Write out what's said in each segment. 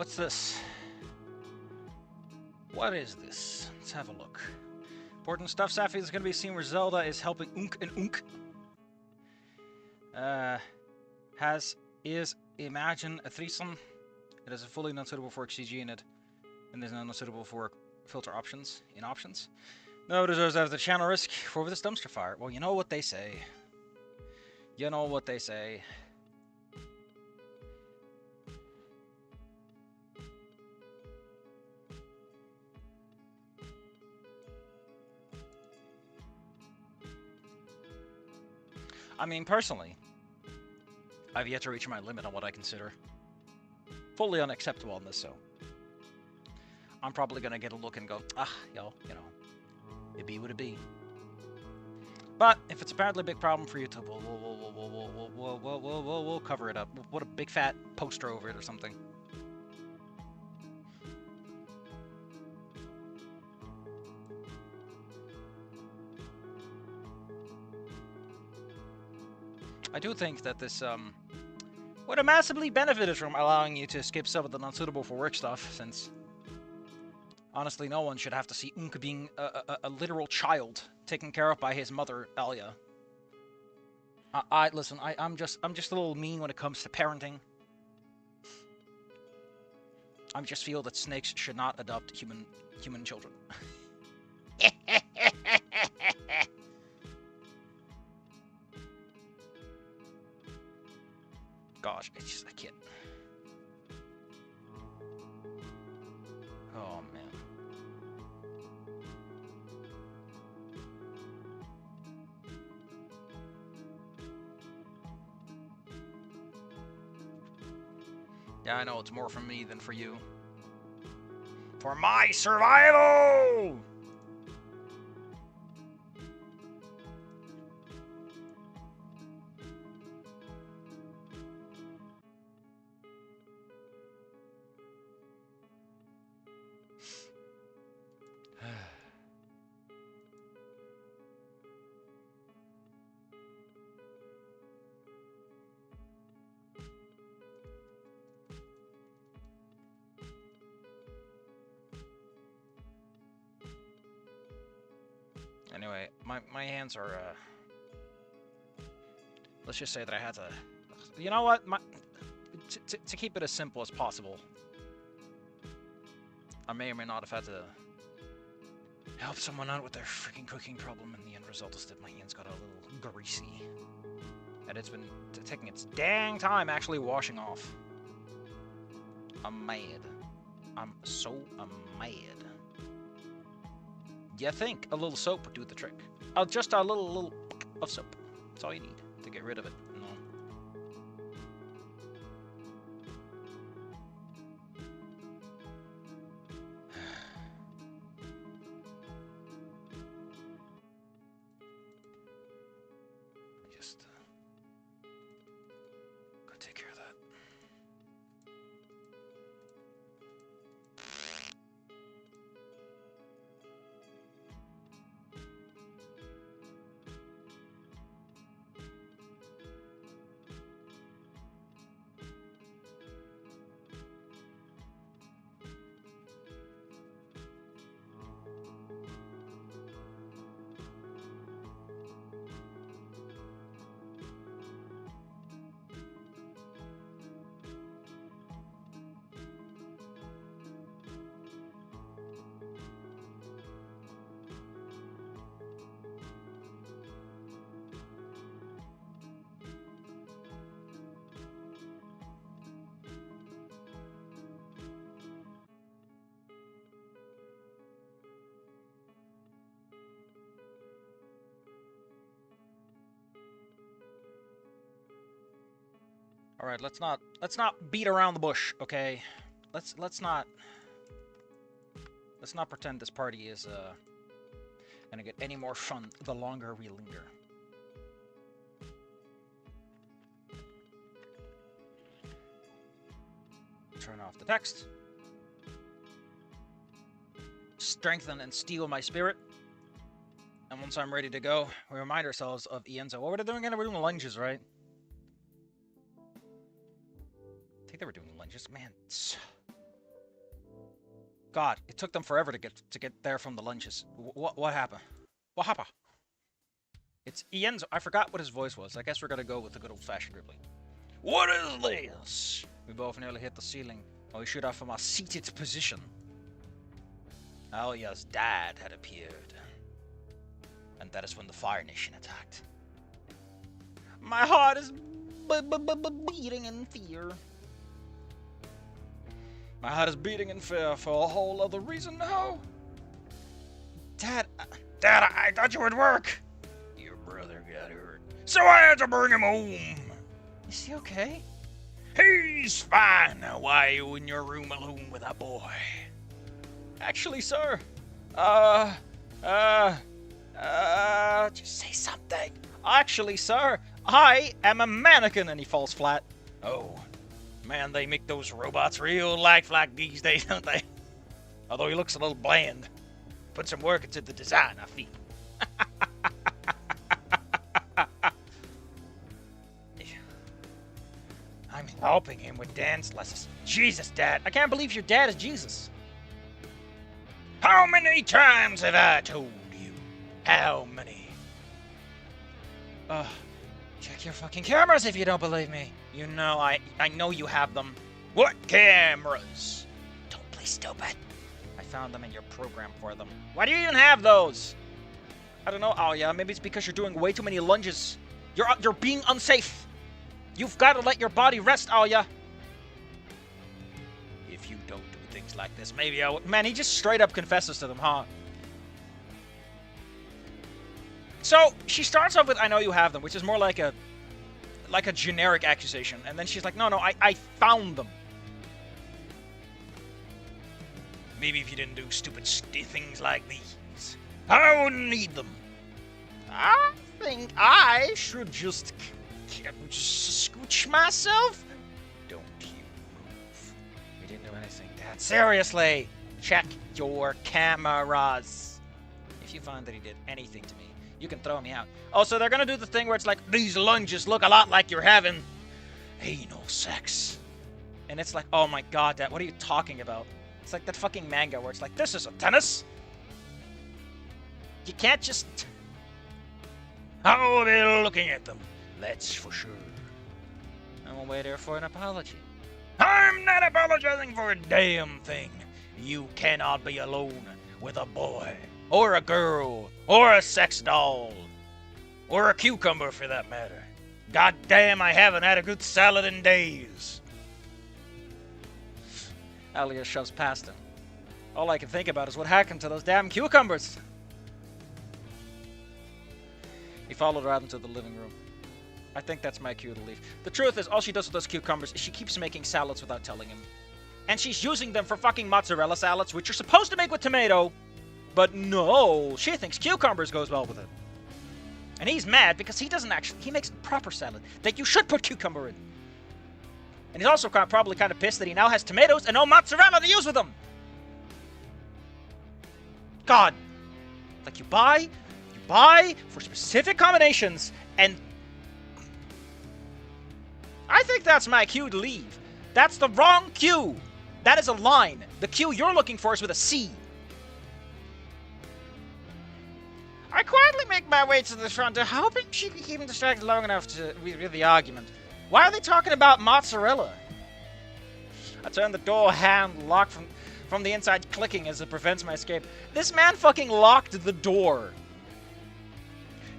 What's this? What is this? Let's have a look. Important stuff. Safi is going to be a scene where Zelda is helping Unk and Unk. Is Imagine a threesome. It is fully non-suitable for XCG in it, and is not suitable for filter options in options. No, it deserves out of the channel risk for this dumpster fire. Well, you know what they say. You know what they say. I mean, personally, I've yet to reach my limit on what I consider fully unacceptable on this, so I'm probably gonna get a look and go, yo, you know, it be what it be. But if it's apparently a big problem for YouTube, we'll cover it up. We'll put a big fat poster over it or something. I do think that this would have massively benefited from allowing you to skip some of the non-suitable for work stuff, since honestly no one should have to see Unk being a literal child taken care of by his mother, Alia. Listen, I'm just a little mean when it comes to parenting. I just feel that snakes should not adopt human children. Gosh, it's just a kid. Oh, man. Yeah, I know it's more for me than for you. For my survival! Anyway, my hands are, let's just say that I had to, you know what, to keep it as simple as possible, I may or may not have had to help someone out with their freaking cooking problem, and the end result is that my hands got a little greasy, and it's been taking its dang time actually washing off. I'm mad. I'm so mad. You think a little soap would do the trick? Just a little of soap. That's all you need to get rid of it. No. Just go take care of that. All right, let's not beat around the bush, okay? Let's not pretend this party is gonna get any more fun the longer we linger. Turn off the text. Strengthen and steel my spirit. And once I'm ready to go, we remind ourselves of Ienzo. What were they doing again? We're doing lunges, right? I think they were doing lunges. Man, God, it took them forever to get there from the lunches. What happened? What happened? It's Ienzo. I forgot what his voice was. I guess we're gonna go with the good old-fashioned Ripley. What is this? We both nearly hit the ceiling. Oh, we shoot off from our seated position. Alia's dad had appeared. And that is when the Fire Nation attacked. My heart is beating in fear. My heart is beating in fear for a whole other reason now. Dad, I thought you would work. Your brother got hurt, so I had to bring him home. Is he okay? He's fine. Now, why are you in your room alone with a boy? Actually, sir, just say something. Actually, sir, I am a mannequin, and he falls flat. Oh, man, they make those robots real lifelike these days, don't they? Although he looks a little bland. Put some work into the design, I feel. I'm helping him with dance lessons. Jesus, Dad. I can't believe your dad is Jesus. How many times have I told you? How many? Check your fucking cameras if you don't believe me. You know, I know you have them. What cameras? Don't play stupid. I found them in your program for them. Why do you even have those? I don't know. Oh yeah, maybe it's because you're doing way too many lunges. You're being unsafe. You've got to let your body rest, Alia. If you don't do things like this, maybe I will. Man, he just straight up confesses to them, huh? So she starts off with "I know you have them," which is more like a generic accusation, and then she's like, "No, I found them." Maybe if you didn't do stupid things like these, I wouldn't need them. I think I should just scooch myself. Don't you move. We didn't do anything, Dad. Seriously, check your cameras. If you find that he did anything to me, you can throw me out. Oh, so they're gonna do the thing where it's like, these lunges look a lot like you're having anal sex. And it's like, oh my god, Dad, what are you talking about? It's like that fucking manga where it's like, this is a tennis. You can't just... How they're looking at them, that's for sure. I'm a waiter for an apology. I'm not apologizing for a damn thing. You cannot be alone with a boy, or a girl, or a sex doll, or a cucumber for that matter. God damn, I haven't had a good salad in days. Alia shoves past him. All I can think about is what happened to those damn cucumbers. He followed her out into the living room. I think that's my cue to leave. The truth is, all she does with those cucumbers is she keeps making salads without telling him. And she's using them for fucking mozzarella salads, which you're supposed to make with tomato. But no, she thinks cucumbers goes well with it. And he's mad because he doesn't actually... He makes a proper salad that you should put cucumber in. And he's also probably kind of pissed that he now has tomatoes and no mozzarella to use with them. God. Like, you buy for specific combinations, and... I think that's my cue to leave. That's the wrong cue. That is a line. The cue you're looking for is with a C. I quietly make my way to the front, hoping she can keep him distracted long enough to read the argument. Why are they talking about mozzarella? I turn the door hand locked from the inside, clicking as it prevents my escape. This man fucking locked the door.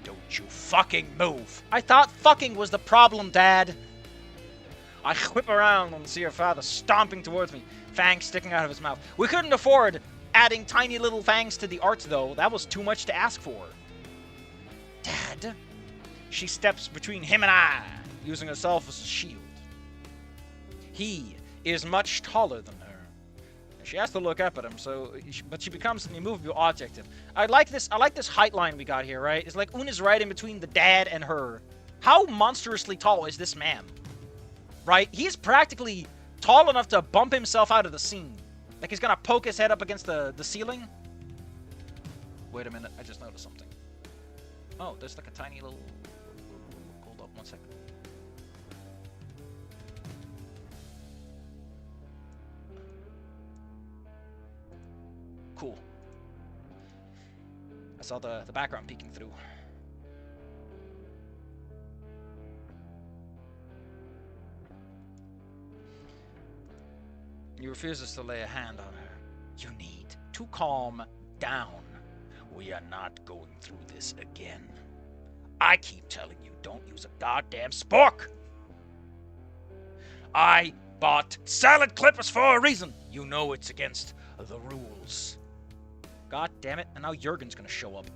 Don't you fucking move. I thought fucking was the problem, Dad. I whip around and see her father stomping towards me, fangs sticking out of his mouth. We couldn't afford adding tiny little fangs to the art, though. That was too much to ask for. Dad? She steps between him and I, using herself as a shield. He is much taller than her. She has to look up at him, but she becomes an immovable object. I like this height line we got here, right? It's like Una's right in between the dad and her. How monstrously tall is this man? Right? He's practically tall enough to bump himself out of the scene. Like he's gonna poke his head up against the ceiling. Wait a minute, I just noticed something. Oh, there's like a tiny little... Hold up, 1 second. cool. I saw the background peeking through. He refuses to lay a hand on her. You need to calm down. We are not going through this again. I keep telling you, don't use a goddamn spork. I bought salad clippers for a reason. You know it's against the rules. God damn it, and now Jurgen's gonna show up.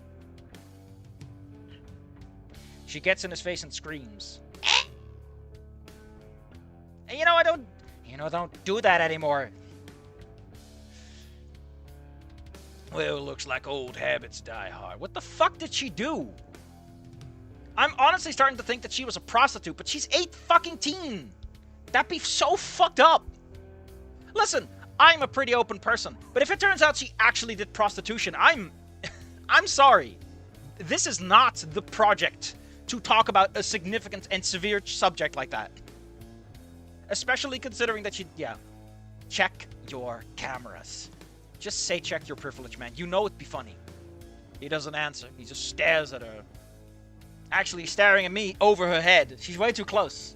She gets in his face and screams. And don't do that anymore. Well, looks like old habits die hard. What the fuck did she do? I'm honestly starting to think that she was a prostitute, but she's 8 fucking teen. That'd be so fucked up. Listen, I'm a pretty open person, but if it turns out she actually did prostitution, I'm sorry. This is not the project to talk about a significant and severe subject like that. Especially considering that check your cameras. Just say check your privilege, man. You know it'd be funny. He doesn't answer. He just stares at her. Actually, he's staring at me over her head. She's way too close.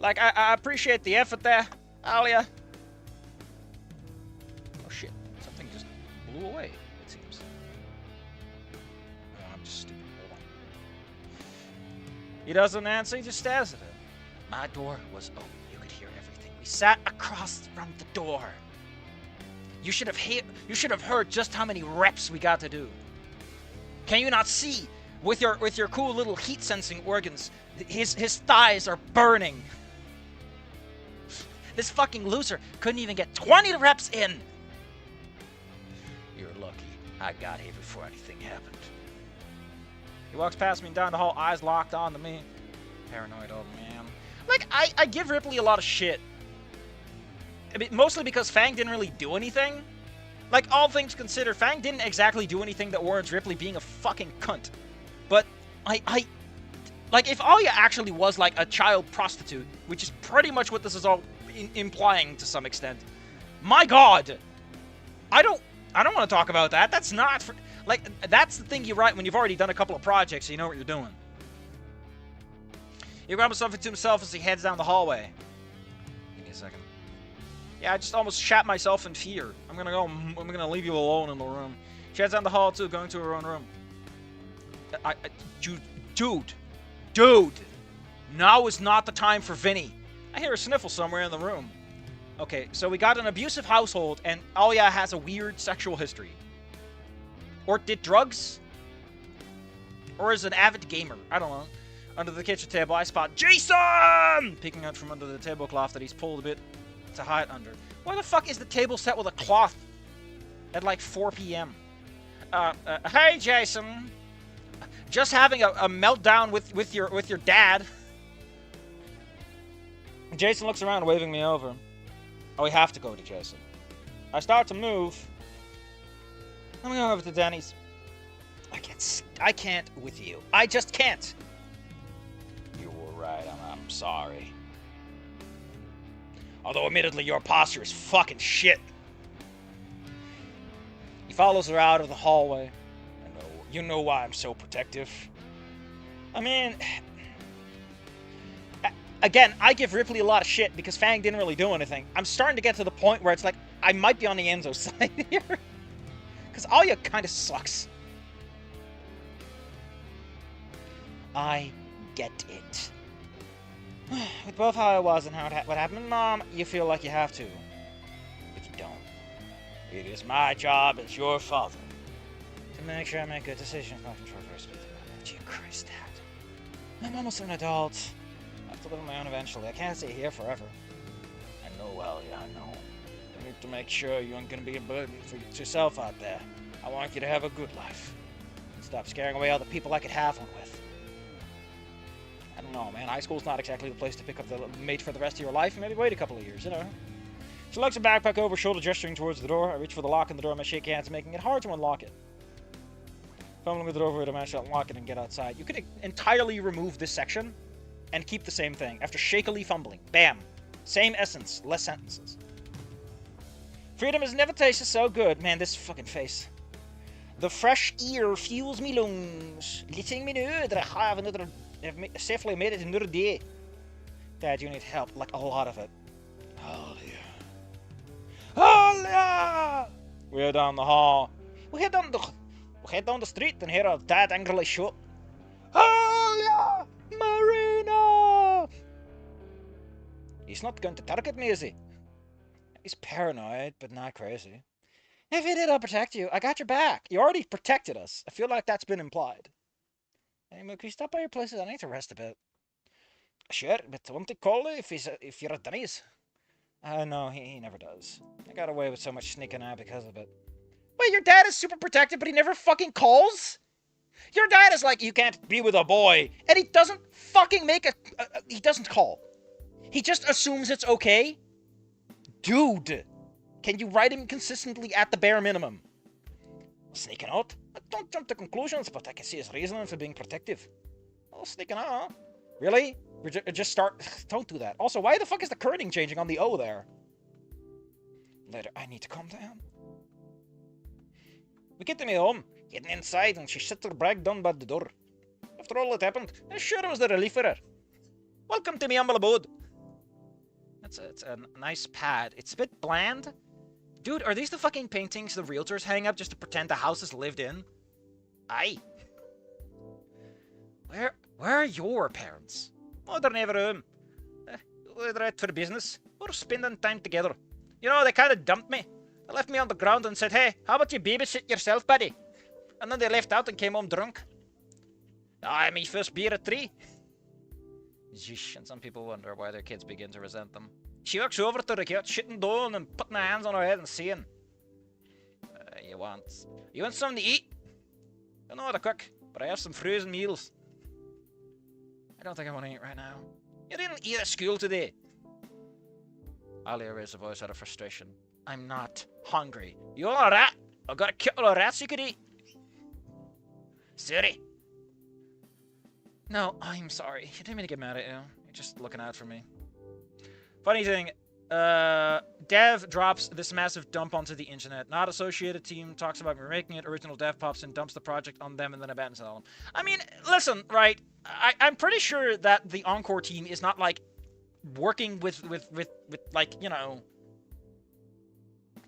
Like, I appreciate the effort there, Alia. Oh shit. Something just blew away, it seems. Oh, I'm just stupid. Hold on. He doesn't answer, he just stares at her. My door was open. You could hear everything. We sat across from the door. You should have heard just how many reps we got to do. Can you not see? With your cool little heat sensing organs, his thighs are burning. This fucking loser couldn't even get 20 reps in. You're lucky. I got here before anything happened. He walks past me and down the hall, eyes locked on to me. Paranoid old man. Like, I give Ripley a lot of shit. I mean, mostly because Fang didn't really do anything. Like, all things considered, Fang didn't exactly do anything that warrants Ripley being a fucking cunt. But, like, if Alia actually was, like, a child prostitute, which is pretty much what this is all implying to some extent, my god! I don't want to talk about that. That's not for... Like, that's the thing you write when you've already done a couple of projects, so you know what you're doing. He grabs something to himself as he heads down the hallway. Give me a second. Yeah, I just almost shat myself in fear. I'm gonna leave you alone in the room. She heads down the hall too, going to her own room. Dude! Now is not the time for Vinny. I hear a sniffle somewhere in the room. Okay, so we got an abusive household, and Alia has a weird sexual history. Or did drugs? Or is an avid gamer. I don't know. Under the kitchen table, I spot Jason! Peeking out from under the tablecloth that he's pulled a bit to hide under. Why the fuck is the table set with a cloth at like 4 p.m.? Hey, Jason. Just having a meltdown with your dad. Jason looks around, waving me over. Oh, we have to go to Jason. I start to move. I'm going over to Denny's. I can't with you. I just can't. You were right. I'm sorry. Although, admittedly, your posture is fucking shit. He follows her out of the hallway. You know why I'm so protective. I mean... Again, I give Ripley a lot of shit because Fang didn't really do anything. I'm starting to get to the point where it's like, I might be on the Enzo side here. Because Alia kind of sucks. I get it. With both how I was and what happened, Mom, you feel like you have to. But you don't. It is my job as your father to make sure I make good decisions, not controversial. Gee Christ, Dad. I'm almost an adult. I have to live on my own eventually. I can't stay here forever. I know, Alia, I know. I need to make sure you aren't going to be a burden for yourself out there. I want you to have a good life. Stop scaring away all the people I could have one with. I don't know, man. High school's not exactly the place to pick up the mate for the rest of your life. Maybe wait a couple of years, you know. She lugs her backpack over her shoulder, gesturing towards the door. I reach for the lock on the door and I shake hands, making it hard to unlock it. Fumbling with it over it, I manage to unlock it and get outside. You could entirely remove this section and keep the same thing. After shakily fumbling. Bam. Same essence, less sentences. Freedom has never tasted so good. Man, this fucking face. The fresh air fuels me lungs, letting me know that I have safely made it another day. Dad, you need help, like a lot of it. Oh yeah. Oh yeah! We head down the hall. We head down the street and hear our dad angrily shout, "Oh yeah, Marina!" He's not going to target me, is he? He's paranoid, but not crazy. If he did, I'll protect you. I got your back. You already protected us. I feel like that's been implied. Hey, Mook, can you stop by your place? I need to rest a bit. Sure, but won't he call you if you're at Denny's? No, he never does. I got away with so much sneaking out because of it. Wait, your dad is super protective, but he never fucking calls? Your dad is like, you can't be with a boy, and he doesn't fucking make he doesn't call. He just assumes it's okay? Dude! Can you write him consistently at the bare minimum? Sneaking out? Don't jump to conclusions, but I can see his reasoning for being protective. Oh, sneaking out, huh? Really? Just start... Don't do that. Also, why the fuck is the kerning changing on the O there? Later, I need to calm down. We get to me home, getting inside, and she sits her brag down by the door. After all that happened, I sure was the relief for her. Welcome to me humble abode. It's a nice pad. It's a bit bland. Dude, are these the fucking paintings the realtors hang up just to pretend the house is lived in? Aye. Where are your parents? Oh, they're never home. They're out for business. We're spending time together. You know, they kind of dumped me. They left me on the ground and said, hey, how about you babysit yourself, buddy? And then they left out and came home drunk. My first beer at 3. Zeesh, and some people wonder why their kids begin to resent them. She walks over to the couch, sitting down and putting her hands on her head and saying, you want something to eat? I know how to cook, but I have some frozen meals. I don't think I want to eat right now. You didn't eat at school today. Alia raised her voice out of frustration. I'm not hungry. You want a rat? I've got a couple of rats you could eat. Sorry. No, I'm sorry. You didn't mean to get mad at you. You're just looking out for me. Funny thing, Dev drops this massive dump onto the internet. Not associated team talks about remaking it. Original Dev pops and dumps the project on them and then abandons it on them. I mean, listen, right? I'm pretty sure that the Encore team is not like working with like, you know,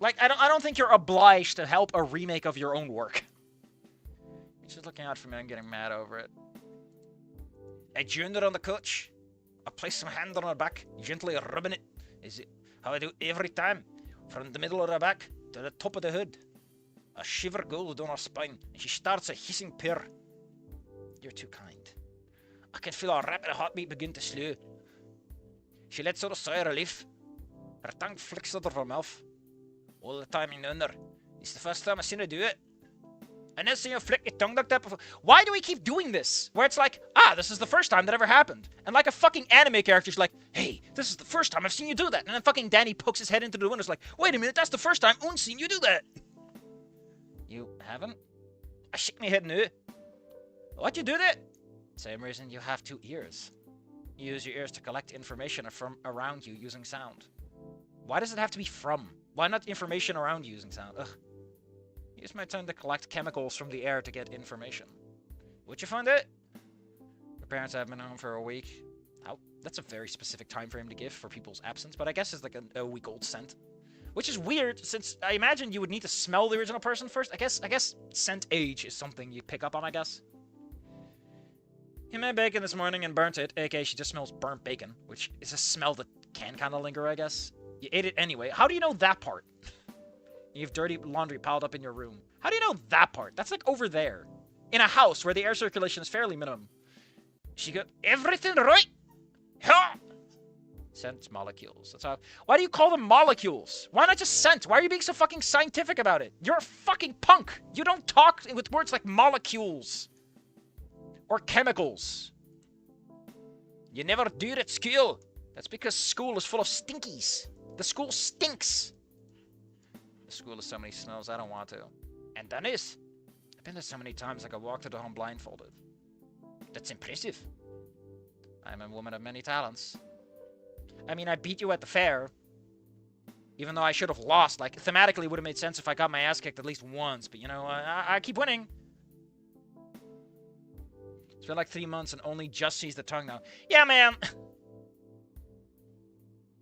like I don't think you're obliged to help a remake of your own work. You're just looking out for me and getting mad over it. I joined her on the couch. I placed my hand on her back, gently rubbing it. Is it how I do every time? From the middle of her back to the top of the hood. A shiver goes down her spine, and she starts a hissing purr. You're too kind. I can feel her rapid heartbeat begin to slow. She lets out a sigh of relief. Her tongue flicks out of her mouth. All the time I known her. It's the first time I've seen her do it. I never seen her flick your tongue like that before. Why do we keep doing this? Where it's like, this is the first time that ever happened. And like a fucking anime character's like, hey, this is the first time I've seen you do that. And then fucking Danny pokes his head into the window. Like, wait a minute, that's the first time I've seen you do that. You haven't? I shake my head no. What you do that? Same reason you have 2 ears. You use your ears to collect information from around you using sound. Why does it have to be from? Why not information around you using sound? Ugh. Use my tongue to collect chemicals from the air to get information. Would you find it? Your parents have been home for a week. How? That's a very specific time frame to give for people's absence, but I guess it's like a week-old scent. Which is weird, since I imagine you would need to smell the original person first. I guess scent age is something you pick up on, I guess. He made bacon this morning and burnt it, aka she just smells burnt bacon, which is a smell that can kind of linger, I guess. You ate it anyway. How do you know that part? You have dirty laundry piled up in your room. How do you know that part? That's like over there. In a house where the air circulation is fairly minimum. She got everything right. Ha! Scent molecules. That's how. Why do you call them molecules? Why not just scent? Why are you being so fucking scientific about it? You're a fucking punk. You don't talk with words like molecules. Or chemicals. You never do it at school. That's because school is full of stinkies. The school stinks. The school has so many smells, I don't want to. And Dennis, I've been there so many times I could walk to the home blindfolded. That's impressive. I'm a woman of many talents. I mean, I beat you at the fair. Even though I should have lost. Like, thematically, it would have made sense if I got my ass kicked at least once. But, you know, I keep winning. It's been like 3 months and only just sees the tongue now. Yeah, man.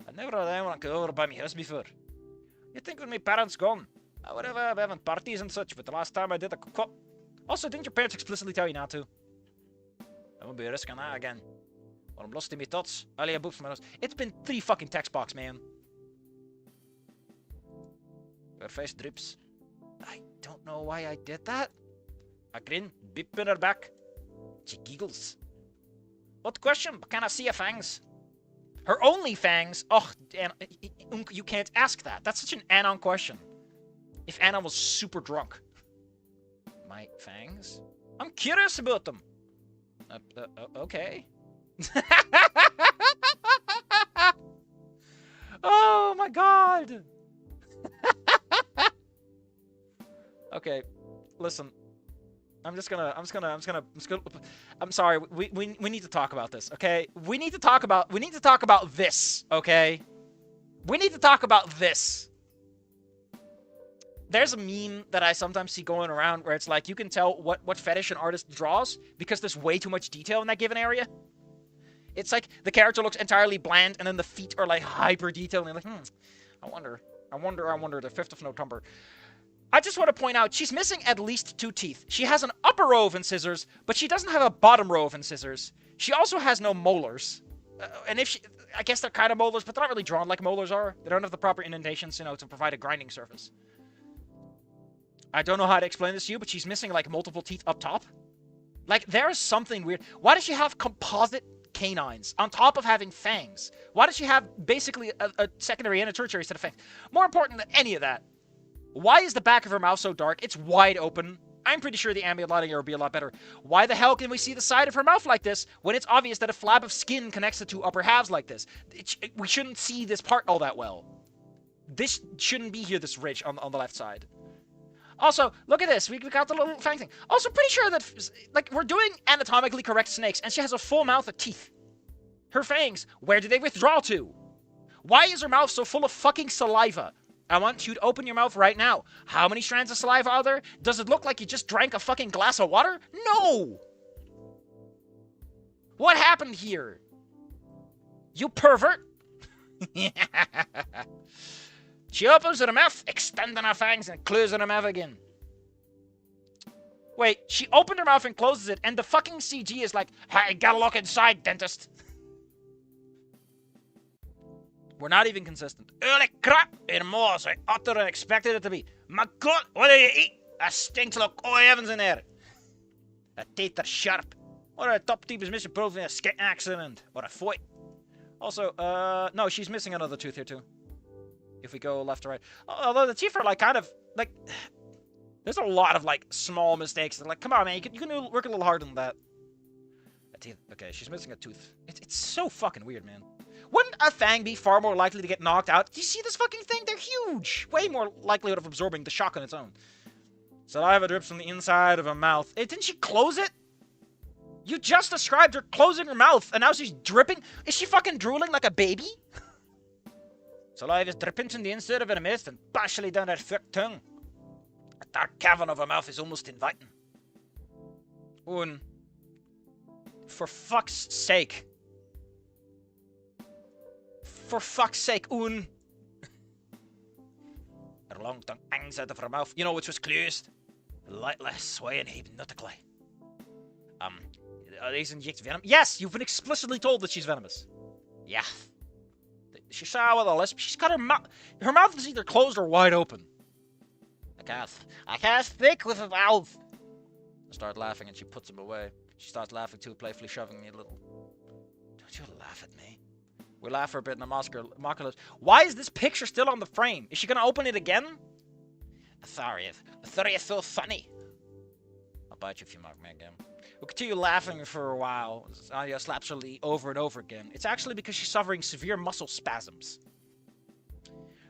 I never had anyone go over by my house before. You think with my parents gone, I would have having parties and such, but the last time I did, I could. Also, didn't your parents explicitly tell you not to? I won't be risking that again. Or I'm lost in my thoughts. Earlier book from my house. It's been 3 fucking text box, man. Her face drips. I don't know why I did that. I grin, beep in her back. She giggles. What question? Can I see her fangs? Her only fangs? Oh, you can't ask that. That's such an Anon question. If Anna was super drunk. My fangs? I'm curious about them. Okay. Oh my god. Okay, listen. I'm sorry. We need to talk about this, okay? We need to talk about this, okay? We need to talk about this. There's a meme that I sometimes see going around where it's like you can tell what fetish an artist draws because there's way too much detail in that given area. It's like the character looks entirely bland and then the feet are like hyper detailed and you're like, I wonder, the 5th of November. I just want to point out, she's missing at least 2 teeth. She has an upper row of incisors, but she doesn't have a bottom row of incisors. She also has no molars. And if she, I guess they're kind of molars, but they're not really drawn like molars are. They don't have the proper indentations, you know, to provide a grinding surface. I don't know how to explain this to you, but she's missing, like, multiple teeth up top. Like, there's something weird. Why does she have composite canines on top of having fangs? Why does she have basically a secondary and a tertiary set of fangs? More important than any of that, why is the back of her mouth so dark? It's wide open. I'm pretty sure the ambient lighting here will be a lot better. Why the hell can we see the side of her mouth like this when it's obvious that a flap of skin connects the 2 upper halves like this? We shouldn't see this part all that well. This shouldn't be here, this ridge on the left side. Also, look at this. We got the little fang thing. Also, pretty sure that, like, we're doing anatomically correct snakes, and she has a full mouth of teeth. Her fangs, where do they withdraw to? Why is her mouth so full of fucking saliva? I want you to open your mouth right now. How many strands of saliva are there? Does it look like you just drank a fucking glass of water? No! What happened here? You pervert! She opens her mouth, extending her fangs, and closing her mouth again. Wait, she opened her mouth and closes it, and the fucking CG is like, hey, gotta look inside, dentist. We're not even consistent. Holy crap! It's more as I ought to have expected it to be. My God, what do you eat? A stinks like oh heavens in there. The teeth are sharp. What a top tooth is missing probably in a skate accident or a fight. Also, no, she's missing another tooth here too. If we go left to right. Although the teeth are like kind of like there's a lot of like small mistakes. Like, come on, man, you can work a little harder than that. A teeth. Okay, she's missing a tooth. It's so fucking weird, man. Wouldn't a fang be far more likely to get knocked out? Do you see this fucking thing? They're huge. Way more likelihood of absorbing the shock on its own. Saliva drips from the inside of her mouth. Didn't she close it? You just described her closing her mouth, and now she's dripping? Is she fucking drooling like a baby? Saliva is dripping from the inside of her mouth and partially down her thick tongue. A dark cavern of her mouth is almost inviting. Un. For fuck's sake. For fuck's sake, Un. Her long tongue hangs out of her mouth. You know which was closed? Lightly swaying hypnotically. Are these inject venom? Yes, you've been explicitly told that she's venomous. Yeah. She saw with a lisp. She's got her mouth. Her mouth is either closed or wide open. I can't speak with a mouth. I start laughing and she puts him away. She starts laughing too, playfully shoving me a little. Don't you laugh at me. We laugh for a bit and Mocker. Why is this picture still on the frame? Is she gonna open it again? Sorry, it's so funny. I'll bite you if you mock me again. We'll continue laughing for a while. Anya slaps her Lee over and over again. It's actually because she's suffering severe muscle spasms.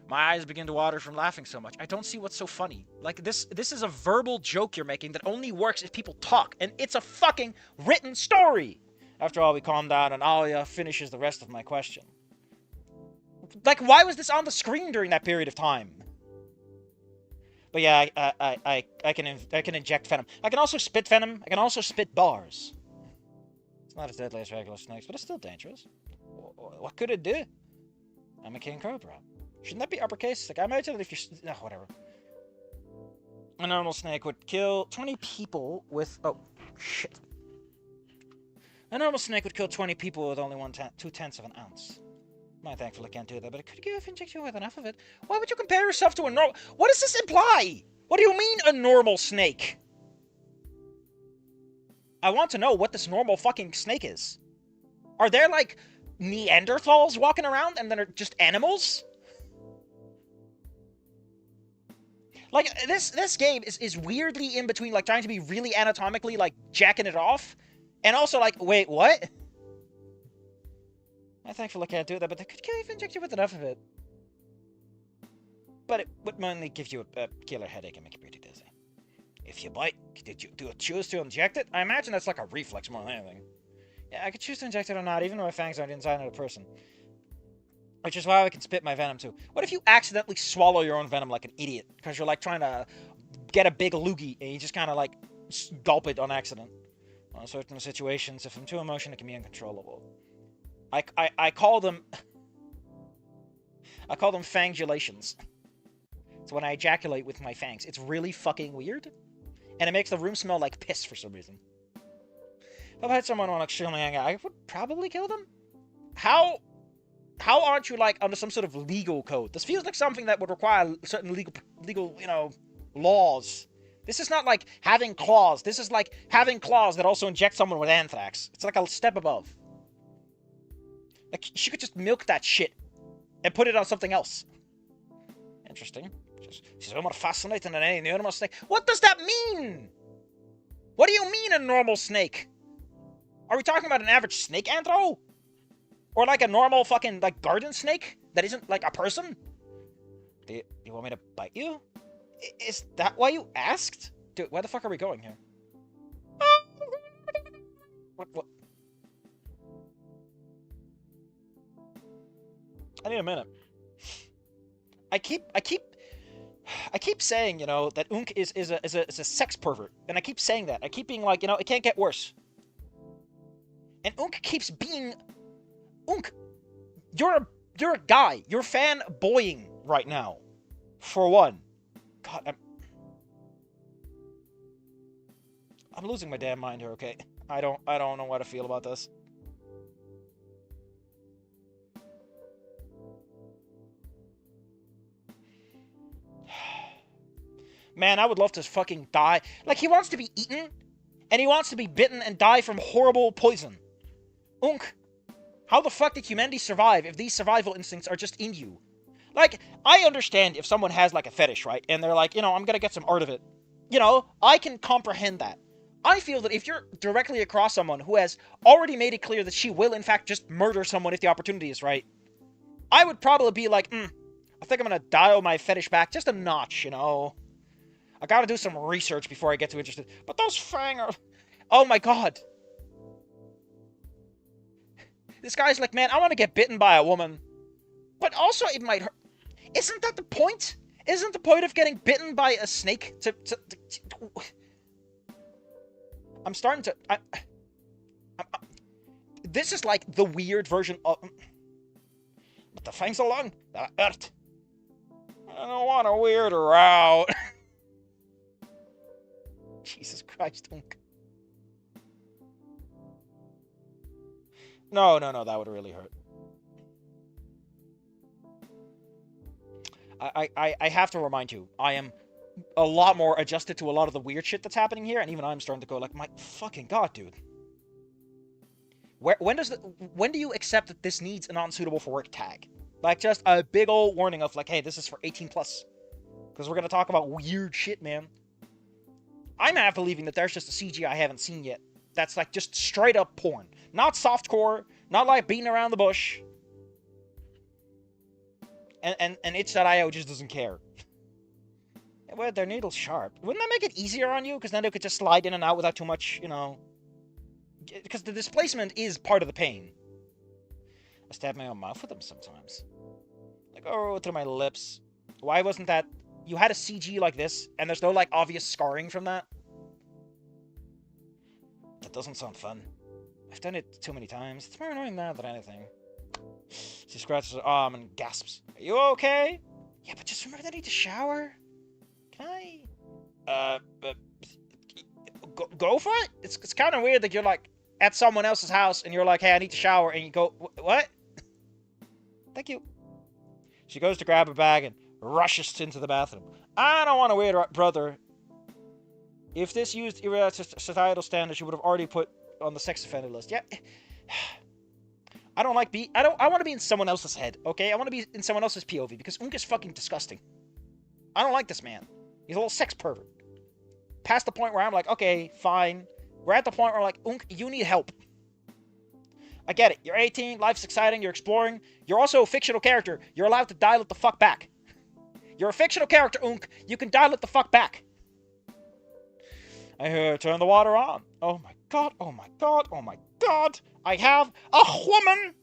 My eyes begin to water from laughing so much. I don't see what's so funny. Like, this is a verbal joke you're making that only works if people talk. And it's a fucking written story! After all, we calm down and Alia finishes the rest of my question. Like, why was this on the screen during that period of time? But yeah, I can inject venom. I can also spit venom. I can also spit bars. It's not as deadly as regular snakes, but it's still dangerous. What could it do? I'm a king cobra. Shouldn't that be uppercase? Like, I imagine that if you're... No, whatever. A normal snake would kill 20 people with... Oh, shit. A normal snake would kill 20 people with only 2/10 of an ounce. I thankfully can't do that, but it could give inject you with enough of it. Why would you compare yourself to a normal... What does this imply? What do you mean, a normal snake? I want to know what this normal fucking snake is. Are there, like, Neanderthals walking around and then are just animals? Like, this game is weirdly in between, like, trying to be really anatomically, like, jacking it off, and also, like, wait, what? I thankfully can't do that, but they could inject you with enough of it. But it would mainly give you a killer headache and make you pretty dizzy. If you bite, do you choose to inject it? I imagine that's like a reflex more than anything. Yeah, I could choose to inject it or not, even though my fangs aren't inside of a person. Which is why I can spit my venom too. What if you accidentally swallow your own venom like an idiot? Because you're like trying to get a big loogie and you just kind of like gulp it on accident. On certain situations, if I'm too emotional, it can be uncontrollable. I call them... I call them fangulations. It's when I ejaculate with my fangs. It's really fucking weird. And it makes the room smell like piss for some reason. If I had someone on extremely angry, I would probably kill them. How aren't you, like, under some sort of legal code? This feels like something that would require certain legal, you know, laws. This is not like having claws. This is like having claws that also inject someone with anthrax. It's like a step above. Like, she could just milk that shit and put it on something else. Interesting. She's more fascinating than any normal snake. What does that mean? What do you mean, a normal snake? Are we talking about an average snake anthro? Or like a normal fucking, like, garden snake that isn't, like, a person? Do you want me to bite you? Is that why you asked? Dude, where the fuck are we going here? What? I need a minute. I keep saying, you know, that Unk is a sex pervert, and I keep saying that. I keep being like, you know, it can't get worse. And Unk keeps being Unk. You're a guy. You're fanboying right now. For one. God, I'm losing my damn mind here, okay? I don't know how to feel about this. Man, I would love to fucking die. Like, he wants to be eaten, and he wants to be bitten and die from horrible poison. Unk, how the fuck did humanity survive if these survival instincts are just in you? Like, I understand if someone has, like, a fetish, right? And they're like, you know, I'm gonna get some art of it. You know, I can comprehend that. I feel that if you're directly across someone who has already made it clear that she will, in fact, just murder someone if the opportunity is right, I would probably be like, I think I'm gonna dial my fetish back just a notch, you know? I gotta do some research before I get too interested. But those fang are... Oh my god. This guy's like, man, I want to get bitten by a woman. But also, it might hurt. Isn't that the point? Isn't the point of getting bitten by a snake to... I'm starting to... This is like the weird version of... But the fangs along, that hurt. I don't want a weird route. Jesus Christ, Unk. No, that would really hurt. I have to remind you, I am a lot more adjusted to a lot of the weird shit that's happening here, and even I'm starting to go like, my fucking god, dude. When do you accept that this needs a non-suitable for work tag? Like, just a big old warning of like, hey, this is for 18+. Because we're gonna talk about weird shit, man. I'm half believing that there's just a CG I haven't seen yet. That's like just straight up porn. Not softcore, not like beating around the bush. And itch.io just doesn't care. Well, their needle's sharp. Wouldn't that make it easier on you? Because then they could just slide in and out without too much, you know... Because the displacement is part of the pain. I stab my own mouth with them sometimes. Like, oh, through my lips. Why wasn't that... You had a CG like this, and there's no, like, obvious scarring from that? That doesn't sound fun. I've done it too many times. It's more annoying that than anything. She scratches her arm and gasps. Are you okay? Yeah, but just remember that I need to shower. Can I... Go for it? It's kind of weird that you're, like, at someone else's house, and you're like, hey, I need to shower, and you go, what? Thank you. She goes to grab her bag and rushes into the bathroom. I don't want to weird brother. If this used societal standards, you would have already put on the sex offender list. Yeah. I want to be in someone else's head, okay? I want to be in someone else's POV, because Unk is fucking disgusting. I don't like this man. He's a little sex pervert. Past the point where I'm like, okay, fine. We're at the point where I'm like, Unk, you need help. I get it. You're 18, life's exciting, you're exploring. You're also a fictional character. You're allowed to dial it the fuck back. You're a fictional character, Unk. You can dial it the fuck back. I hear turn the water on. Oh my god, oh my god, oh my god. I have a woman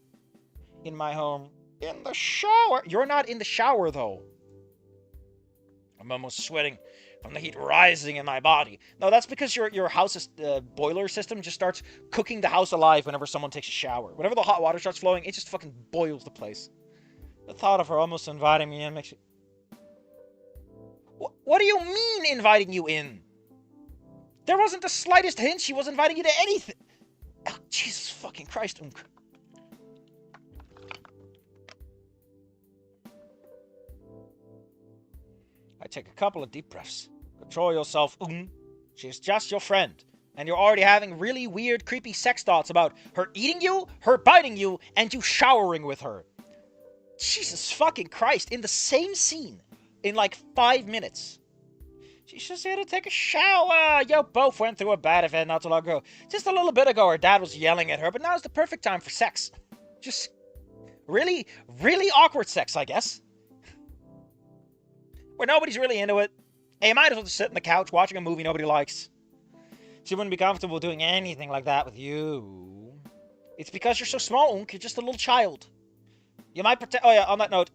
in my home. In the shower. You're not in the shower, though. I'm almost sweating from the heat rising in my body. No, that's because your house's boiler system just starts cooking the house alive whenever someone takes a shower. Whenever the hot water starts flowing, it just fucking boils the place. The thought of her almost inviting me in makes you... What do you mean, inviting you in? There wasn't the slightest hint she was inviting you to anything. Oh, Jesus fucking Christ, Unk. I take a couple of deep breaths. Control yourself, She's just your friend. And you're already having really weird, creepy sex thoughts about her eating you, her biting you, and you showering with her. Jesus fucking Christ. In the same scene. In like 5 minutes. She's just here to take a shower. You both went through a bad event not too long ago. Just a little bit ago, her dad was yelling at her, but now's the perfect time for sex. Just really, really awkward sex, I guess. Where nobody's really into it. Hey, you might as well just sit on the couch watching a movie nobody likes. She wouldn't be comfortable doing anything like that with you. It's because you're so small, Unk. You're just a little child. You might pretend... Oh, yeah, on that note,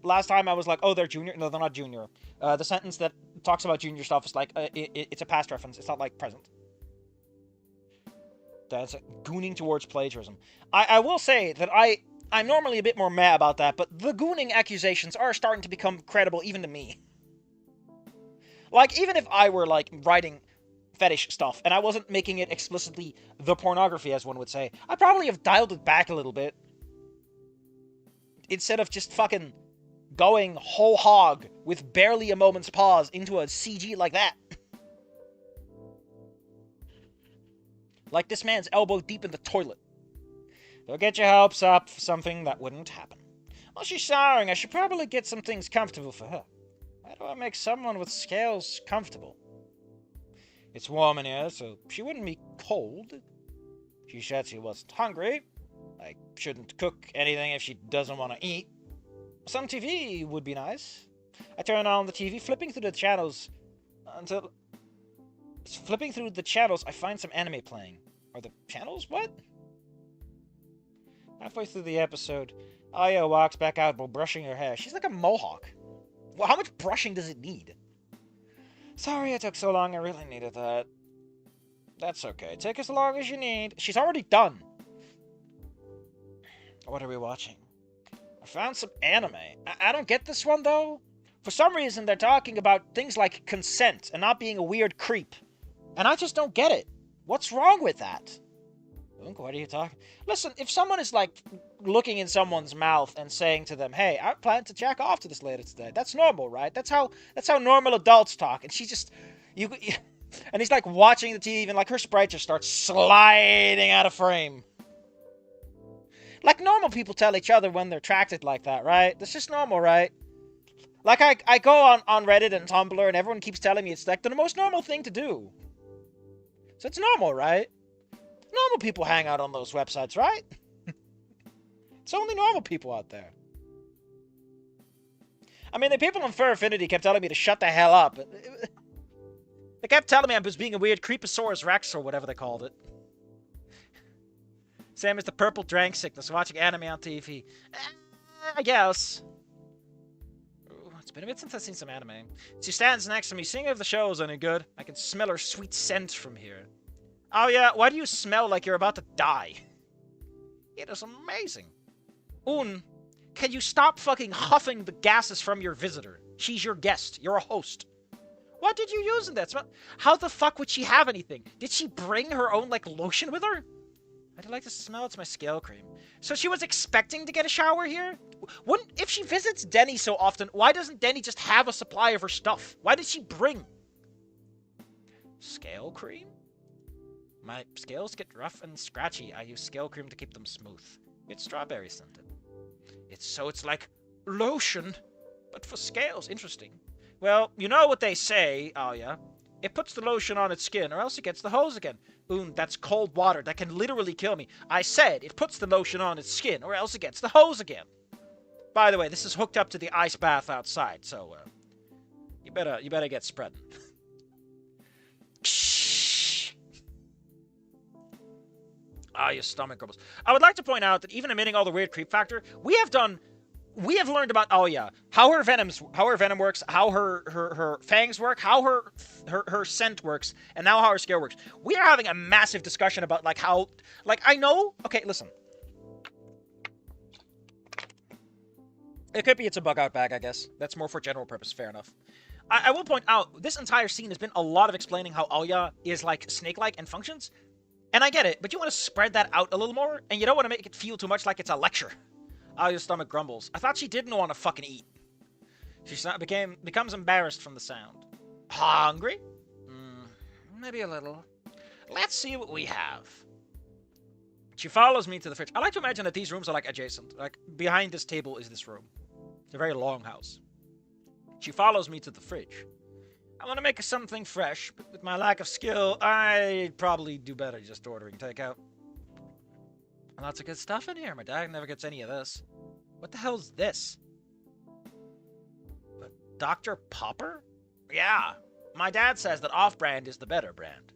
last time I was like, oh, they're junior. No, they're not junior. The sentence that talks about junior stuff is like, it's a past reference. It's not like present. That's gooning towards plagiarism. I will say that I'm normally a bit more mad about that, but the gooning accusations are starting to become credible even to me. Like, even if I were, like, writing fetish stuff, and I wasn't making it explicitly the pornography, as one would say, I'd probably have dialed it back a little bit. Instead of just fucking going whole hog with barely a moment's pause into a CG like that. Like this man's elbow deep in the toilet. Don't get your hopes up for something that wouldn't happen. While she's showering, I should probably get some things comfortable for her. How do I make someone with scales comfortable? It's warm in here, so she wouldn't be cold. She said she wasn't hungry. I shouldn't cook anything if she doesn't want to eat. Some TV would be nice. I turn on the TV, flipping through the channels until... Flipping through the channels, I find some anime playing. Are the channels? What? Halfway through the episode, Aya walks back out while brushing her hair. She's like a mohawk. Well, how much brushing does it need? Sorry it took so long, I really needed that. That's okay. Take as long as you need. She's already done. What are we watching? I found some anime. I don't get this one, though. For some reason, they're talking about things like consent and not being a weird creep. And I just don't get it. What's wrong with that? What are you talking? Listen, if someone is, like, looking in someone's mouth and saying to them, hey, I plan to jack off to this later today. That's normal, right? That's how normal adults talk. And she just... and he's, like, watching the TV and, like, her sprite just starts sliding out of frame. Like, normal people tell each other when they're attracted like that, right? That's just normal, right? Like, I go on Reddit and Tumblr, and everyone keeps telling me it's, like, the most normal thing to do. So it's normal, right? Normal people hang out on those websites, right? It's only normal people out there. I mean, the people on Fur Affinity kept telling me to shut the hell up. They kept telling me I was being a weird Creeposaurus Rex or whatever they called it. Same as the purple drank sickness, watching anime on TV. I guess. It's been a bit since I've seen some anime. She stands next to me, seeing if the show is any good. I can smell her sweet scent from here. Oh yeah, why do you smell like you're about to die? It is amazing. Un, can you stop fucking huffing the gases from your visitor? She's your guest. You're a host. What did you use in that smell? How the fuck would she have anything? Did she bring her own, like, lotion with her? I'd like to smell it's my scale cream. So she was expecting to get a shower here? If she visits Denny so often, why doesn't Denny just have a supply of her stuff? Why did she bring? Scale cream? My scales get rough and scratchy. I use scale cream to keep them smooth. It's strawberry scented. It's like lotion, but for scales. Interesting. Well, you know what they say, Alia. It puts the lotion on its skin, or else it gets the hose again. That's cold water. That can literally kill me. I said it puts the lotion on its skin, or else it gets the hose again. By the way, this is hooked up to the ice bath outside, so you better get spreading. Your stomach grumbles. I would like to point out that even omitting all the weird creep factor, we have learned about Alia, how her venom works, how her fangs work, how her scent works, and now how her scale works. We are having a massive discussion about I know. Okay, listen. It could be it's a bug out bag, I guess. That's more for general purpose. Fair enough. I will point out this entire scene has been a lot of explaining how Alia is like snake-like and functions, and I get it. But you want to spread that out a little more, and you don't want to make it feel too much like it's a lecture. Alia's stomach grumbles. I thought she didn't want to fucking eat. She becomes embarrassed from the sound. Hungry? Maybe a little. Let's see what we have. She follows me to the fridge. I like to imagine that these rooms are like adjacent. Like behind this table is this room. It's a very long house. She follows me to the fridge. I want to make something fresh, but with my lack of skill, I'd probably do better just ordering takeout. Lots of good stuff in here. My dad never gets any of this. What the hell's this? Dr. Popper? Yeah. My dad says that off-brand is the better brand.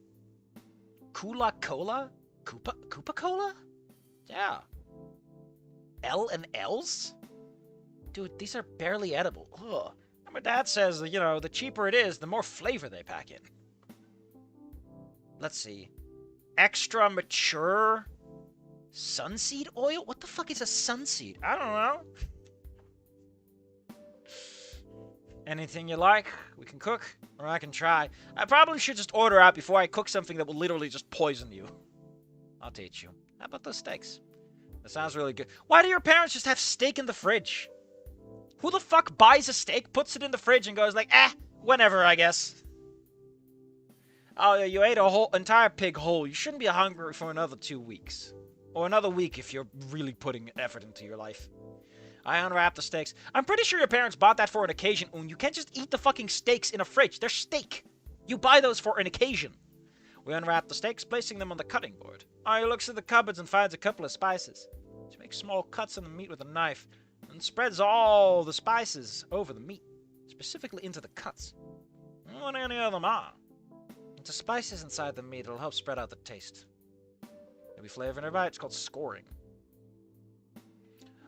Kula Cola? Koopa Cola? Yeah. L and L's? Dude, these are barely edible. Ugh. And my dad says that, the cheaper it is, the more flavor they pack in. Let's see. Extra mature sunseed oil? What the fuck is a sunseed? I don't know. Anything you like, we can cook, or I can try. I probably should just order out before I cook something that will literally just poison you. I'll teach you. How about those steaks? That sounds really good. Why do your parents just have steak in the fridge? Who the fuck buys a steak, puts it in the fridge, and goes like, whenever, I guess. Oh, yeah, you ate a whole entire pig whole. You shouldn't be hungry for another 2 weeks. Or another week if you're really putting effort into your life. I unwrap the steaks. I'm pretty sure your parents bought that for an occasion, Un. You can't just eat the fucking steaks in a fridge. They're steak. You buy those for an occasion. We unwrap the steaks, placing them on the cutting board. He looks in the cupboards and finds a couple of spices. She makes small cuts in the meat with a knife and spreads all the spices over the meat, specifically into the cuts. What any of them are. It's the spices inside the meat that'll help spread out the taste. There'll be flavor in every bite. It's called scoring.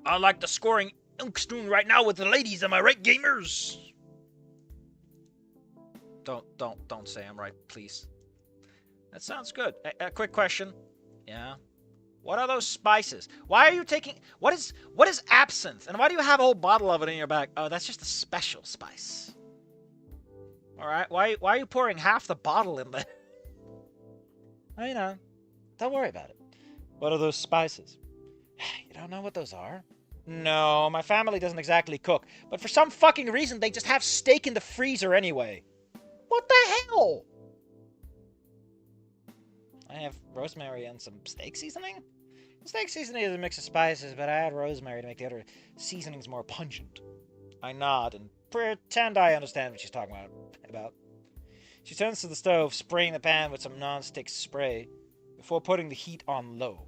I like the scoring Unkstoon right now with the ladies, am I right, gamers? Don't say I'm right, please. That sounds good. A quick question. Yeah. What are those spices? Why are you taking... What is absinthe? And why do you have a whole bottle of it in your bag? Oh, that's just a special spice. Alright, why are you pouring half the bottle in there? Don't worry about it. What are those spices? You don't know what those are? No, my family doesn't exactly cook. But for some fucking reason, they just have steak in the freezer anyway. What the hell? I have rosemary and some steak seasoning? Steak seasoning is a mix of spices, but I add rosemary to make the other seasonings more pungent. I nod and pretend I understand what she's talking about. She turns to the stove, spraying the pan with some non-stick spray before putting the heat on low.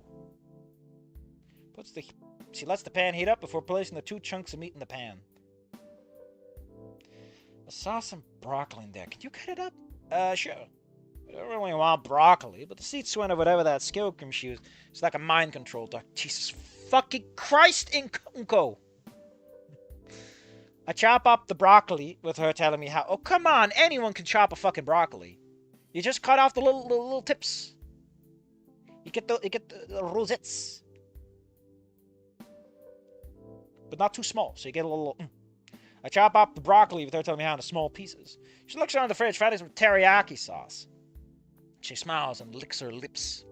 She lets the pan heat up before placing the 2 chunks of meat in the pan. I saw some broccoli in there. Can you cut it up? Sure. I don't really want broccoli, but the seeds went of whatever that skill cream she used. It's like a mind control duct. Jesus fucking Christ in Kunko! I chop up the broccoli with her telling me how. Oh, come on. Anyone can chop a fucking broccoli. You just cut off the little tips. You get the rosettes. But not too small, so you get a little... I chop up the broccoli with her telling me how into small pieces. She looks around the fridge, finding some teriyaki sauce. She smiles and licks her lips.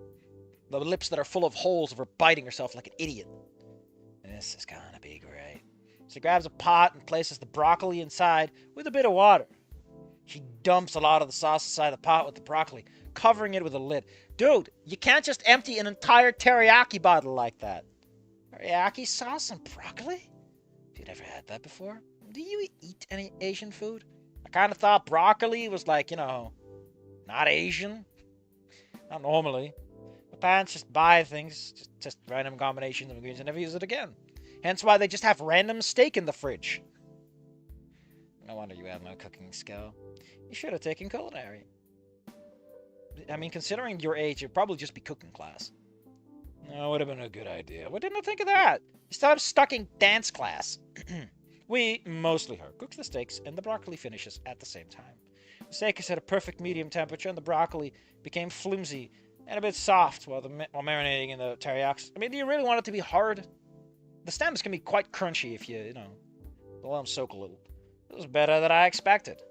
The lips that are full of holes of her biting herself like an idiot. This is gonna be great. She grabs a pot and places the broccoli inside with a bit of water. She dumps a lot of the sauce inside the pot with the broccoli, covering it with a lid. Dude, you can't just empty an entire teriyaki bottle like that. Teriyaki sauce and broccoli? Have you never had that before? Do you eat any Asian food? I kind of thought broccoli was like, you know, not Asian. Not normally. My parents just buy things, just random combinations of ingredients and never use it again. Hence why they just have random steak in the fridge. No wonder you have no cooking skill. You should have taken culinary. I mean, considering your age, you'd probably just be cooking class. No, would have been a good idea. Why didn't I think of that? Instead of stuck in dance class. We, mostly her, cooks the steaks and the broccoli finishes at the same time. The steak is at a perfect medium temperature and the broccoli became flimsy and a bit soft while marinating in the teriyaki. I mean, do you really want it to be hard? The stems can be quite crunchy if you let them soak a little. It was better than I expected.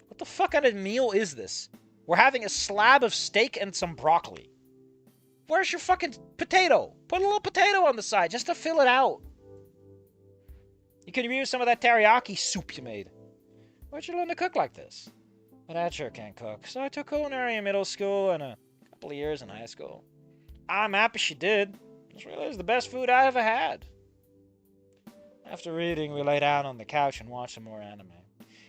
What the fuck kind of meal is this? We're having a slab of steak and some broccoli. Where's your fucking potato? Put a little potato on the side just to fill it out. You could use some of that teriyaki soup you made. Where'd you learn to cook like this? My dad sure can't cook, so I took culinary in middle school and a couple of years in high school. I'm happy she did. This really is the best food I ever had. After reading, we lay down on the couch and watched some more anime.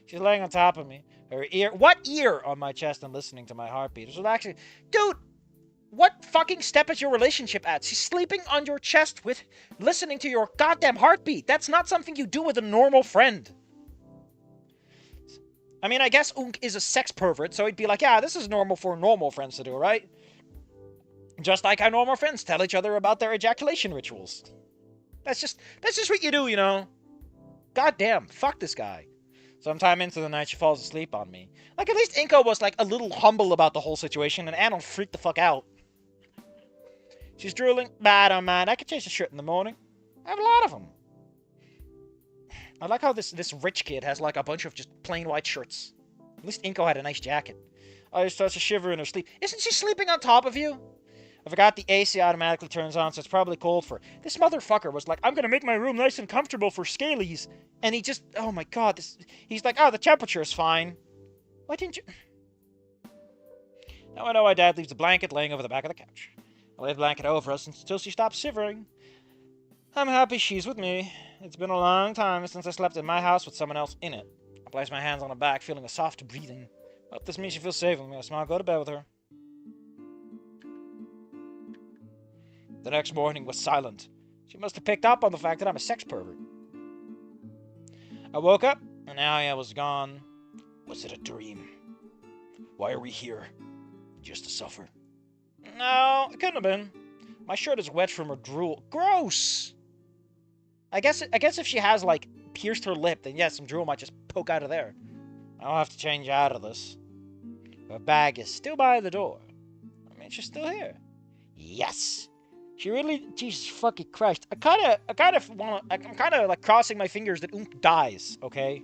She's laying on top of me, her ear on my chest and listening to my heartbeat. It was actually, dude, what fucking step is your relationship at? She's sleeping on your chest with listening to your goddamn heartbeat. That's not something you do with a normal friend. I mean, I guess Unk is a sex pervert, so he'd be like, yeah, this is normal for normal friends to do, right? Just like how normal friends tell each other about their ejaculation rituals. That's just what you do, you know? Goddamn, fuck this guy. Sometime into the night, she falls asleep on me. Like, at least Inko was, like, a little humble about the whole situation, and Anna freaked the fuck out. She's drooling. But I don't mind. I can change the shirt in the morning. I have a lot of them. I like how this rich kid has, like, a bunch of just plain white shirts. At least Inko had a nice jacket. Oh, she starts to shiver in her sleep. Isn't she sleeping on top of you? I forgot the AC automatically turns on, so it's probably cold for her. This motherfucker was like, I'm gonna make my room nice and comfortable for Scalies. And he just, oh my god, he's like, oh, the temperature is fine. Why didn't you... Now I know why Dad leaves the blanket laying over the back of the couch. I lay the blanket over us until she stops shivering. I'm happy she's with me. It's been a long time since I slept in my house with someone else in it. I place my hands on her back, feeling a soft breathing. Hope this means she feels safe with me. I smile, go to bed with her. The next morning was silent. She must have picked up on the fact that I'm a sex pervert. I woke up, and Alia was gone. Was it a dream? Why are we here? Just to suffer? No, it couldn't have been. My shirt is wet from her drool. Gross! I guess if she has, like, pierced her lip, then yes, some drool might just poke out of there. I'll have to change out of this. Her bag is still by the door. I mean, she's still here. Yes! She really, Jesus fucking Christ. I'm kind of like crossing my fingers that Unk dies, okay?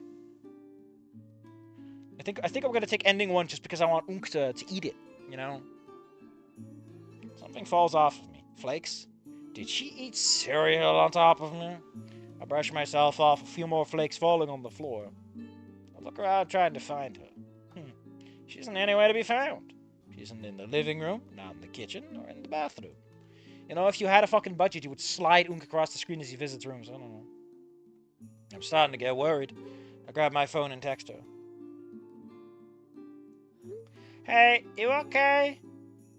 I think I'm gonna take ending one just because I want Unk to eat it, you know? Something falls off of me. Flakes? Did she eat cereal on top of me? I brush myself off, a few more flakes falling on the floor. I look around trying to find her. She isn't anywhere to be found. She isn't in the living room, not in the kitchen, or in the bathroom. You know, if you had a fucking budget, you would slide Unk across the screen as he visits rooms. I don't know. I'm starting to get worried. I grab my phone and text her. Hey, you okay?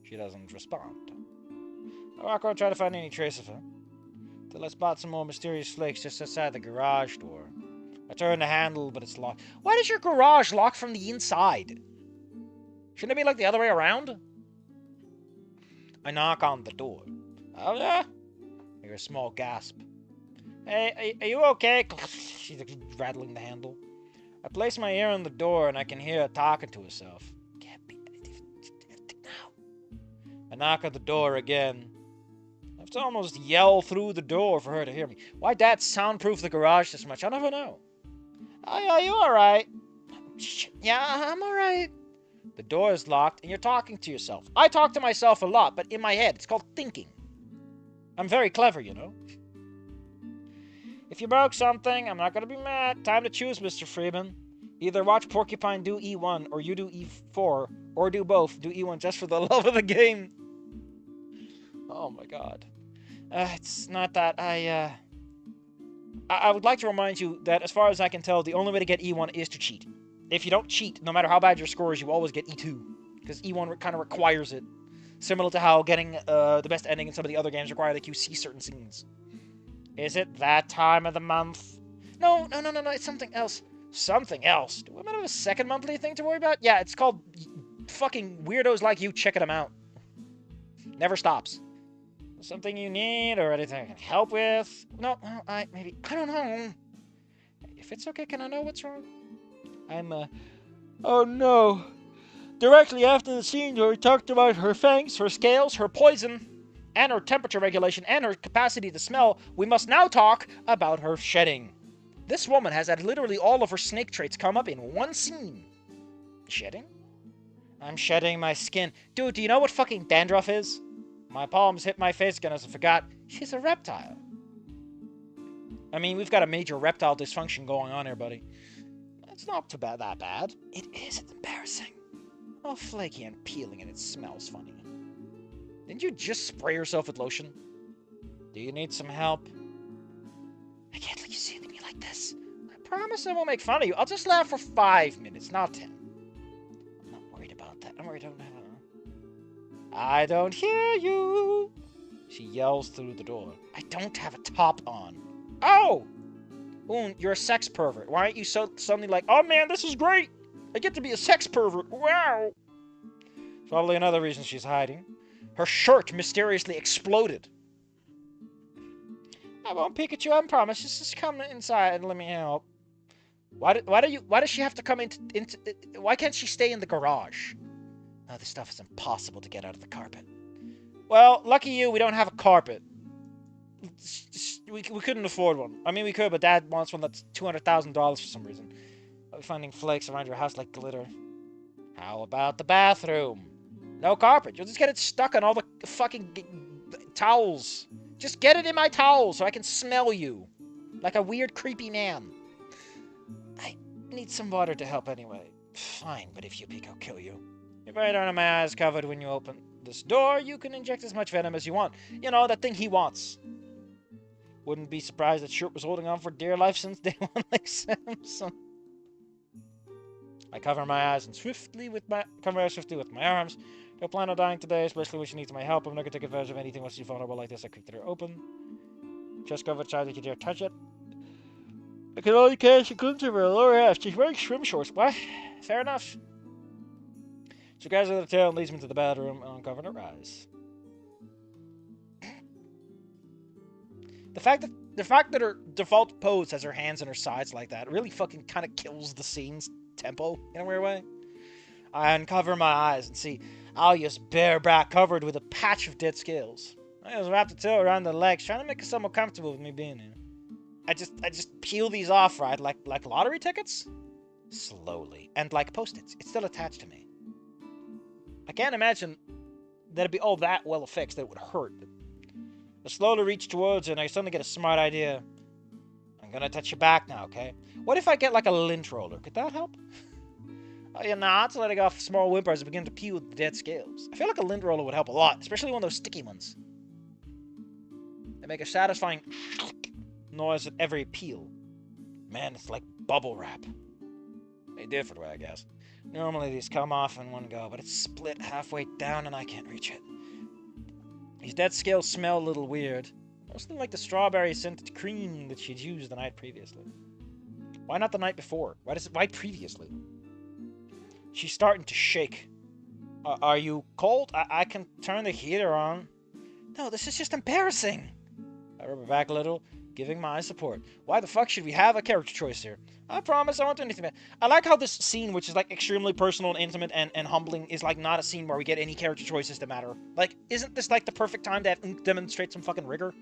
She doesn't respond. I walk around trying to find any trace of her. Till I spot some more mysterious flakes just outside the garage door. I turn the handle, but it's locked. Why does your garage lock from the inside? Shouldn't it be like the other way around? I knock on the door. Oh, yeah? I hear a small gasp. Hey, are you okay? She's like rattling the handle. I place my ear on the door and I can hear her talking to herself. Can't be now. I knock at the door again. I have to almost yell through the door for her to hear me. Why Dad soundproof the garage this much? I never know. Are you alright? Yeah, I'm alright. The door is locked and you're talking to yourself. I talk to myself a lot, but in my head. It's called thinking. I'm very clever, you know. If you broke something, I'm not gonna be mad. Time to choose, Mr. Freeman. Either watch Porcupine do E1, or you do E4, or do both. Do E1 just for the love of the game. Oh my god. It's not that I would like to remind you that as far as I can tell, the only way to get E1 is to cheat. If you don't cheat, no matter how bad your score is, you always get E2. Because E1 kind of requires it. Similar to how getting the best ending in some of the other games require that you see certain scenes. Is it that time of the month? No, it's something else. Something else? Do women have a second monthly thing to worry about? Yeah, it's called fucking weirdos like you checking them out. Never stops. Something you need or anything I can help with? No, I don't know. If it's okay, can I know what's wrong? Oh no. Directly after the scene where we talked about her fangs, her scales, her poison, and her temperature regulation, and her capacity to smell, we must now talk about her shedding. This woman has had literally all of her snake traits come up in one scene. Shedding? I'm shedding my skin. Dude, do you know what fucking dandruff is? My palms hit my face again as I forgot. She's a reptile. I mean, we've got a major reptile dysfunction going on here, buddy. It's not too bad that bad. It is embarrassing. All flaky and peeling and it smells funny. Didn't you just spray yourself with lotion? Do you need some help? I can't let you see me like this. I promise I won't make fun of you. I'll just laugh for 5 minutes, not 10. I'm not worried about that. I'm worried I don't have I don't hear you. She yells through the door. I don't have a top on. Oh! Oon, you're a sex pervert. Why aren't you so suddenly like, oh man, this is great! I get to be a sex pervert. Wow! Probably another reason she's hiding. Her shirt mysteriously exploded. I won't peek at you, I promise. Just come inside and let me help. Why does she have to come into why can't she stay in the garage? Oh, this stuff is impossible to get out of the carpet. Well, lucky you, we don't have a carpet. We couldn't afford one. I mean, we could, but Dad wants one that's $200,000 for some reason. I'll be finding flakes around your house like glitter. How about the bathroom? No carpet. You'll just get it stuck on all the fucking towels. Just get it in my towels so I can smell you. Like a weird, creepy man. I need some water to help anyway. Fine, but if you peek, I'll kill you. If I don't have my eyes covered when you open this door, you can inject as much venom as you want. You know, that thing he wants. Wouldn't be surprised that Shirt was holding on for dear life since day one like Samson. I cover my eyes swiftly with my arms. Don't plan on dying today, especially when she needs my help. I'm not gonna take advantage of anything once she's vulnerable like this. I creak the door open. Just cover the child, you can dare touch it. I can only catch a glimpse of her lower half. She's wearing swim shorts. What? Fair enough. She grabs her the tail and leads me to the bathroom and uncovers her eyes. The fact that her default pose has her hands on her sides like that really fucking kind of kills the scene's tempo in a weird way. I uncover my eyes and see Alia's bare back covered with a patch of dead scales. I just wrapped the tail around the legs, trying to make herself more comfortable with me being here. I just peel these off, right? Like lottery tickets? Slowly. And like post-its. It's still attached to me. I can't imagine that it'd be all that well affixed that it would hurt. I slowly reach towards it and I suddenly get a smart idea. I'm gonna touch your back now, okay? What if I get like a lint roller? Could that help? Oh, you're not letting off small whimpers and begin to peel the dead scales. I feel like a lint roller would help a lot, especially one of those sticky ones. They make a satisfying noise at every peel. Man, it's like bubble wrap. A different way, I guess. Normally these come off in one go, but it's split halfway down and I can't reach it. These dead scales smell a little weird. Mostly like the strawberry scented cream that she'd used the night previously. Why not the night before? Why previously? She's starting to shake. Are you cold? I can turn the heater on. No, this is just embarrassing. I rub her back a little. giving my support. Why the fuck should we have a character choice here? I promise I won't do anything bad. I like how this scene, which is like extremely personal and intimate and humbling, is like not a scene where we get any character choices that matter. Like, isn't this like the perfect time to demonstrate some fucking rigor?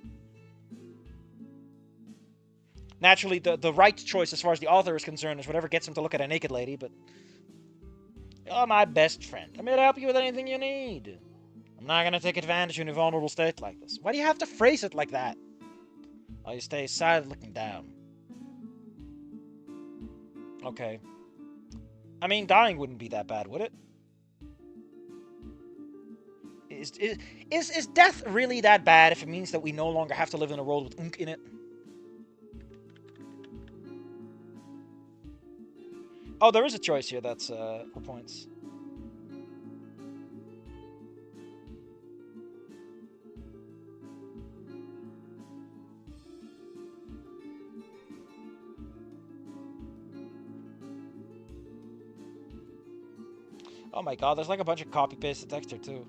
Naturally, the right choice as far as the author is concerned is whatever gets him to look at a naked lady, but... You're my best friend. I'm here to help you with anything you need. I'm not gonna take advantage in a vulnerable state like this. Why do you have to phrase it like that? While you stay silent looking down. Okay. I mean, dying wouldn't be that bad, would it? Is death really that bad if it means that we no longer have to live in a world with unk in it? Oh, there is a choice here that's for points. Oh my god, there's like a bunch of copy-pasted texture too.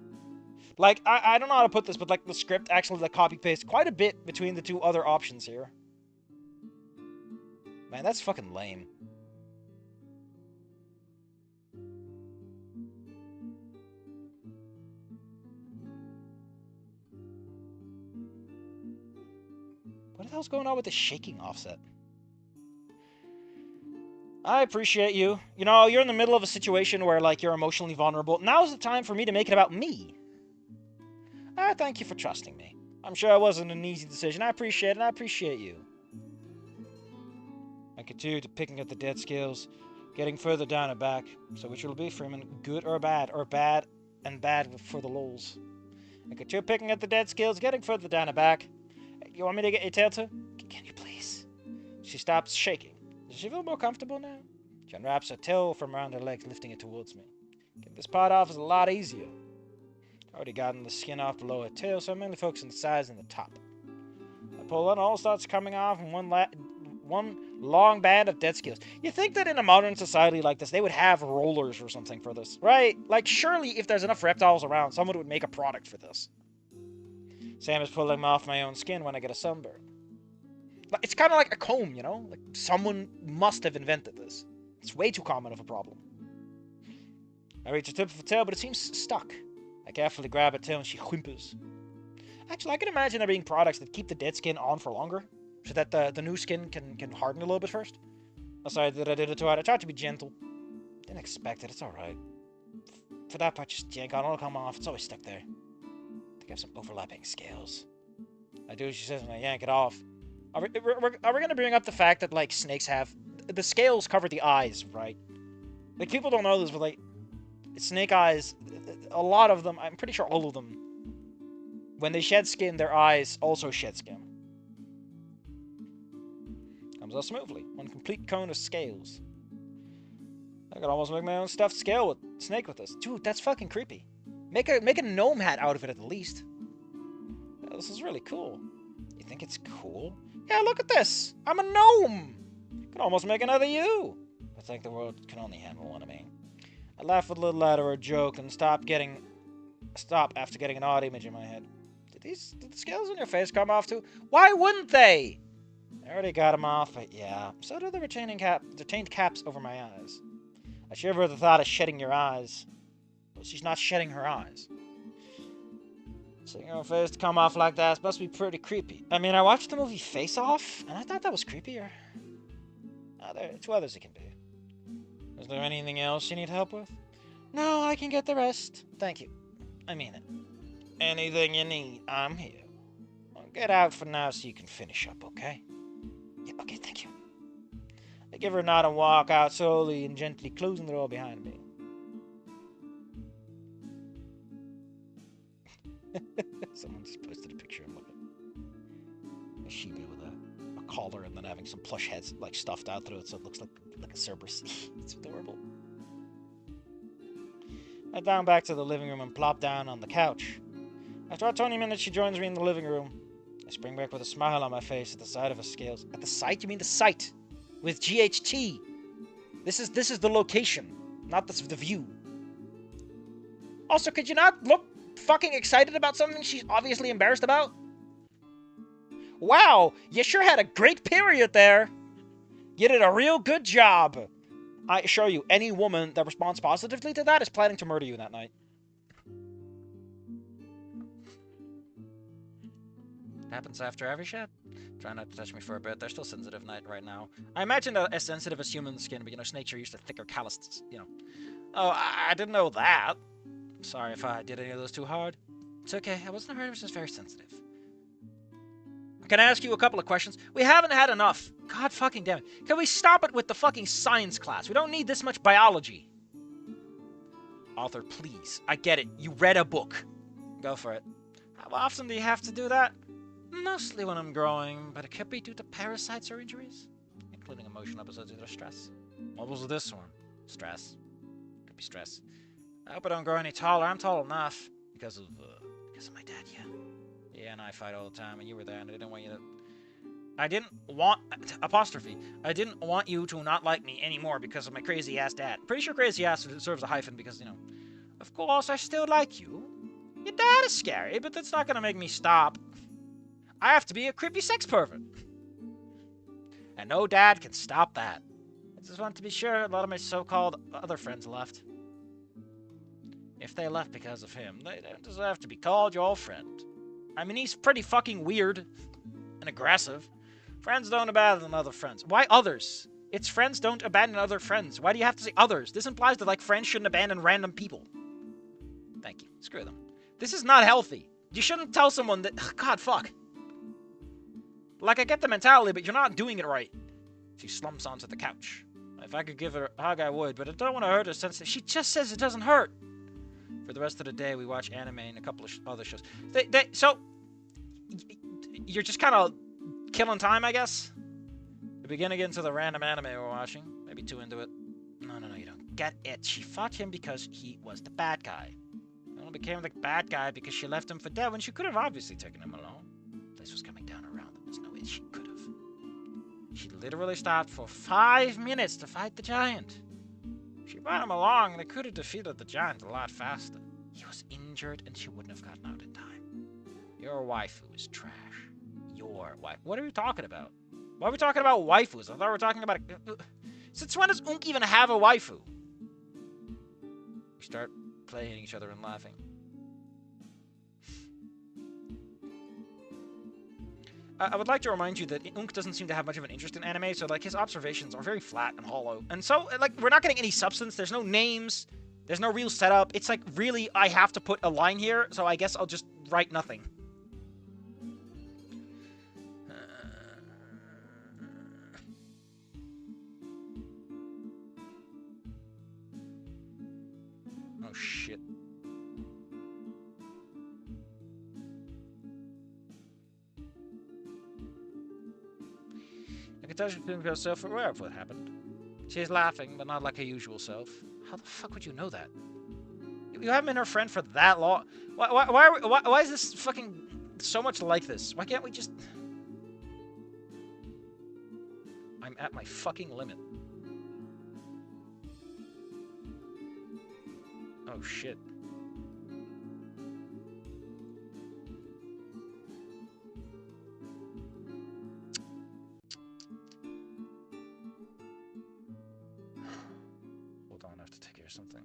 Like, I don't know how to put this, but like the script actually like copy-pastes quite a bit between the two other options here. Man, that's fucking lame. What the hell's going on with the shaking offset? I appreciate you. You know, you're in the middle of a situation where, like, you're emotionally vulnerable. Now's the time for me to make it about me. Thank you for trusting me. I'm sure it wasn't an easy decision. I appreciate it, and I appreciate you. I continue to picking at the dead scales, getting further down and back. So which will it be, Freeman? Good or bad and bad for the lulz. I continue picking at the dead scales, getting further down and back. You want me to get your tail too? Can you please? She stops shaking. Does she feel more comfortable now? She unwraps her tail from around her legs, lifting it towards me. Getting this part off is a lot easier. I've already gotten the skin off below her tail, so I'm mainly focusing on the sides and the top. I pull on, all starts coming off in one long band of dead scales. You think that in a modern society like this, they would have rollers or something for this, right? Like, surely if there's enough reptiles around, someone would make a product for this. Same as pulling off my own skin when I get a sunburn. It's kind of like a comb, you know? Like, someone must have invented this. It's way too common of a problem. I reach the tip of her tail, but it seems stuck. I carefully grab her tail and she whimpers. Actually, I can imagine there being products that keep the dead skin on for longer, so that the new skin can harden a little bit first. I'm sorry that I did it too hard. I tried to be gentle. Didn't expect it. It's alright. For that part, just yank on. It'll come off. It's always stuck there. I think I have some overlapping scales. I do as she says when I yank it off. Are we going to bring up the fact that, like, snakes have... The scales cover the eyes, right? Like, people don't know this, but, like, snake eyes, a lot of them, I'm pretty sure all of them, when they shed skin, their eyes also shed skin. Comes out smoothly. One complete cone of scales. I could almost make my own stuffed snake with this. Dude, that's fucking creepy. Make a gnome hat out of it at the least. Yeah, this is really cool. You think it's cool? Yeah, look at this! I'm a gnome! Could almost make another you! I think the world can only handle one of me. I laugh a little at her joke and stop after getting an odd image in my head. Did the scales on your face come off too? Why wouldn't they? I already got them off, but yeah. So do the retained caps over my eyes. I shiver at the thought of shedding your eyes. But she's not shedding her eyes. Seeing her face come off like that must be pretty creepy. I mean, I watched the movie Face Off, and I thought that was creepier. There are two others it can be. Is there anything else you need help with? No, I can get the rest. Thank you. I mean it. Anything you need, I'm here. I'll get out for now so you can finish up, okay? Yeah, okay, thank you. I give her a nod and walk out slowly and gently, closing the door behind me. Someone just posted a picture of a Shiba with a collar and then having some plush heads like stuffed out through it, so it looks like a Cerberus. It's adorable. I down back to the living room and plop down on the couch. After about 20 minutes, she joins me in the living room. I spring back with a smile on my face at the sight of her scales. At the site? You mean the site? With GHT. This is the location, not the view. Also, could you not look fucking excited about something she's obviously embarrassed about? Wow, you sure had a great period there. You did a real good job. I assure you, any woman that responds positively to that is planning to murder you that night. Happens after every shot. Try not to touch me for a bit. They're still sensitive right now. I imagine they're as sensitive as human skin, but snakes are used to thicker calluses, Oh, I didn't know that. Sorry if I did any of those too hard. It's okay. I wasn't hurt. I was just very sensitive. Can I ask you a couple of questions? We haven't had enough. God fucking damn it. Can we stop it with the fucking science class? We don't need this much biology. Author, please. I get it. You read a book. Go for it. How often do you have to do that? Mostly when I'm growing, but it could be due to parasites or injuries, including emotional episodes due to stress. What was this one? Stress. Could be stress. I hope I don't grow any taller. I'm tall enough. Because of my dad, yeah. Yeah, and I fight all the time, and you were there, and I didn't want you to... I didn't want you to not like me anymore because of my crazy-ass dad. Pretty sure crazy-ass deserves a hyphen because, of course, I still like you. Your dad is scary, but that's not gonna make me stop. I have to be a creepy sex pervert. And no dad can stop that. I just want to be sure a lot of my so-called other friends left. If they left because of him, they don't deserve to be called your friend. I mean, he's pretty fucking weird and aggressive. Friends don't abandon other friends. Why others? It's friends don't abandon other friends. Why do you have to say others? This implies that, friends shouldn't abandon random people. Thank you. Screw them. This is not healthy. You shouldn't tell someone that... God, fuck. I get the mentality, but you're not doing it right. She slumps onto the couch. If I could give her a hug, I would, but I don't want to hurt her since she just says it doesn't hurt. For the rest of the day, we watch anime and a couple of other shows. So, you're just kind of killing time, I guess? We begin to get into the random anime we're watching. Maybe too into it. No, you don't get it. She fought him because he was the bad guy. He only became the bad guy because she left him for dead when she could have obviously taken him alone. The place was coming down around them. There's no way she could have. She literally stopped for 5 minutes to fight the giant. She brought him along, and they could have defeated the giant a lot faster. He was injured, and she wouldn't have gotten out in time. Your waifu is trash. Your wife. What are we talking about? Why are we talking about waifus? I thought we were talking about... Since when does Unk even have a waifu? We start playing each other and laughing. I would like to remind you that Unk doesn't seem to have much of an interest in anime, so, his observations are very flat and hollow. And so, we're not getting any substance. There's no names. There's no real setup. It's really, I have to put a line here, so I guess I'll just write nothing. Oh, shit. I can tell she couldn't be herself aware of what happened. She's laughing, but not like her usual self. How the fuck would you know that? You haven't been her friend for that long. Why is this fucking so much like this? Why can't we just... I'm at my fucking limit. Oh, shit. Hold on, I have to take care of something.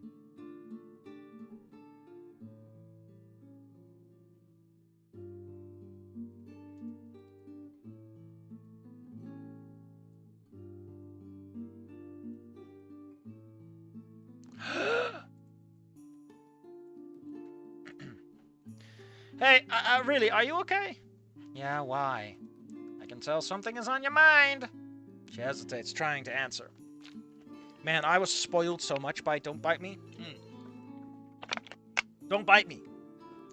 Hey, really, are you okay? Yeah, why? I can tell something is on your mind. She hesitates, trying to answer. Man, I was spoiled so much by Don't Bite Me. Don't Bite Me.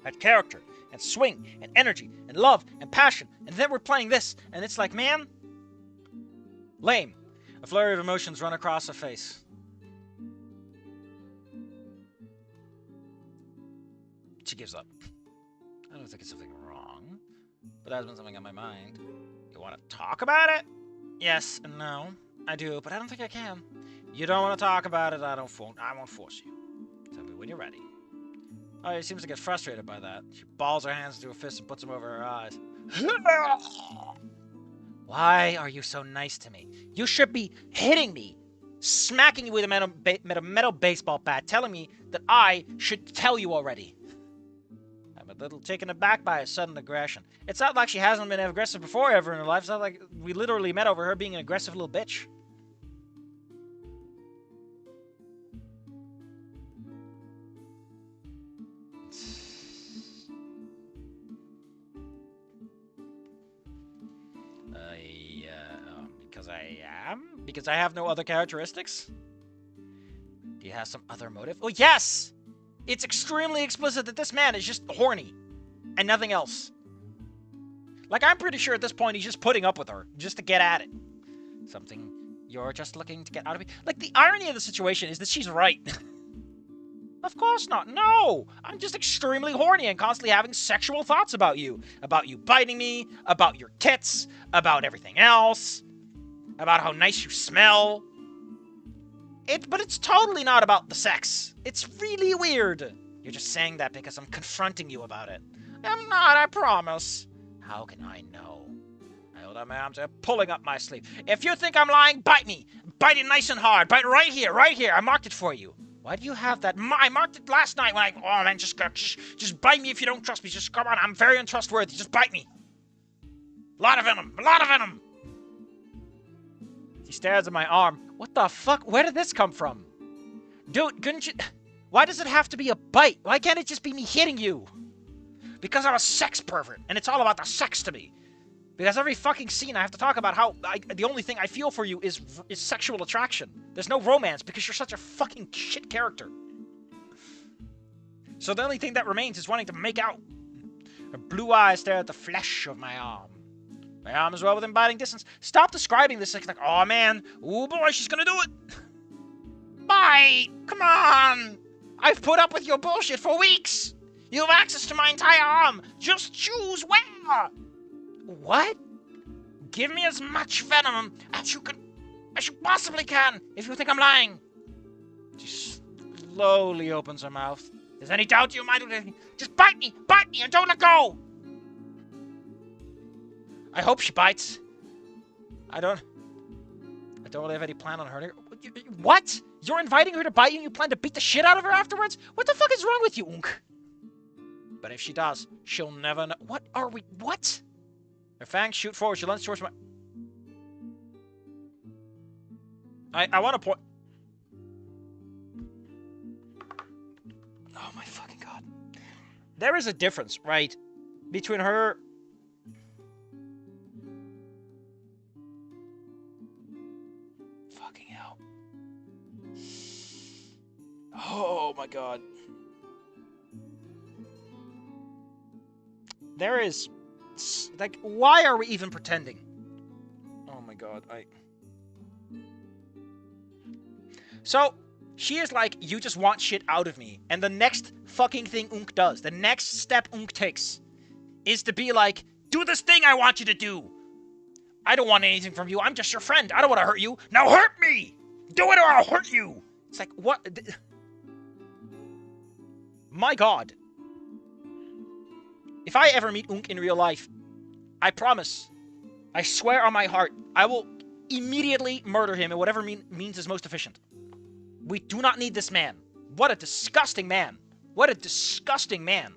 Had character, and swing, and energy, and love, and passion, and then we're playing this, and it's like, man... lame. A flurry of emotions run across her face. She gives up. I don't think it's something wrong, but there's been something on my mind. You want to talk about it? Yes and no. I do, but I don't think I can. You don't want to talk about it, I won't force you. Tell me when you're ready. Oh, she seems to get frustrated by that. She balls her hands into her fists and puts them over her eyes. Why are you so nice to me? You should be hitting me, smacking you with a metal baseball bat, telling me that I should tell you already. I'm a little taken aback by a sudden aggression. It's not like she hasn't been aggressive before ever in her life. It's not like we literally met over her being an aggressive little bitch. Because I have no other characteristics? Do you have some other motive? Oh, yes! It's extremely explicit that this man is just horny. And nothing else. Like, I'm pretty sure at this point he's just putting up with her. Just to get at it. Something you're just looking to get out of me. Like, the irony of the situation is that she's right. Of course not. No! I'm just extremely horny and constantly having sexual thoughts about you. About you biting me. About your tits. About everything else. About how nice you smell. But it's totally not about the sex. It's really weird. You're just saying that because I'm confronting you about it. I'm not, I promise. How can I know? I hold out my arms, I'm pulling up my sleeve. If you think I'm lying, bite me. Bite it nice and hard. Bite right here, right here. I marked it for you. Why do you have that? I marked it last night when oh man, just bite me if you don't trust me. Just come on, I'm very untrustworthy. Just bite me. A lot of venom. A lot of venom. He stares at my arm. What the fuck? Where did this come from? Dude, couldn't you... Why does it have to be a bite? Why can't it just be me hitting you? Because I'm a sex pervert, and it's all about the sex to me. Because every fucking scene I have to talk about how the only thing I feel for you is sexual attraction. There's no romance because you're such a fucking shit character. So the only thing that remains is wanting to make out. Her blue eyes stare at the flesh of my arm. My arm is well within biting distance. Stop describing this like, oh man, oh boy, she's gonna do it. Bite! Come on! I've put up with your bullshit for weeks. You have access to my entire arm. Just choose where. What? Give me as much venom as you possibly can, if you think I'm lying. She slowly opens her mouth. There's any doubt you might just bite me, and don't let go. I hope she bites. I don't really have any plan on hurting her. What? You're inviting her to bite you and you plan to beat the shit out of her afterwards? What the fuck is wrong with you, Unk? But if she does, she'll never know. What? Her fangs shoot forward. She lunges towards my... I want to point... Oh my fucking god. There is a difference, right? Between her... Fucking hell. Oh my god. There is... Like, why are we even pretending? Oh my god, So, she is like, you just want shit out of me. And the next fucking thing Unk does, the next step Unk takes, is to be like, do this thing I want you to do. I don't want anything from you. I'm just your friend. I don't want to hurt you. Now hurt me! Do it or I'll hurt you! It's like, what? My god. If I ever meet Unk in real life, I promise, I swear on my heart, I will immediately murder him in whatever means is most efficient. We do not need this man. What a disgusting man. What a disgusting man.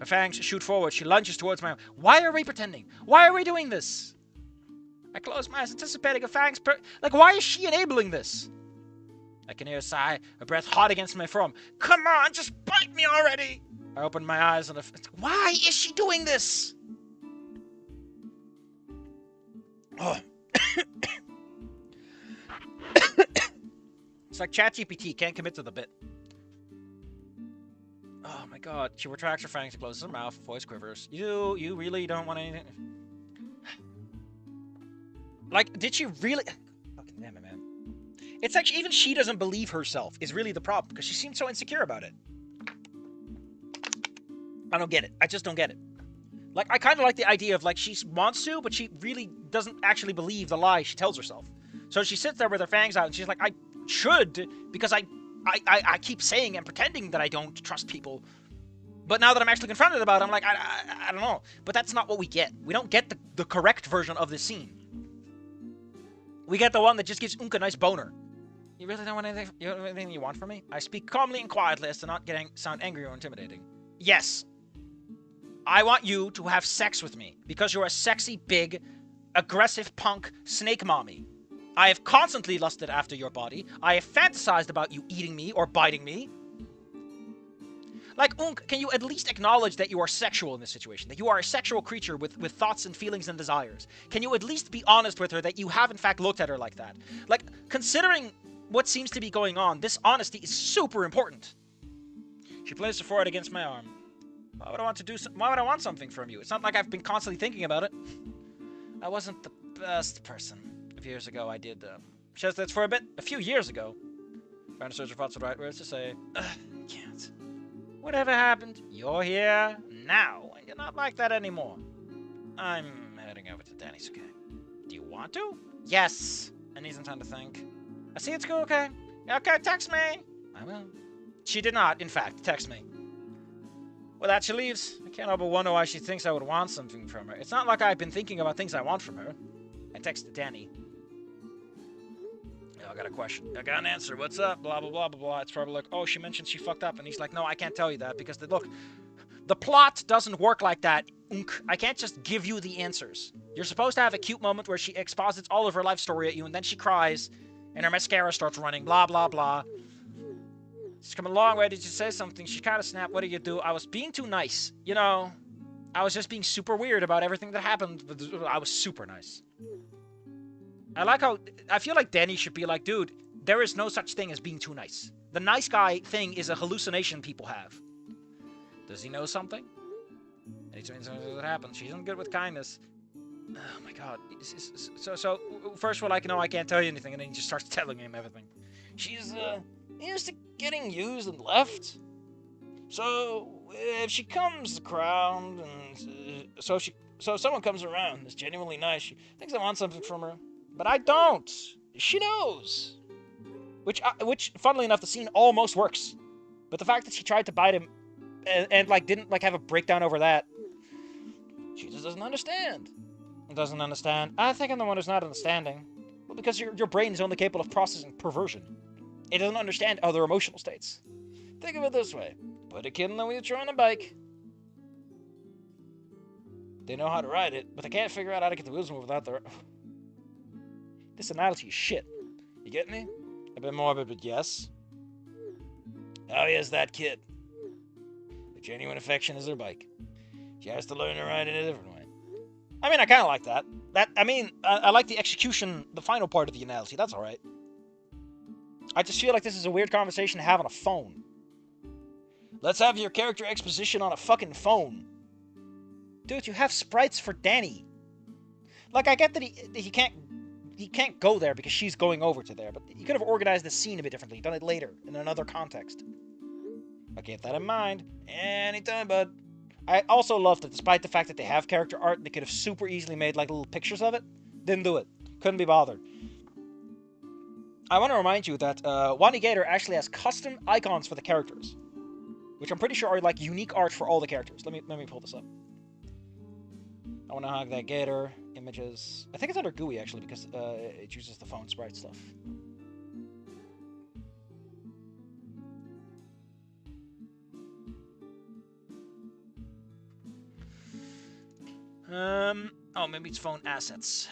Her fangs shoot forward. She lunges towards my arm. Why are we pretending? Why are we doing this? I close my eyes, anticipating a fangs like, why is she enabling this? I can hear a sigh, her breath hot against my forearm. Come on, just bite me already! I open my eyes and why is she doing this? Oh. It's like ChatGPT can't commit to the bit. Oh my god. She retracts her fangs and closes her mouth. Voice quivers. You really don't want anything? Like, did she really... Fucking damn it, man. It's like even she doesn't believe herself is really the problem, because she seems so insecure about it. I don't get it. I just don't get it. Like, I kind of like the idea of, like, she wants to, but she really doesn't actually believe the lie she tells herself. So she sits there with her fangs out, and she's like, I should, because I keep saying and pretending that I don't trust people. But now that I'm actually confronted about it, I'm like, I don't know. But that's not what we get. We don't get the correct version of this scene. We get the one that just gives Unk a nice boner. You really don't want anything you want from me? I speak calmly and quietly as to not sound angry or intimidating. Yes. I want you to have sex with me because you're a sexy, big, aggressive punk snake mommy. I have constantly lusted after your body. I have fantasized about you eating me or biting me. Like, Unk, can you at least acknowledge that you are sexual in this situation? That you are a sexual creature with thoughts and feelings and desires? Can you at least be honest with her that you have in fact looked at her like that? Like, considering what seems to be going on, this honesty is super important. She placed her forehead against my arm. Why would I want something from you? It's not like I've been constantly thinking about it. I wasn't the best person. A few years ago, I did, she says that's for a few years ago. Trying to search for thoughts the right words to say. Can't. Whatever happened, you're here now, and you're not like that anymore. I'm heading over to Danny's, okay? Do you want to? Yes. I need some time to think. I see it's cool, okay? Okay, text me. I will. She did not, in fact, text me. With that, she leaves. I can't help but wonder why she thinks I would want something from her. It's not like I've been thinking about things I want from her. I texted Danny. I got a question. I got an answer. What's up? Blah, blah, blah, blah, blah. It's probably like, oh, she mentioned she fucked up. And he's like, no, I can't tell you that because, look, the plot doesn't work like that. I can't just give you the answers. You're supposed to have a cute moment where she exposits all of her life story at you and then she cries and her mascara starts running. Blah, blah, blah. She's come a long way. Did you say something? She kind of snapped. What did you do? I was being too nice. You know, I was just being super weird about everything that happened. But I was super nice. I like how, I feel like Danny should be like, dude, there is no such thing as being too nice. The nice guy thing is a hallucination people have. Does he know something? Anything that happens. She's not good with kindness. Oh my god. So first we're like, no, I can't tell you anything, and then he just starts telling him everything. She's, used to getting used and left. So, if she comes around, and, so if someone comes around that's genuinely nice, she thinks I want something from her. But I don't. She knows. Which, funnily enough, the scene almost works. But the fact that she tried to bite him and like, didn't, like, have a breakdown over that, she just doesn't understand. Doesn't understand. I think I'm the one who's not understanding. Well, because your brain is only capable of processing perversion. It doesn't understand other emotional states. Think of it this way. Put a kid in the wheelchair on a bike. They know how to ride it, but they can't figure out how to get the wheels moving without their... This analogy is shit. You get me? A bit morbid, but yes. Oh, yes, that kid. The genuine affection is her bike. She has to learn to ride it a different way. I mean, I kind of like that. I like the execution, the final part of the analogy. That's all right. I just feel like this is a weird conversation to have on a phone. Let's have your character exposition on a fucking phone. Dude, you have sprites for Danny. Like, I get that he can't go there because she's going over to there, but he could have organized the scene a bit differently, done it later, in another context. I'll keep that in mind. Anytime, bud. I also love that despite the fact that they have character art, they could have super easily made, like, little pictures of it. Didn't do it. Couldn't be bothered. I want to remind you that Wani Gator actually has custom icons for the characters, which I'm pretty sure are like unique art for all the characters. Let me pull this up. I want to hug that gator. Images. I think it's under GUI actually because it uses the phone sprite stuff. Oh, maybe it's phone assets.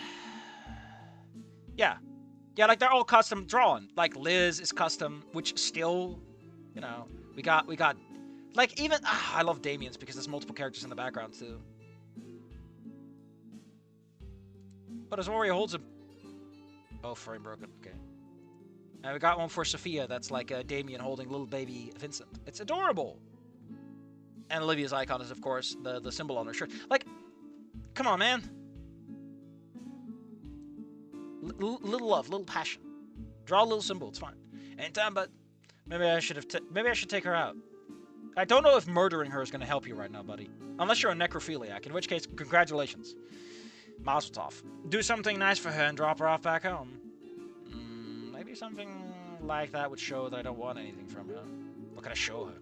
Yeah, like they're all custom drawn. Like Liz is custom, which still, you know, we got like even I love Damien's because there's multiple characters in the background too. But as Ori holds a frame broken. Okay. And we got one for Sophia that's like Damien holding little baby Vincent. It's adorable. And Olivia's icon is of course the symbol on her shirt. Like, come on, man. Little love, little passion. Draw a little symbol. It's fine. Anytime, but maybe I should take her out. I don't know if murdering her is going to help you right now, buddy. Unless you're a necrophiliac, in which case, congratulations. Mazel tov. Do something nice for her and drop her off back home. Maybe something like that would show that I don't want anything from her. What can I show her?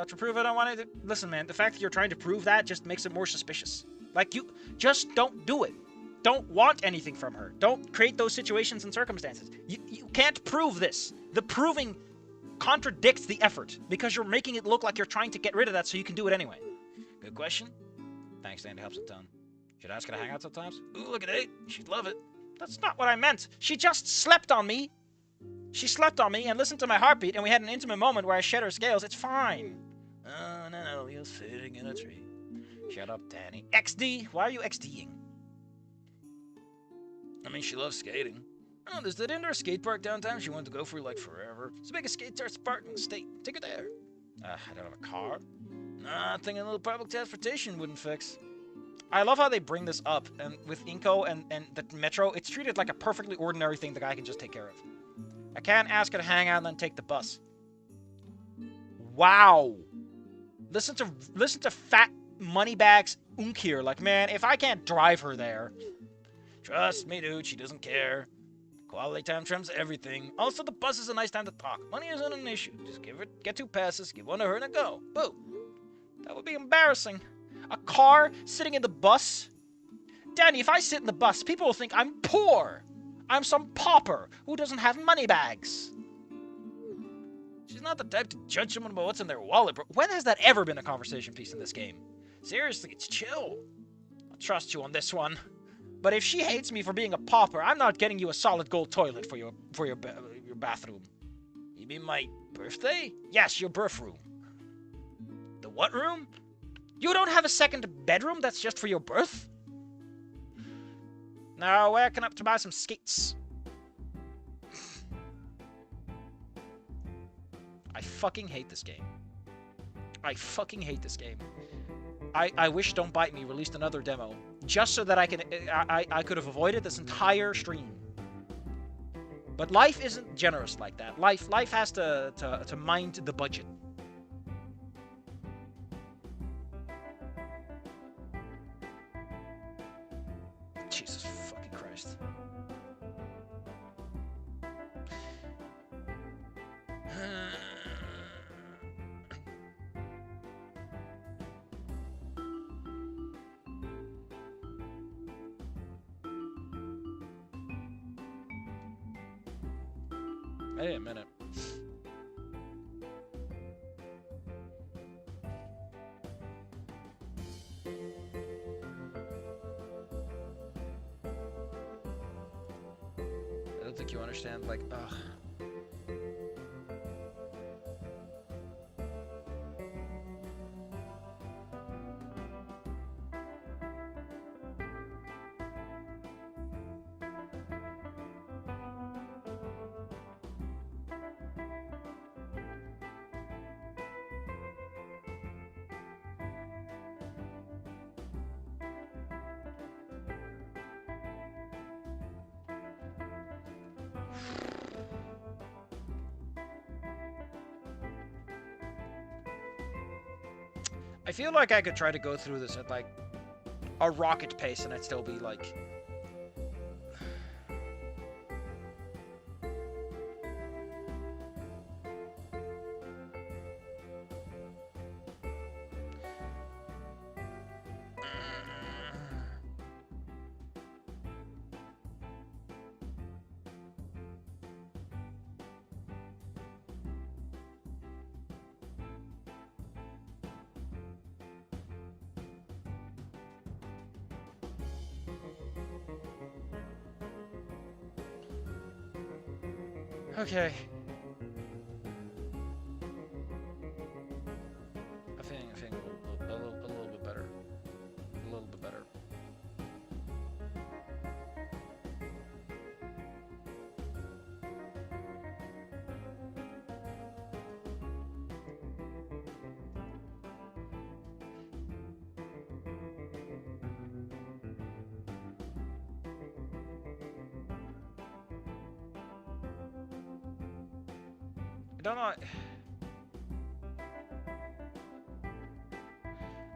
To prove I don't want it. Listen, man, the fact that you're trying to prove that just makes it more suspicious. Like, you just don't do it. Don't want anything from her. Don't create those situations and circumstances. You can't prove this. The proving contradicts the effort because you're making it look like you're trying to get rid of that so you can do it anyway. Good question. Thanks, Dan. It helps a ton. Should I ask her to hang out sometimes? Ooh, look at 8. She'd love it. That's not what I meant. She just slept on me. She slept on me and listened to my heartbeat, and we had an intimate moment where I shed her scales. It's fine. Oh, no, you're sitting in a tree. Shut up, Danny. XD? Why are you XDing? I mean, she loves skating. Oh, there's that indoor skate park downtown she wanted to go for, like, forever. It's the biggest skate park in the state. Take her there. I don't have a car. Nah, thinking a little public transportation wouldn't fix. I love how they bring this up, and with Inko and the Metro, it's treated like a perfectly ordinary thing the guy can just take care of. I can't ask her to hang out and then take the bus. Wow. Listen to fat moneybags Unkir. Like, man, if I can't drive her there. Trust me, dude, she doesn't care. Quality time trumps everything. Also, the bus is a nice time to talk. Money isn't an issue. Just get 2 passes, give one to her, and then go. Boo. That would be embarrassing. A car sitting in the bus? Danny, if I sit in the bus, people will think I'm poor. I'm some pauper who doesn't have money bags. She's not the type to judge someone about what's in their wallet, bro. When has that ever been a conversation piece in this game? Seriously, it's chill. I'll trust you on this one. But if she hates me for being a pauper, I'm not getting you a solid gold toilet for your bathroom. You mean my birthday? Yes, your birth room. The what room? You don't have a second bedroom that's just for your birth? Now, where can I buy some skates? I fucking hate this game. I fucking hate this game. I wish Don't Bite Me released another demo just so that I could have avoided this entire stream. But life isn't generous like that. Life has to mind the budget. Jesus fucking Christ. Hey, a minute. I don't think you understand, like, ugh. I feel like I could try to go through this at, like, a rocket pace and I'd still be, like... Okay. I think a little bit better. A little bit better.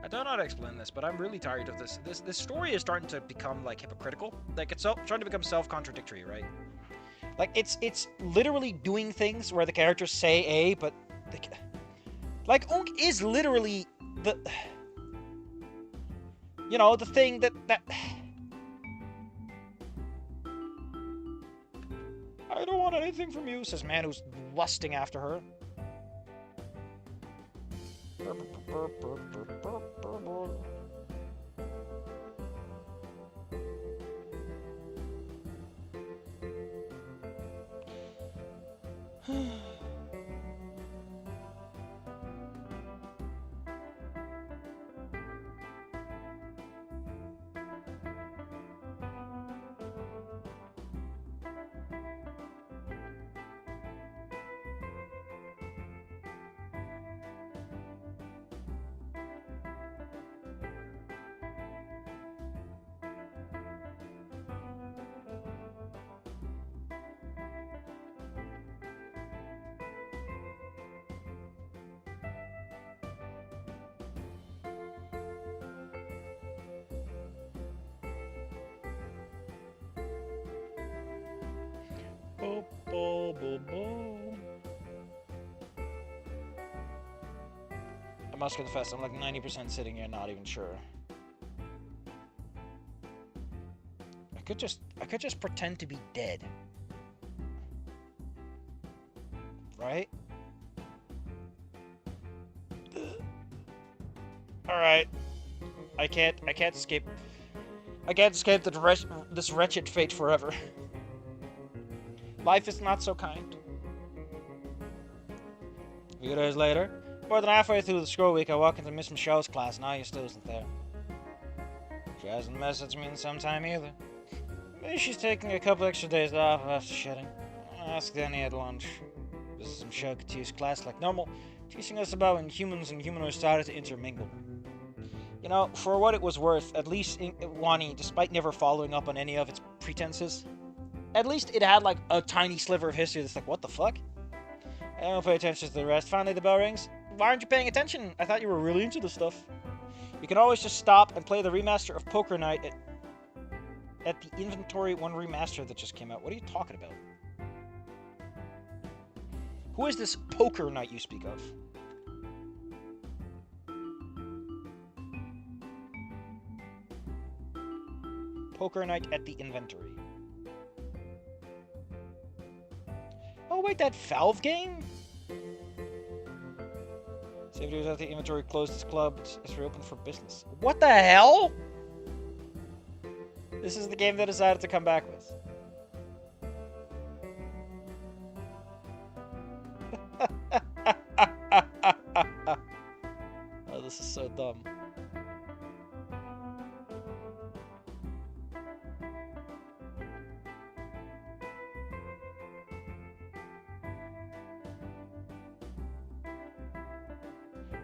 I don't know how to explain this, but I'm really tired of this. This story is starting to become, like, hypocritical. Like, it's starting to become self-contradictory, right? Like, it's literally doing things where the characters say A, but Like, Unk is literally the... You know, the thing that... I don't want anything from you, says man who's lusting after her. I must confess, I'm like 90% sitting here not even sure. I could just pretend to be dead. Right? Alright. I can't escape this wretched fate forever. Life is not so kind. A few days later, more than halfway through the school week, I walk into Miss Michelle's class, and Aya still isn't there. She hasn't messaged me in some time either. Maybe she's taking a couple extra days off after shedding. I'll ask Danny at lunch. This is Michelle Couture's class like normal, teaching us about when humans and humanoids started to intermingle. You know, for what it was worth, at least Wani, despite never following up on any of its pretenses, at least it had like a tiny sliver of history that's like, what the fuck? I don't pay attention to the rest. Finally, the bell rings. Why aren't you paying attention? I thought you were really into this stuff. You can always just stop and play the remaster of Poker Night at the Inventory 1 remaster that just came out. What are you talking about? Who is this Poker Night you speak of? Poker Night at the Inventory. Oh wait, that Valve game? Save videos at the Inventory closed its club. It's reopened for business. What the hell? This is the game they decided to come back with. Oh, this is so dumb.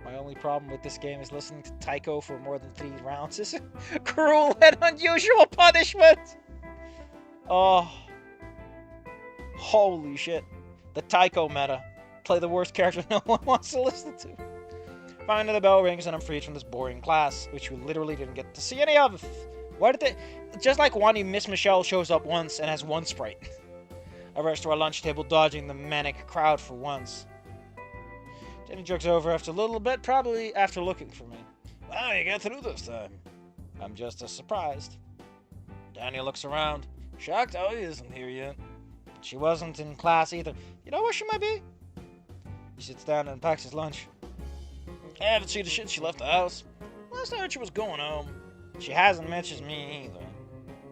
My only problem with this game is listening to Tycho for more than 3 rounds is cruel and unusual punishment. Oh. Holy shit. The Tycho meta. Play the worst character no one wants to listen to. Finally, the bell rings and I'm freed from this boring class, which we literally didn't get to see any of. Why did they... Just like Wani, Miss Michelle shows up once and has one sprite. I rush to our lunch table, dodging the manic crowd for once. Jenny jogs over after a little bit, probably after looking for me. Wow, you got through this time. I'm just as surprised. Danny looks around, shocked Aya isn't here yet. She wasn't in class either. You know where she might be? He sits down and packs his lunch. I haven't seen the shit she left the house. Last I heard she was going home. She hasn't mentioned me either.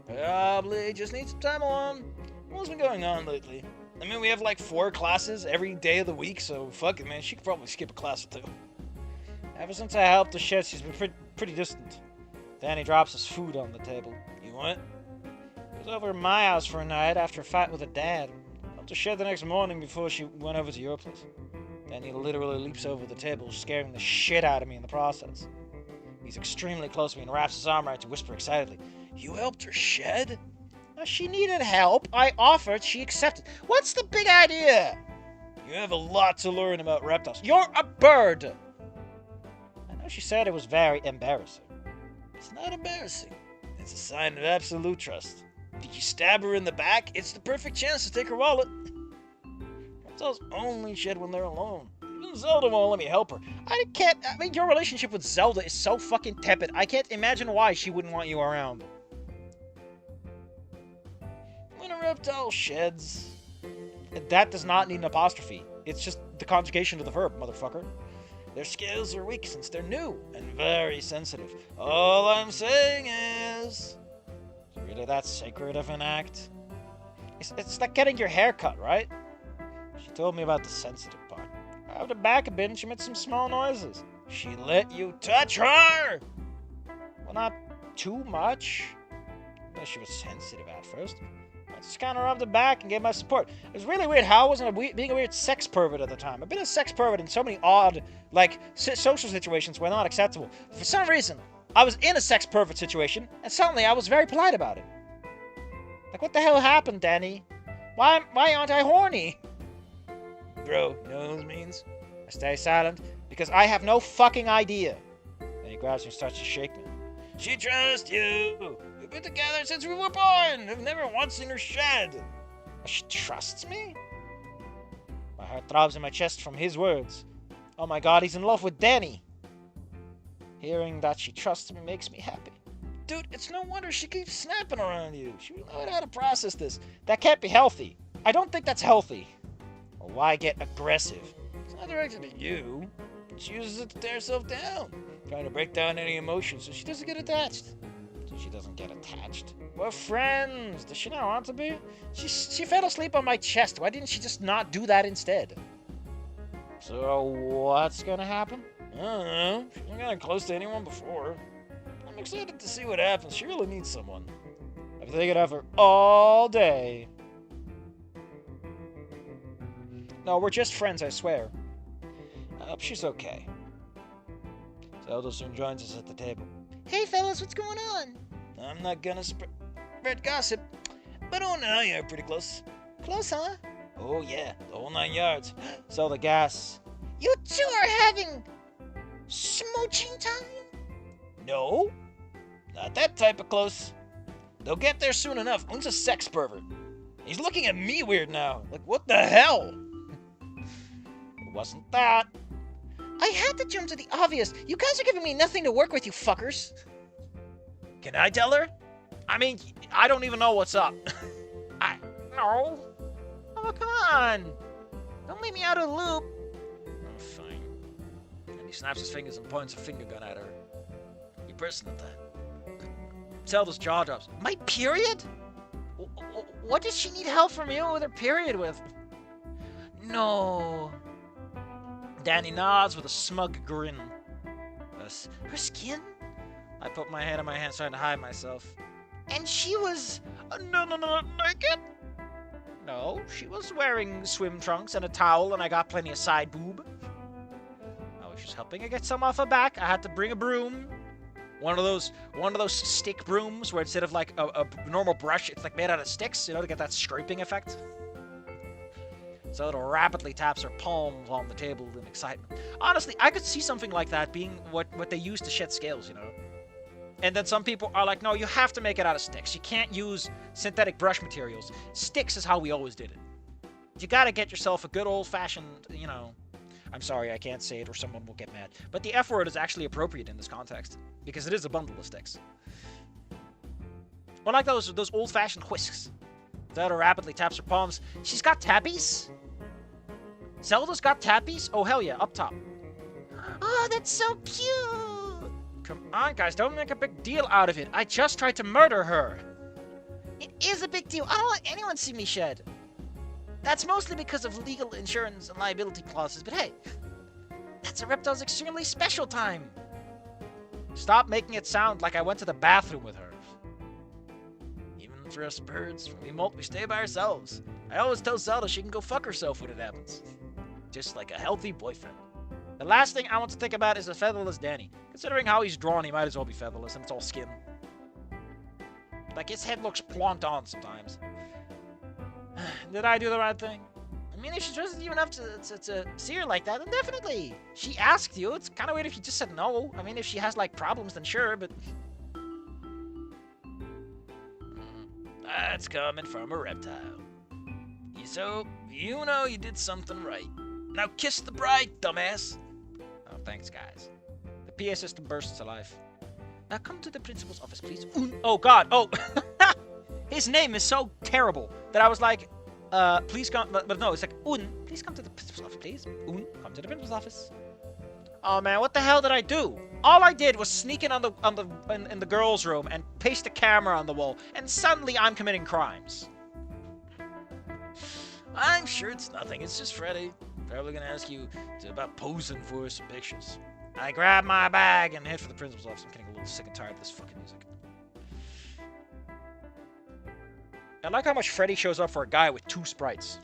Probably just needs some time alone. What's been going on lately? I mean, we have like 4 classes every day of the week, so fuck it, man. She could probably skip a class or 2. Ever since I helped the shed, she's been pretty distant. Danny drops his food on the table. You want? He was over at my house for a night after a fight with her dad. Helped the shed the next morning before she went over to your place. Danny literally leaps over the table, scaring the shit out of me in the process. He's extremely close to me and wraps his arm around to whisper excitedly, "You helped her shed?" She needed help. I offered. She accepted. What's the big idea? You have a lot to learn about reptiles. You're a bird. I know she said it was very embarrassing. It's not embarrassing. It's a sign of absolute trust. If you stab her in the back, it's the perfect chance to take her wallet. Reptiles only shed when they're alone. Zelda won't let me help her. I mean, your relationship with Zelda is so fucking tepid. I can't imagine why she wouldn't want you around. When a reptile sheds... That does not need an apostrophe. It's just the conjugation of the verb, motherfucker. Their scales are weak since they're new and very sensitive. All I'm saying is really that sacred of an act? It's like getting your hair cut, right? She told me about the sensitive part. After back a bit, she made some small noises. She let you touch her! Well, not too much. She was sensitive at first. I just kind of rubbed her back and gave my support. It was really weird how I wasn't being a weird sex pervert at the time. I've been a sex pervert in so many odd, like, social situations where not acceptable. For some reason, I was in a sex pervert situation, and suddenly I was very polite about it. Like, what the hell happened, Danny? Why aren't I horny? Bro, you know what this means? I stay silent because I have no fucking idea. Then he grabs me and starts to shake me. She trusts you. We've been together since we were born. I've never once seen her shed. She trusts me? My heart throbs in my chest from his words. Oh my god, he's in love with Danny. Hearing that she trusts me makes me happy. Dude, it's no wonder she keeps snapping around you. She will know how to process this. That can't be healthy. I don't think that's healthy. Or why get aggressive? It's not directed at you. She uses it to tear herself down. Trying to break down any emotions so she doesn't get attached. So she doesn't get attached. We're friends. Does she not want to be? She fell asleep on my chest. Why didn't she just not do that instead? So what's gonna happen? I don't know. She hasn't gotten close to anyone before. I'm excited to see what happens. She really needs someone. I've been thinking of her all day. No, we're just friends, I swear. I hope she's okay. Zelda soon joins us at the table. Hey fellas, what's going on? I'm not gonna spread gossip, but oh no, you're pretty close. Close, huh? Oh yeah, the whole 9 yards. So the gas. You two are having smooching time? No, not that type of close. They'll get there soon enough. Owen's a sex pervert. He's looking at me weird now. Like, what the hell? It wasn't that. I had to jump to the obvious. You guys are giving me nothing to work with, you fuckers. Can I tell her? I mean, I don't even know what's up. No. Oh, come on. Don't leave me out of the loop. Oh, fine. And he snaps his fingers and points a finger gun at her. You personal time. Zelda's jaw drops. My period? What does she need help from you with her period with? No. Danny nods with a smug grin. Her skin? I put my head in my hands trying to hide myself. And she was... No, naked? No, she was wearing swim trunks and a towel, and I got plenty of side boob. I was just helping her get some off her back. I had to bring a broom. One of those stick brooms where instead of like a normal brush, it's like made out of sticks, you know, to get that scraping effect. Zelda rapidly taps her palms on the table in excitement. Honestly, I could see something like that being what they use to shed scales, you know? And then some people are like, no, you have to make it out of sticks. You can't use synthetic brush materials. Sticks is how we always did it. You gotta get yourself a good old-fashioned, you know... I'm sorry, I can't say it or someone will get mad. But the F word is actually appropriate in this context. Because it is a bundle of sticks. Or like those old-fashioned whisks. Zelda rapidly taps her palms. She's got tabbies? Zelda's got tabbies? Oh, hell yeah, up top. Oh, that's so cute! Come on, guys, don't make a big deal out of it. I just tried to murder her. It is a big deal. I don't let anyone see me shed. That's mostly because of legal insurance and liability clauses, but hey, that's a reptile's extremely special time. Stop making it sound like I went to the bathroom with her. Even for us birds, when we molt, we stay by ourselves. I always tell Zelda she can go fuck herself when it happens. Just like a healthy boyfriend. The last thing I want to think about is a featherless Danny. Considering how he's drawn, he might as well be featherless, and it's all skin. Like, his head looks plonked on sometimes. Did I do the right thing? I mean, if she trusted you enough to see her like that, then definitely. She asked you. It's kind of weird if you just said no. I mean, if she has, like, problems, then sure, but... That's coming from a reptile. So, you know you did something right. Now kiss the bride, dumbass. Oh, thanks, guys. The PA system bursts to life. Now come to the principal's office, please. Oh, God. Oh. His name is so terrible that I was like, please come. But no, it's like, please come to the principal's office, please. Come to the principal's office. Oh, man, what the hell did I do? All I did was sneak in in the girls' room and paste a camera on the wall, and suddenly I'm committing crimes. I'm sure it's nothing. It's just Freddy. Probably gonna ask you about posing for some pictures. I grab my bag and head for the principal's office. I'm getting a little sick and tired of this fucking music. I like how much Freddy shows up for a guy with 2 sprites.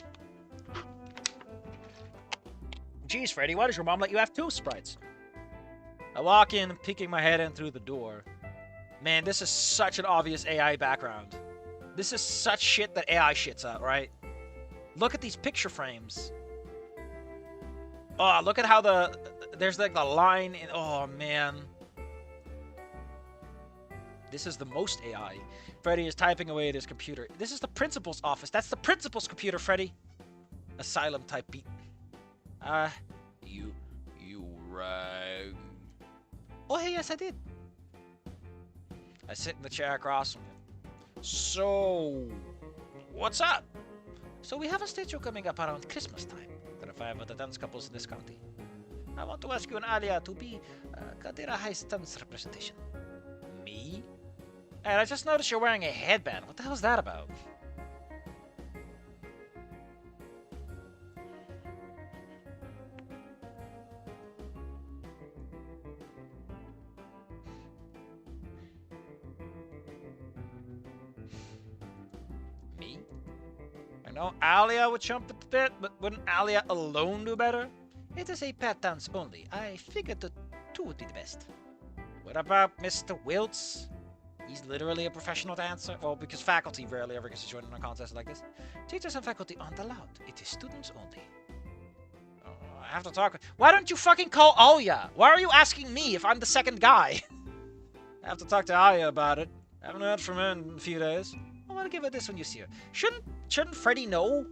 Jeez, Freddy, why does your mom let you have 2 sprites? I walk in, peeking my head in through the door. Man, this is such an obvious AI background. This is such shit that AI shits out, right? Look at these picture frames. Oh, look at how there's like the line in, oh man. This is the most AI. Freddy is typing away at his computer. This is the principal's office. That's the principal's computer, Freddy. Asylum type beat. You rang. Oh, hey, yes, I did. I sit in the chair across from him. So, what's up? So we have a stage show coming up around Christmas time. There are 5 other dance couples in this county. I want to ask you and Alia to be Kadira High's dance representation. Me? And I just noticed you're wearing a headband. What the hell is that about? Me? I know Alia would jump at the bit, but wouldn't Alia alone do better? It is a pet dance only. I figured the 2 would be the best. What about Mr. Wiltz? He's literally a professional dancer. Well, because faculty rarely ever gets to join in a contest like this. Teachers and faculty aren't allowed. It is students only. Oh, I have to talk. Why don't you fucking call Alia? Why are you asking me if I'm the second guy? I have to talk to Alia about it. I haven't heard from her in a few days. I'll give her this when you see her. Shouldn't Freddy know?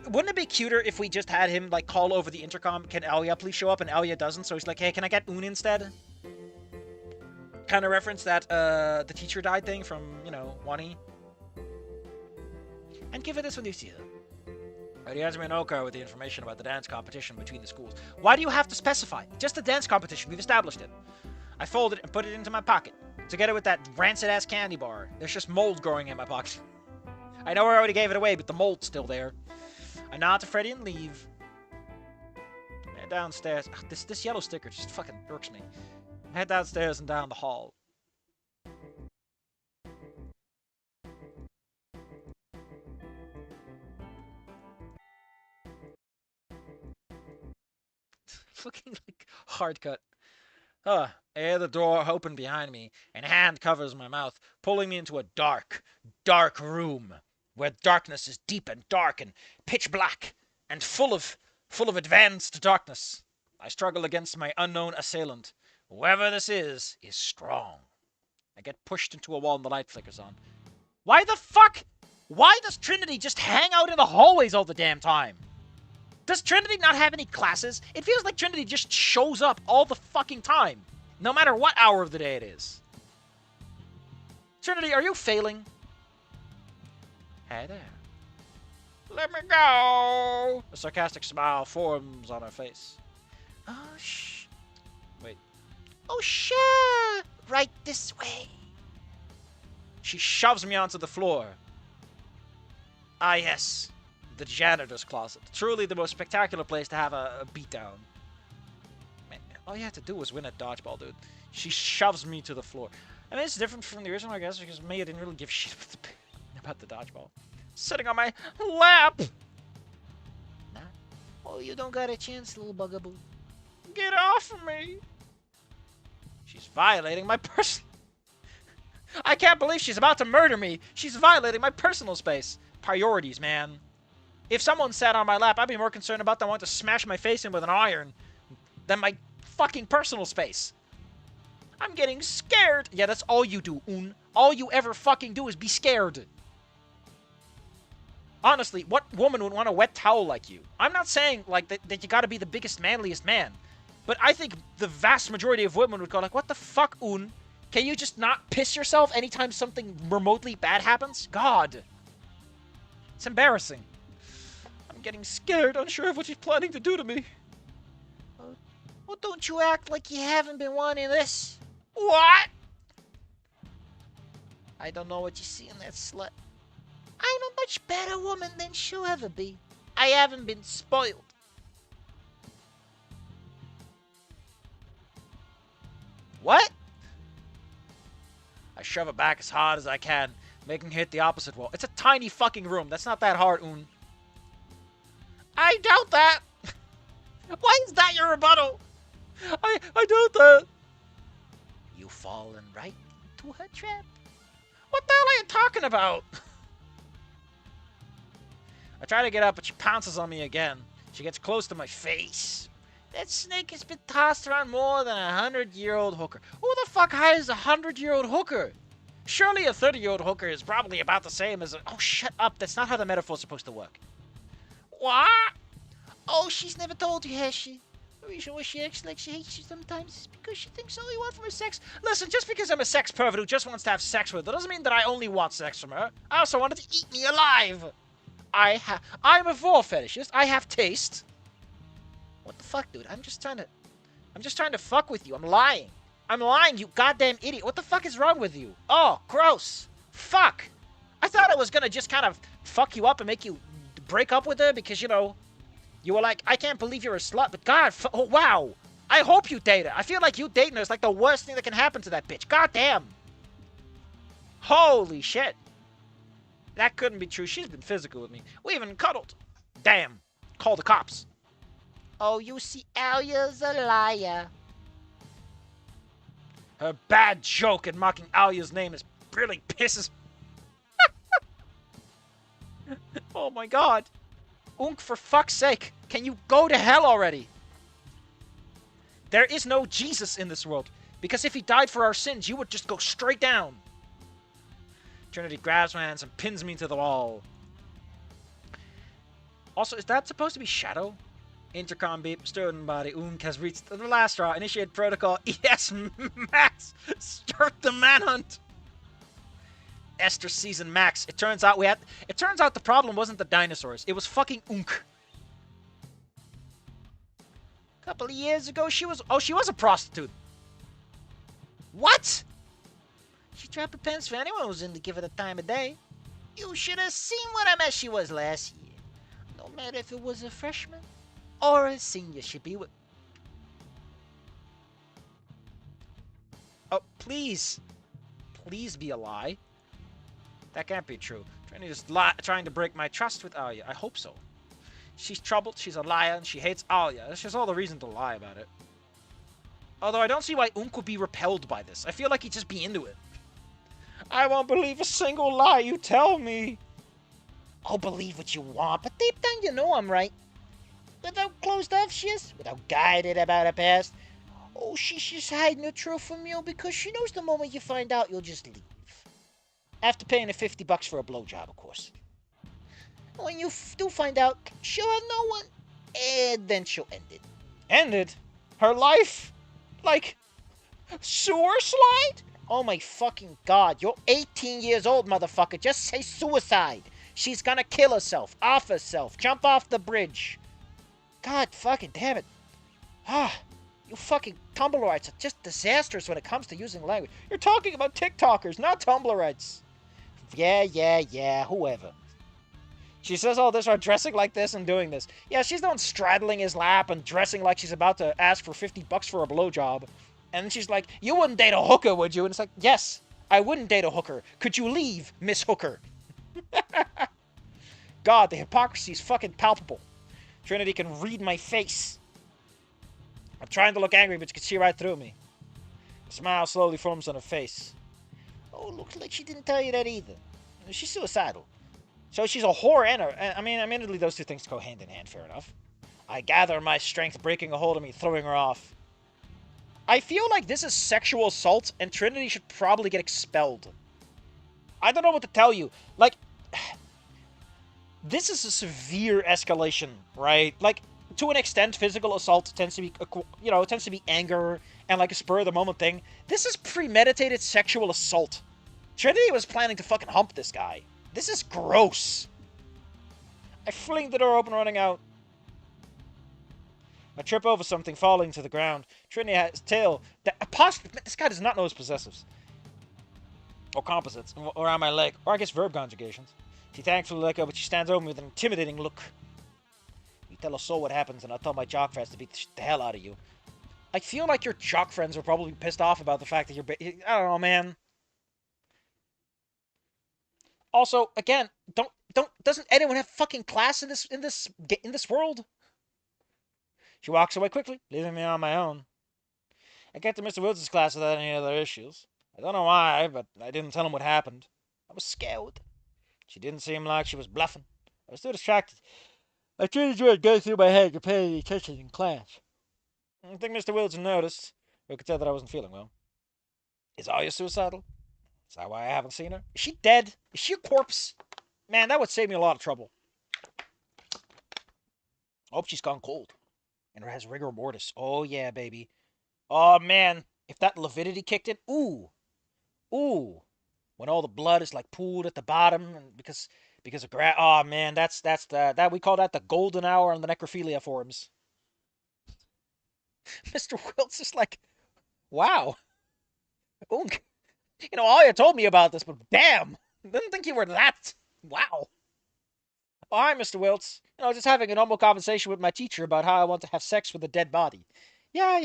Wouldn't it be cuter if we just had him like call over the intercom? Can Alia please show up? And Alia doesn't, so he's like, hey, can I get instead? Kind of reference that the teacher died thing from, you know, Wani. And give her this when you see her. Already has me an Oka with the information about the dance competition between the schools. Why do you have to specify? Just a dance competition. We've established it. I fold it and put it into my pocket. Together with that rancid-ass candy bar. There's just mold growing in my pocket. I know I already gave it away, but the mold's still there. I nod to Freddy and leave. Head downstairs. Ugh, this yellow sticker just fucking irks me. Head downstairs and down the hall. Looking like hard cut. I hear the door open behind me, and a hand covers my mouth, pulling me into a dark, dark room, where darkness is deep and dark and pitch black, and full of advanced darkness. I struggle against my unknown assailant. Whoever this is strong. I get pushed into a wall and the light flickers on. Why the fuck? Why does Trinity just hang out in the hallways all the damn time? Does Trinity not have any classes? It feels like Trinity just shows up all the fucking time, no matter what hour of the day it is. Trinity, are you failing? Hey there. Let me go! A sarcastic smile forms on her face. Oh, Wait. Oh, sure! Right this way. She shoves me onto the floor. Ah, yes. The janitor's closet. Truly the most spectacular place to have a beatdown. Man, all you have to do was win a dodgeball, dude. She shoves me to the floor. I mean, it's different from the original, I guess, because Maya didn't really give a shit about the dodgeball. Sitting on my lap! Nah. Oh, you don't got a chance, little bugaboo. Get off of me! She's violating my I can't believe she's about to murder me! She's violating my personal space! Priorities, man. If someone sat on my lap, I'd be more concerned about them wanting to smash my face in with an iron than my fucking personal space. I'm getting scared! Yeah, that's all you do, Un. All you ever fucking do is be scared. Honestly, what woman would want a wet towel like you? I'm not saying like that you gotta be the biggest, manliest man. But I think the vast majority of women would go like, what the fuck, Un? Can you just not piss yourself anytime something remotely bad happens? God. It's embarrassing. I'm getting scared, unsure of what she's planning to do to me. Well, don't you act like you haven't been wanting this. What? I don't know what you see in that slut. I'm a much better woman than she'll ever be. I haven't been spoiled. What? I shove it back as hard as I can, making it hit the opposite wall. It's a tiny fucking room. That's not that hard, Un. I doubt that. Why is that your rebuttal? I doubt that. You've fallen right into her trap. What the hell are you talking about? I try to get up, but she pounces on me again. She gets close to my face. That snake has been tossed around more than a 100-year-old hooker. Who the fuck hires a 100-year-old hooker? Surely a 30-year-old hooker is probably about the same as a... Oh, shut up. That's not how the metaphor's supposed to work. What? Oh, she's never told you, has she? The reason why she acts like she hates you sometimes is because she thinks all you want from her sex... Listen, just because I'm a sex pervert who just wants to have sex with her doesn't mean that I only want sex from her. I also want her to eat me alive. I'm a vor fetishist. I have taste. What the fuck, dude? I'm just trying to fuck with you. I'm lying. I'm lying, you goddamn idiot. What the fuck is wrong with you? Oh, gross. Fuck. I thought I was gonna just kind of fuck you up and make you break up with her because, you know, you were like, I can't believe you're a slut, but God, oh, wow. I hope you date her. I feel like you dating her is like the worst thing that can happen to that bitch. God damn. Holy shit. That couldn't be true. She's been physical with me. We even cuddled. Damn. Call the cops. Oh, you see, Alya's a liar. Her bad joke at mocking Alya's name is really pisses... Oh my god. Unk, for fuck's sake. Can you go to hell already? There is no Jesus in this world. Because if he died for our sins, you would just go straight down. Trinity grabs my hands and pins me to the wall. Also, is that supposed to be Shadow? Intercom beep, student body, Unk has reached the last straw. Initiate protocol. Yes, Max! Start the manhunt! Esther season Max. It turns out the problem wasn't the dinosaurs. It was fucking Unk. A couple of years ago, she was a prostitute. What? She dropped her pants for anyone who was in to give her the time of day. You should have seen what a mess she was last year. No matter if it was a freshman or a senior, she'd be with... Oh, please. Please be a lie. That can't be true. Trinity's trying to break my trust with Alya. I hope so. She's troubled, she's a liar, and she hates Alya. That's just all the reason to lie about it. Although I don't see why Unk would be repelled by this. I feel like he'd just be into it. I won't believe a single lie you tell me. I'll believe what you want, but deep down you know I'm right. Without closed off she is, without guided about her past. Oh, she's just hiding the truth from you because she knows the moment you find out you'll just leave. After paying her $50 for a blowjob, of course. When you do find out, she'll have no one, and then she'll end it. End it? Her life? Like, sewer slide? Oh my fucking god, you're 18 years old, motherfucker. Just say suicide. She's gonna kill herself, off herself, jump off the bridge. God fucking damn it. Ah, you fucking Tumblrites are just disasters when it comes to using language. You're talking about TikTokers, not Tumblrites. Yeah, whoever. She says all this while dressing like this and doing this. Yeah, she's the one straddling his lap and dressing like she's about to ask for $50 for a blowjob. And then she's like, you wouldn't date a hooker, would you? And it's like, yes, I wouldn't date a hooker. Could you leave, Miss Hooker? God, the hypocrisy is fucking palpable. Trinity can read my face. I'm trying to look angry, but she can see right through me. A smile slowly forms on her face. Oh, looks like she didn't tell you that either. She's suicidal. So she's a whore and a... I mean, admittedly, those two things go hand in hand, fair enough. I gather my strength breaking a hold of me, throwing her off. I feel like this is sexual assault, and Trinity should probably get expelled. I don't know what to tell you. Like, this is a severe escalation, right? Like, to an extent, physical assault tends to be, tends to be anger and like a spur of the moment thing. This is premeditated sexual assault. Trinity was planning to fucking hump this guy. This is gross. I fling the door open, running out. I trip over something, falling to the ground. Trinity has tail. This guy does not know his possessives. Or composites. Or on my leg. Or I guess verb conjugations. She thankfully let go, but she stands over me with an intimidating look. You tell us so what happens, and I'll tell my jock friends to beat the hell out of you. I feel like your jock friends are probably pissed off about the fact that you're... I don't know, man. Also, again, doesn't anyone have fucking class in this world? She walks away quickly, leaving me on my own. I get to Mr. Wills' class without any other issues. I don't know why, but I didn't tell him what happened. I was scared. She didn't seem like she was bluffing. I was too distracted. I tried to go through my head to pay attention in class. I think Mr. Wills noticed, or could tell that I wasn't feeling well. Is Arya suicidal? Is that why I haven't seen her? Is she dead? Is she a corpse? Man, that would save me a lot of trouble. I hope she's gone cold. And has rigor mortis. Oh, yeah, baby. Oh, man. If that lividity kicked in. Ooh. Ooh. When all the blood is, like, pooled at the bottom. And because of oh, man. We call that the golden hour on the necrophilia forums. Mr. Wilts is like, wow. Ooh. You know, Aya told me about this, but damn. Didn't think you were that. Wow. All right, Mr. Wilts. You know, just having a normal conversation with my teacher about how I want to have sex with a dead body. Yeah.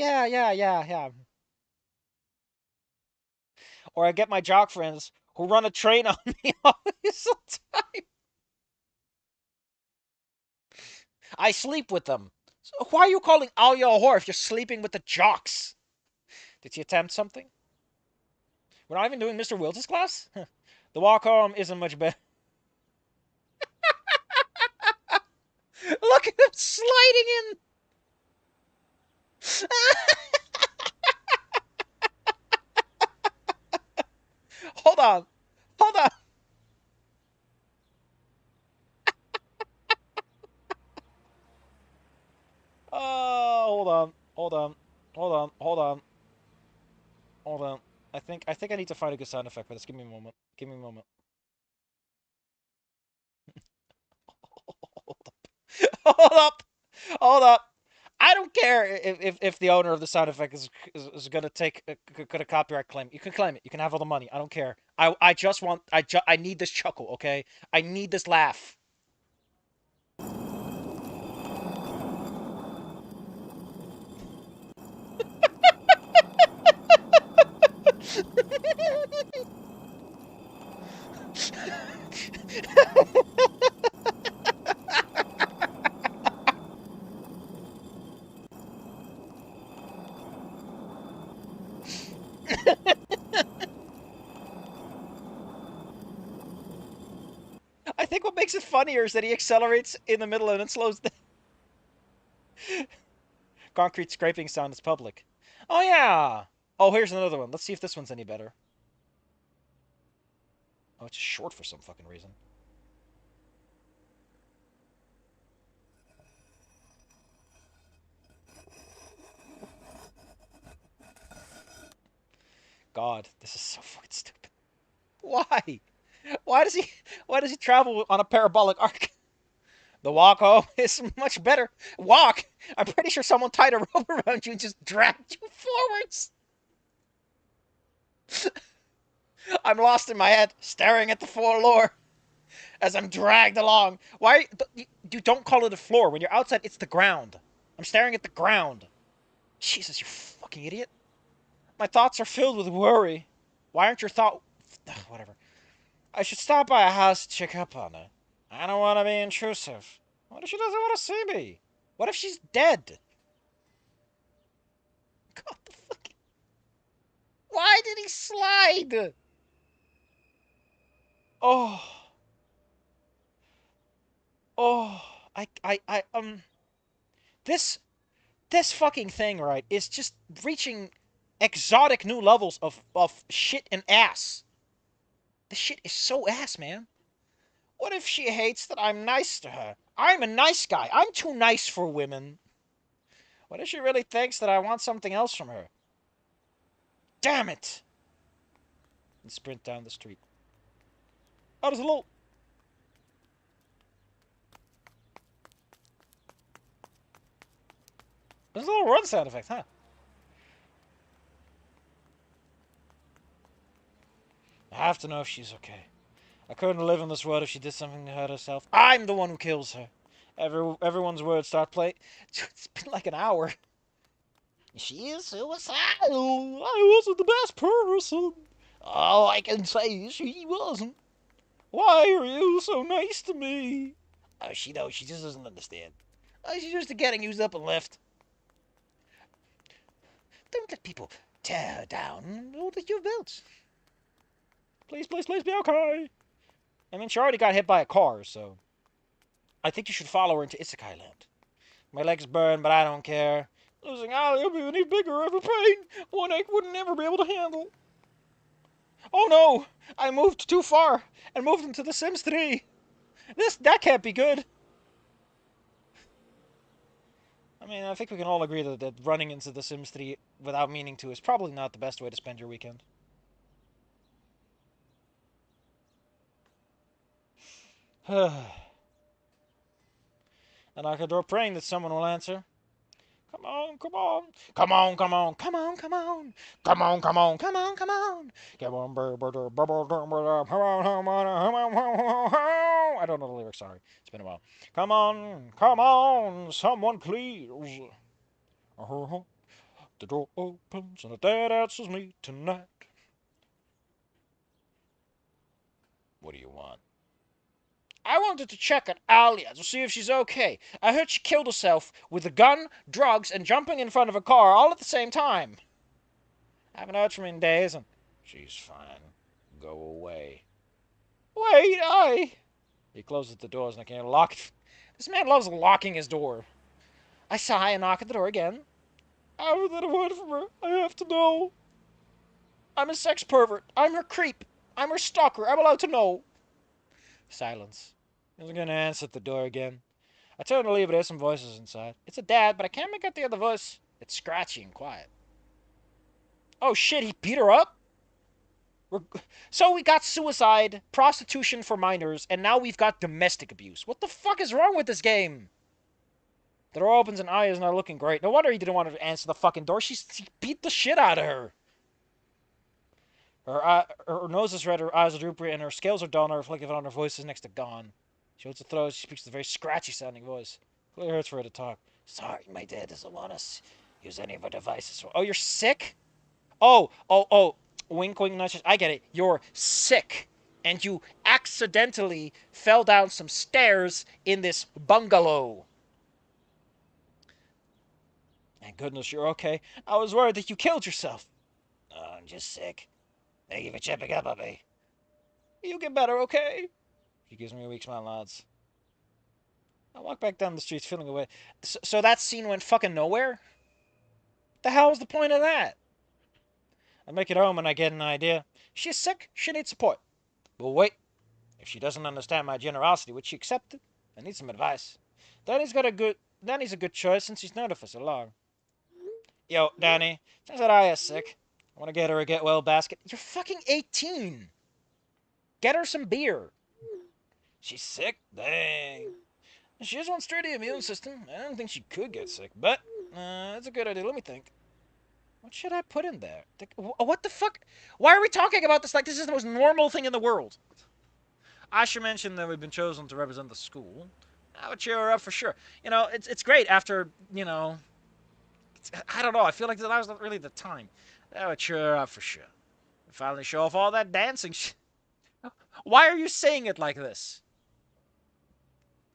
Or I get my jock friends who run a train on me all the time. I sleep with them. So why are you calling Alia a whore if you're sleeping with the jocks? Did she attempt something? We're not even doing Mr. Wilts' class? The walk home isn't much better. Look at him sliding in. Hold on. Oh, hold on. I think I need to find a good sound effect for this. Give me a moment. Hold up. I don't care if the owner of the sound effect is gonna gonna copyright claim. You can claim it. You can have all the money. I don't care. I need this chuckle. Okay. I need this laugh. I think what makes it funnier is that he accelerates in the middle and then slows down. Concrete scraping sound is public. Oh, yeah. Oh, here's another one. Let's see if this one's any better. Oh, it's short for some fucking reason. God, this is so fucking stupid. Why? Why does he travel on a parabolic arc? The walk home is much better. Walk? I'm pretty sure someone tied a rope around you and just dragged you forwards. I'm lost in my head, staring at the floor as I'm dragged along. Why? You don't call it a floor. When you're outside, it's the ground. I'm staring at the ground. Jesus, you fucking idiot. My thoughts are filled with worry. Why aren't your thoughts... Whatever. I should stop by a house to check up on her. I don't want to be intrusive. What if she doesn't want to see me? What if she's dead? God, the fuck... Why did he slide? Oh. This fucking thing, right, is just reaching exotic new levels of shit and ass. This shit is so ass, man. What if she hates that I'm nice to her? I'm a nice guy. I'm too nice for women. What if she really thinks that I want something else from her? Damn it! And sprint down the street. Oh, there's a little... There's a little run sound effect, huh? I have to know if she's okay. I couldn't live in this world if she did something to hurt herself. I'm the one who kills her. Everyone's words start playing. It's been like an hour. She is suicidal. I wasn't the best person. All I can say is she wasn't. Why are you so nice to me? Oh, she knows. She just doesn't understand. Oh, she's used to getting used up and left. Don't let people tear down all that you've built. Please, please, please be okay. I mean, she already got hit by a car, so... I think you should follow her into Isekai Land. My legs burn, but I don't care. Losing Ali will be any bigger of a pain. One I would never be able to handle. Oh no! I moved too far and moved into The Sims 3. That can't be good. I mean, I think we can all agree that running into The Sims 3 without meaning to is probably not the best way to spend your weekend. I knock at the door praying that someone will answer. Come on, come on. Come on, come on, come on, come on. Come on, come on, come on, come on. I don't know the lyrics, sorry. It's been a while. Come on, someone please. The door opens and the dad answers me tonight. What do you want? I wanted to check on Alia to see if she's okay. I heard she killed herself with a gun, drugs, and jumping in front of a car all at the same time. I haven't heard from her in days, and... She's fine. Go away. Wait, He closes the doors and I can't lock it. This man loves locking his door. I sigh and knock at the door again. I haven't had a word from her. I have to know. I'm a sex pervert. I'm her creep. I'm her stalker. I'm allowed to know. Silence. He's gonna answer at the door again. I turn to leave, but there's some voices inside. It's a dad, but I can't make out the other voice. It's scratchy and quiet. Oh shit, he beat her up? So we got suicide, prostitution for minors, and now we've got domestic abuse. What the fuck is wrong with this game? The door opens and Aya's not looking great. No wonder he didn't want her to answer the fucking door. She beat the shit out of her. Her nose is red, her eyes are droopy, and her scales are dull, and reflective on her voice is next to gone. She holds her throat, she speaks with a very scratchy-sounding voice. It really hurts for her to talk. Sorry, my dad doesn't want us use any of our devices. Oh, you're sick? Oh. Wink, wink, nudge. I get it. You're sick. And you accidentally fell down some stairs in this bungalow. Thank goodness you're okay. I was worried that you killed yourself. Oh, I'm just sick. Thank you for checking up on me. You get better, okay? He gives me a weak smile and nods. I walk back down the streets feeling away. So that scene went fucking nowhere? The hell was the point of that? I make it home and I get an idea. She's sick, she needs support. But wait, if she doesn't understand my generosity, which she accepted, I need some advice. Danny's a good choice since he's known her for so long. Yo, Danny, turns out Aya's sick. I want to get her a get well basket. You're fucking 18. Get her some beer. She's sick? Dang. She has one sturdy immune system. I don't think she could get sick, but that's a good idea. Let me think. What should I put in there? What the fuck? Why are we talking about this like this is the most normal thing in the world? Asha mentioned that we've been chosen to represent the school. I would cheer her up for sure. You know, it's great after, you know... I don't know, I feel like that was not really the time. I would cheer her up for sure. Finally show off all that dancing Why are you saying it like this?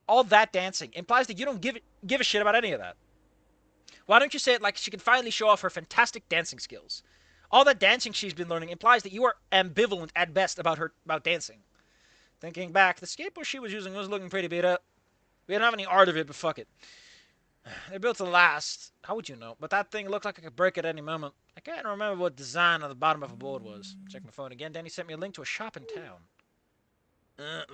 All that dancing implies that you don't give a shit about any of that. Why don't you say it like she can finally show off her fantastic dancing skills? All that dancing she's been learning implies that you are ambivalent at best about dancing. Thinking back, the skateboard she was using was looking pretty beat up. We didn't have any art of it, but fuck it. They're built to last. How would you know? But that thing looked like I could break at any moment. I can't remember what design on the bottom of a board was. Check my phone again. Danny sent me a link to a shop in town.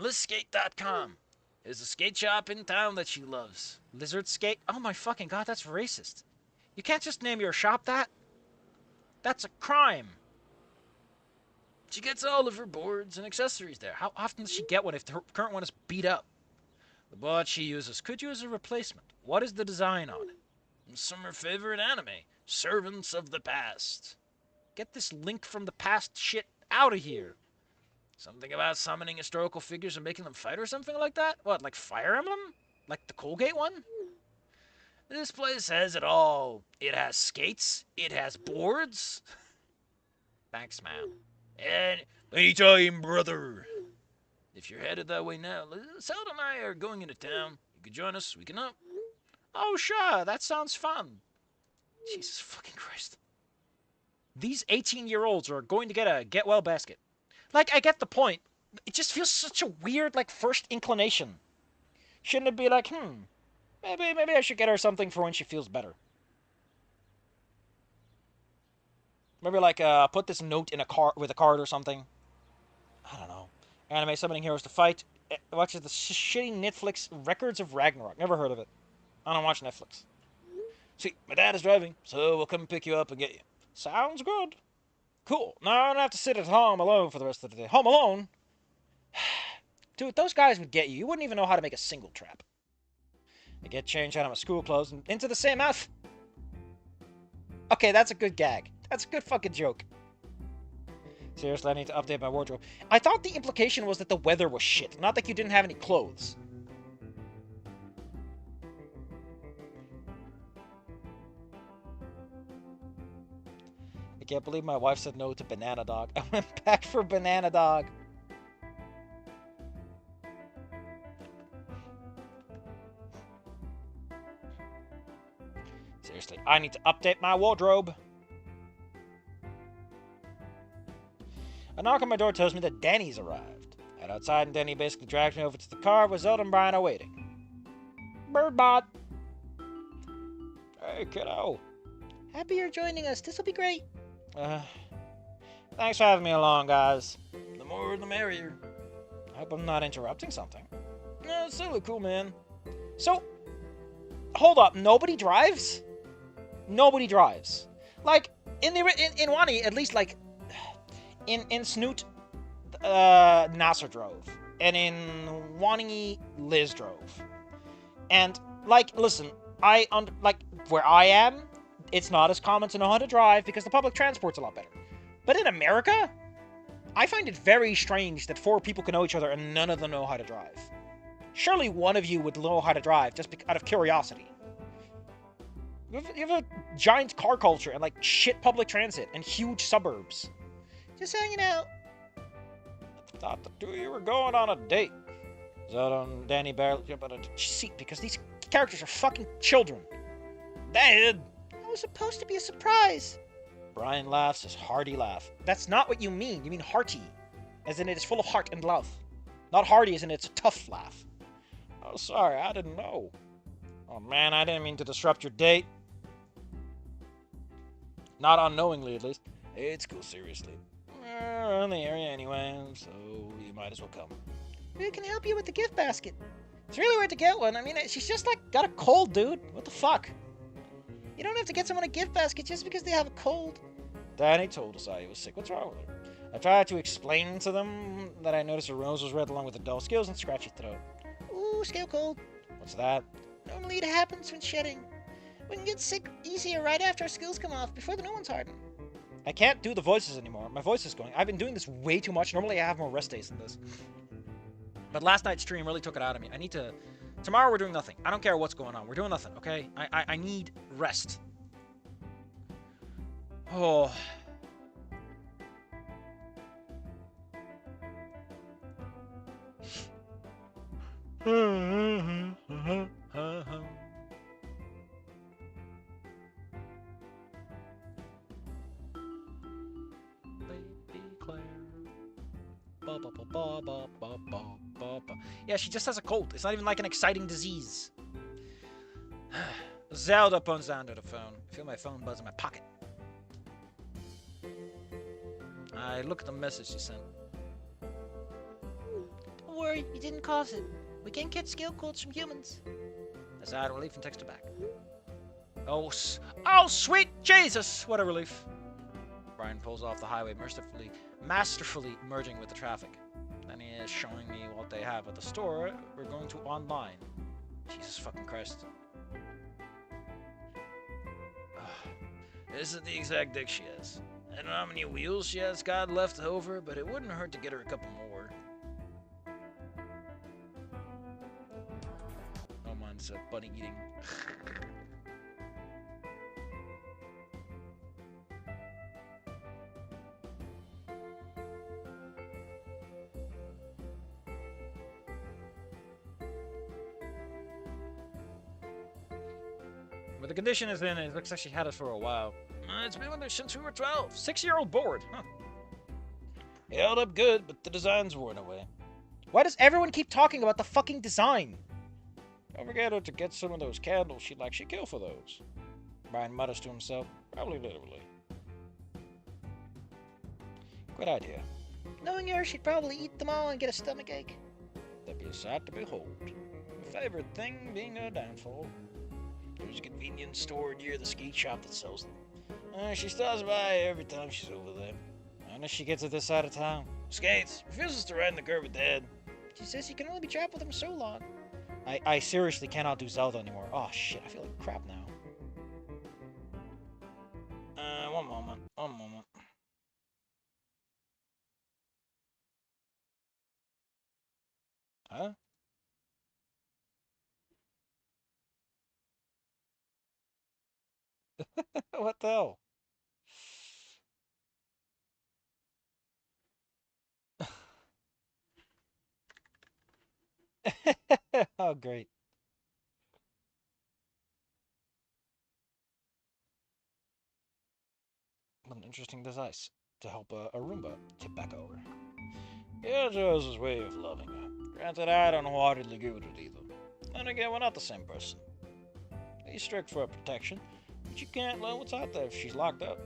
Listskate.com. There's a skate shop in town that she loves. Lizard Skate? Oh my fucking god, that's racist. You can't just name your shop that. That's a crime. She gets all of her boards and accessories there. How often does she get one if her current one is beat up? The board she uses could use a replacement. What is the design on it? Some of her favorite anime. Servants of the Past. Get this link from the past shit out of here. Something about summoning historical figures and making them fight or something like that? What, like Fire Emblem? Like the Colgate one? This place has it all. It has skates. It has boards. Thanks, man. And anytime, brother. If you're headed that way now, Zelda and I are going into town. You could join us. We can up. Oh, sure. That sounds fun. Jesus fucking Christ. These 18-year-olds are going to get a get-well basket. Like, I get the point. It just feels such a weird, like, first inclination. Shouldn't it be like, maybe I should get her something for when she feels better. Maybe, like, put this note in a card with a card or something. I don't know. Anime summoning heroes to fight. Watches the shitty Netflix Records of Ragnarok. Never heard of it. I don't watch Netflix. See, my dad is driving, so we'll come pick you up and get you. Sounds good. Cool. Now I don't have to sit at home alone for the rest of the day. Home alone? Dude, those guys would get you. You wouldn't even know how to make a single trap. I get changed out of my school clothes and into the same outfit. Okay, that's a good gag. That's a good fucking joke. Seriously, I need to update my wardrobe. I thought the implication was that the weather was shit, not that you didn't have any clothes. I can't believe my wife said no to Banana Dog. I went back for Banana Dog. Seriously, I need to update my wardrobe. A knock on my door tells me that Danny's arrived. I head outside and Danny basically drags me over to the car with Zelda and Brian are waiting. Birdbot! Hey, kiddo. Happy you're joining us. This'll be great. Thanks for having me along, guys. The more the merrier. I hope I'm not interrupting something. No, it's totally cool, man. So, hold up. Nobody drives? Nobody drives. Like, in Wani, at least, like, in Snoot, Nasser drove. And in Wani, Liz drove. And, like, listen, like, where I am, it's not as common to know how to drive because the public transport's a lot better. But in America, I find it very strange that 4 people can know each other and none of them know how to drive. Surely one of you would know how to drive just out of curiosity. You have a giant car culture and, like, shit public transit and huge suburbs. Just hanging out. Thought the two of you were going on a date. Zelda and Danny barely jump out of the seat because these characters are fucking children. Dad! It was supposed to be a surprise. Brian laughs his hearty laugh. That's not what you mean. You mean hearty. As in it is full of heart and love. Not hearty as in it's a tough laugh. Oh, sorry, I didn't know. Oh man, I didn't mean to disrupt your date. Not unknowingly, at least. It's cool, seriously. We're in the area anyway, so you might as well come. We can help you with the gift basket. It's really weird to get one. I mean, she's just, like, got a cold, dude. What the fuck? You don't have to get someone a gift basket just because they have a cold. Danny told us I was sick. What's wrong with her? I tried to explain to them that I noticed her nose was red along with a dull scales and scratchy throat. Ooh, scale cold. What's that? Normally it happens when shedding. We can get sick easier right after our skills come off, before the new ones harden. I can't do the voices anymore. My voice is going. I've been doing this way too much. Normally I have more rest days than this. But last night's stream really took it out of me. I need to... Tomorrow we're doing nothing. I don't care what's going on. We're doing nothing, okay? I need rest. Oh. Yeah, she just has a cold. It's not even like an exciting disease. Zelda puns down to the phone. I feel my phone buzz in my pocket. I look at the message she sent. Don't worry, you didn't cause it. We can't get skill codes from humans. A sigh of relief and texted back. Oh, oh, sweet Jesus! What a relief. Brian pulls off the highway, masterfully merging with the traffic. Then he is showing me what they have at the store. We're going to online. Jesus fucking Christ. This is the exact dick she has. I don't know how many wheels she has got left over, but it wouldn't hurt to get her a couple more. Oh, mine's a bunny eating. But the condition is in, it looks like she had it for a while. It's been with her since we were 12. 6-year-old board, huh? It held up good, but the design's worn away. Why does everyone keep talking about the fucking design? Don't forget her to get some of those candles she'd kill for those. Brian mutters to himself. Probably literally. Good idea. Knowing her, she'd probably eat them all and get a stomachache. That'd be a sight to behold. My favorite thing being a downfall. There's a convenience store near the skate shop that sells them. She stops by every time she's over there. I know she gets it this side of town. Skates. Refuses to ride in the curb with Dad. She says you can only be trapped with him so long. I seriously cannot do Zelda anymore. Oh shit, I feel like crap now. One moment. Huh? What the hell? Oh, great. What an interesting device to help a Roomba tip back over. Yeah, Joe's his way of loving her. Granted, I don't wholeheartedly agree with it either. Then again, we're not the same person. He's strict for her protection, but you can't learn what's out there if she's locked up.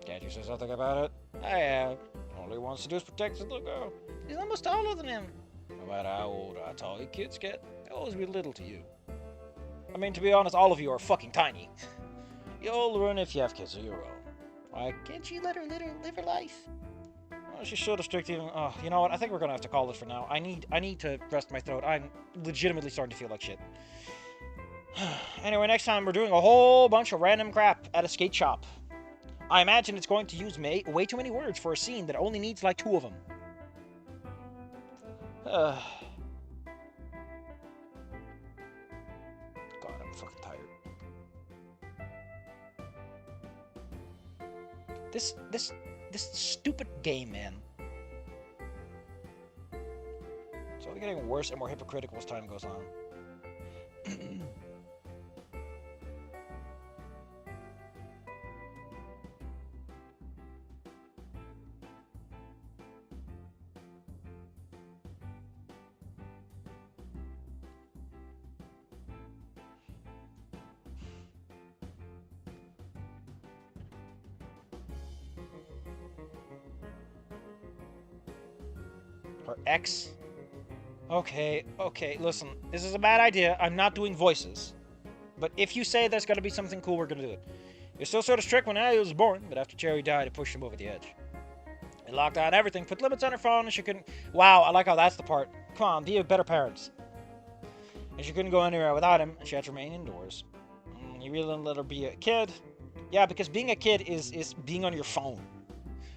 Can't you say something about it? I have. All he wants to do is protect his little girl. He's almost taller than him. No matter how old or how tall you kids get, they'll always be little to you. I mean, to be honest, all of you are fucking tiny. You'll learn if you have kids of your own. Why can't you let her live her life? Well, she's sort of strict even... Oh, you know what? I think we're gonna have to call it for now. I need to rest my throat. I'm legitimately starting to feel like shit. Anyway, next time we're doing a whole bunch of random crap at a skate shop. I imagine it's going to use way too many words for a scene that only needs like 2 of them. God, I'm fucking tired. This stupid game, man. It's only getting worse and more hypocritical as time goes on. Her ex? Okay, listen. This is a bad idea. I'm not doing voices. But if you say there's gonna be something cool, we're gonna do it. You're still sort of strict when Ellie was born, but after Cherry died, it pushed him over the edge. It locked out everything, put limits on her phone, and she couldn't... Wow, I like how that's the part. Come on, be a better parent. And she couldn't go anywhere without him, and she had to remain indoors. You really didn't let her be a kid? Yeah, because being a kid is being on your phone.